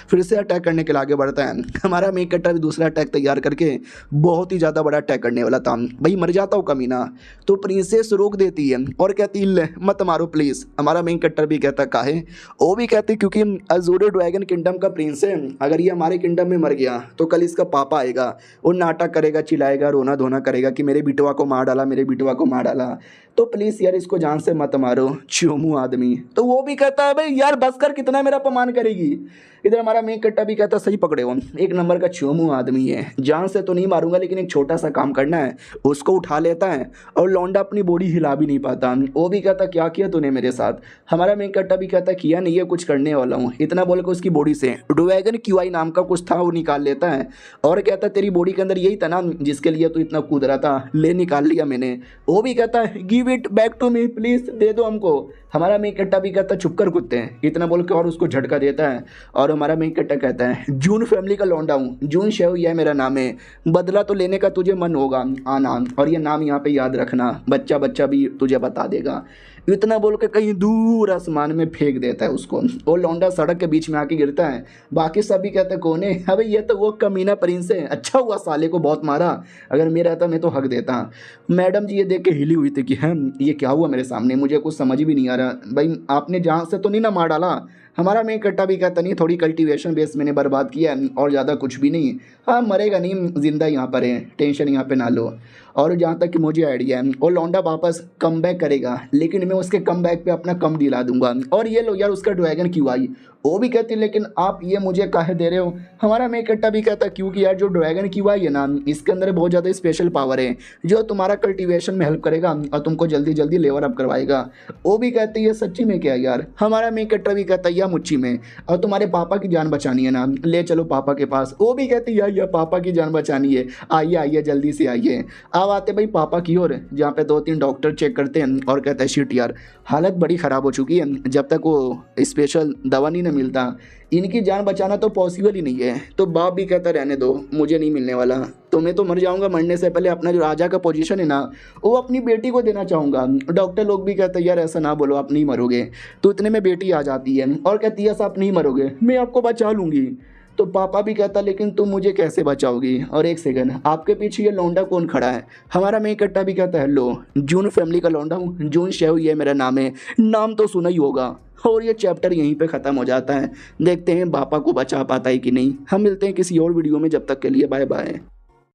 फिर से अटैक करने के लिए आगे बढ़ता है। हमारा मेन कैरेक्टर भी दूसरा अटैक तैयार करके बहुत ही ज़्यादा बड़ा अटैक करने वाला था। भाई मर जाता हूँ कमीना। तो प्रिंसेस रोक देती है और कहती है मत मारो प्लीज़। हमारा मेन कैरेक्टर भी कहता काहे, वो भी कहती क्योंकि अजूरे ड्रैगन किंगडम का प्रिंस है, अगर ये हमारे किंगडम में मर गया तो कल इसका पापा आएगा, वो नाटक करेगा, चिल्लाएगा, रोना धोना करेगा कि मेरे बिटवा को मार डाला, मेरे बिटवा को मार डाला। तो प्लीज़ यार इसको जान से मत मारो चोमू आदमी। तो वो भी कहता है भाई यार बस कर, कितना मेरा अपमान करेगी। इधर हमारा मेन कट्टा भी कहता सही पकड़े हो, एक नंबर का चोमू आदमी है, जान से तो नहीं मारूंगा लेकिन एक छोटा सा काम करना है। उसको उठा लेता है और लौंडा अपनी बॉडी हिला भी नहीं पाता। वो भी कहता क्या किया तूने मेरे साथ। हमारा मेन कट्टा भी कहता किया नहीं है, कुछ करने वाला हूँ। इतना बोल के उसकी बॉडी से ड्रैगन क्यूआई नाम का कुछ था वो निकाल लेता है और कहता तेरी बॉडी के अंदर यही था ना जिसके लिए तू इतना कूद रहा था, ले निकाल लिया मैंने। वो भी कहता है give it back to me please, दे दो हमको। हमारा मेन कट्टा भी कहता चुप कर कुत्ते, इतना बोल के और उसको झटका देता है। और हमारा मेन कट्टा कहता है जून फैमिली का लौंडा हूँ, जून शेव यह मेरा नाम है, बदला तो लेने का तुझे मन होगा आना, और ये नाम यहाँ पे याद रखना, बच्चा भी तुझे बता देगा। इतना बोल के कहीं दूर आसमान में फेंक देता है उसको। वो लौंडा सड़क के बीच में आके गिरता है। बाकी सभी कहते कौन है, अबे ये तो वो कमीना प्रिंस है, अच्छा हुआ साले को बहुत मारा, अगर मेरा था मैं तो हक देता। मैडम जी ये देख के हिली हुई थी कि हम ये क्या हुआ मेरे सामने, मुझे कुछ समझ भी नहीं आ रहा। भाई आपने जहाँ से तो नहीं ना मार डाला, हमारा मेन कट्टा भी कहता नहीं थोड़ी कल्टीवेशन बेस मैंने बर्बाद किया है और ज़्यादा कुछ भी नहीं। हाँ मरेगा नहीं, जिंदा यहाँ पर है, टेंशन यहाँ पे ना लो। और जहाँ तक कि मुझे आइडिया है वो लौंडा वापस कम बैक करेगा, लेकिन मैं उसके कम बैक पे अपना कम दिला दूंगा। और ये लो यार उसका ड्रैगन क्यों आई, वो भी कहती लेकिन आप ये मुझे काहे दे रहे हो। हमारा मेन कट्टा भी कहता क्योंकि यार जो ड्रैगन क्यों आई है ना इसके अंदर बहुत ज़्यादा स्पेशल पावर है जो तुम्हारा कल्टीवेशन में हेल्प करेगा और तुमको जल्दी जल्दी लेवल अप करवाएगा। वो भी कहती है सच्ची में क्या यार। हमारा मेन कट्टा भी कहता है या मुच्ची में, और तुम्हारे पापा की जान बचानी है ना, ले चलो पापा के पास। वो भी कहती है या पापा की जान बचानी है, आइए आइए जल्दी से आइए। अब आते भाई पापा की ओर, जहाँ पे 2-3 डॉक्टर चेक करते हैं और कहते हैं शिट यार हालत बड़ी ख़राब हो चुकी है, जब तक वो स्पेशल दवा नहीं ना मिलता इनकी जान बचाना तो पॉसिबल ही नहीं है। तो बाप भी कहता रहने दो, मुझे नहीं मिलने वाला, तो मैं तो मर जाऊंगा, मरने से पहले अपना जो राजा का पोजीशन है ना वो अपनी बेटी को देना चाहूँगा। डॉक्टर लोग भी कहते हैं यार ऐसा ना बोलो, आप नहीं मरोगे। तो इतने में बेटी आ जाती है और कहती है आप नहीं मरोगे, मैं आपको बचा लूँगी। तो पापा भी कहता लेकिन तुम मुझे कैसे बचाओगी। और एक सेकंड, आपके पीछे ये लौंडा कौन खड़ा है। हमारा मेन कट्टा भी कहता है लो जून फैमिली का लौंडा हूँ, जून शेव ये मेरा नाम है, नाम तो सुना ही होगा। और ये चैप्टर यहीं पे ख़त्म हो जाता है। देखते हैं पापा को बचा पाता है कि नहीं। हम मिलते हैं किसी और वीडियो में, जब तक के लिए बाय बाय।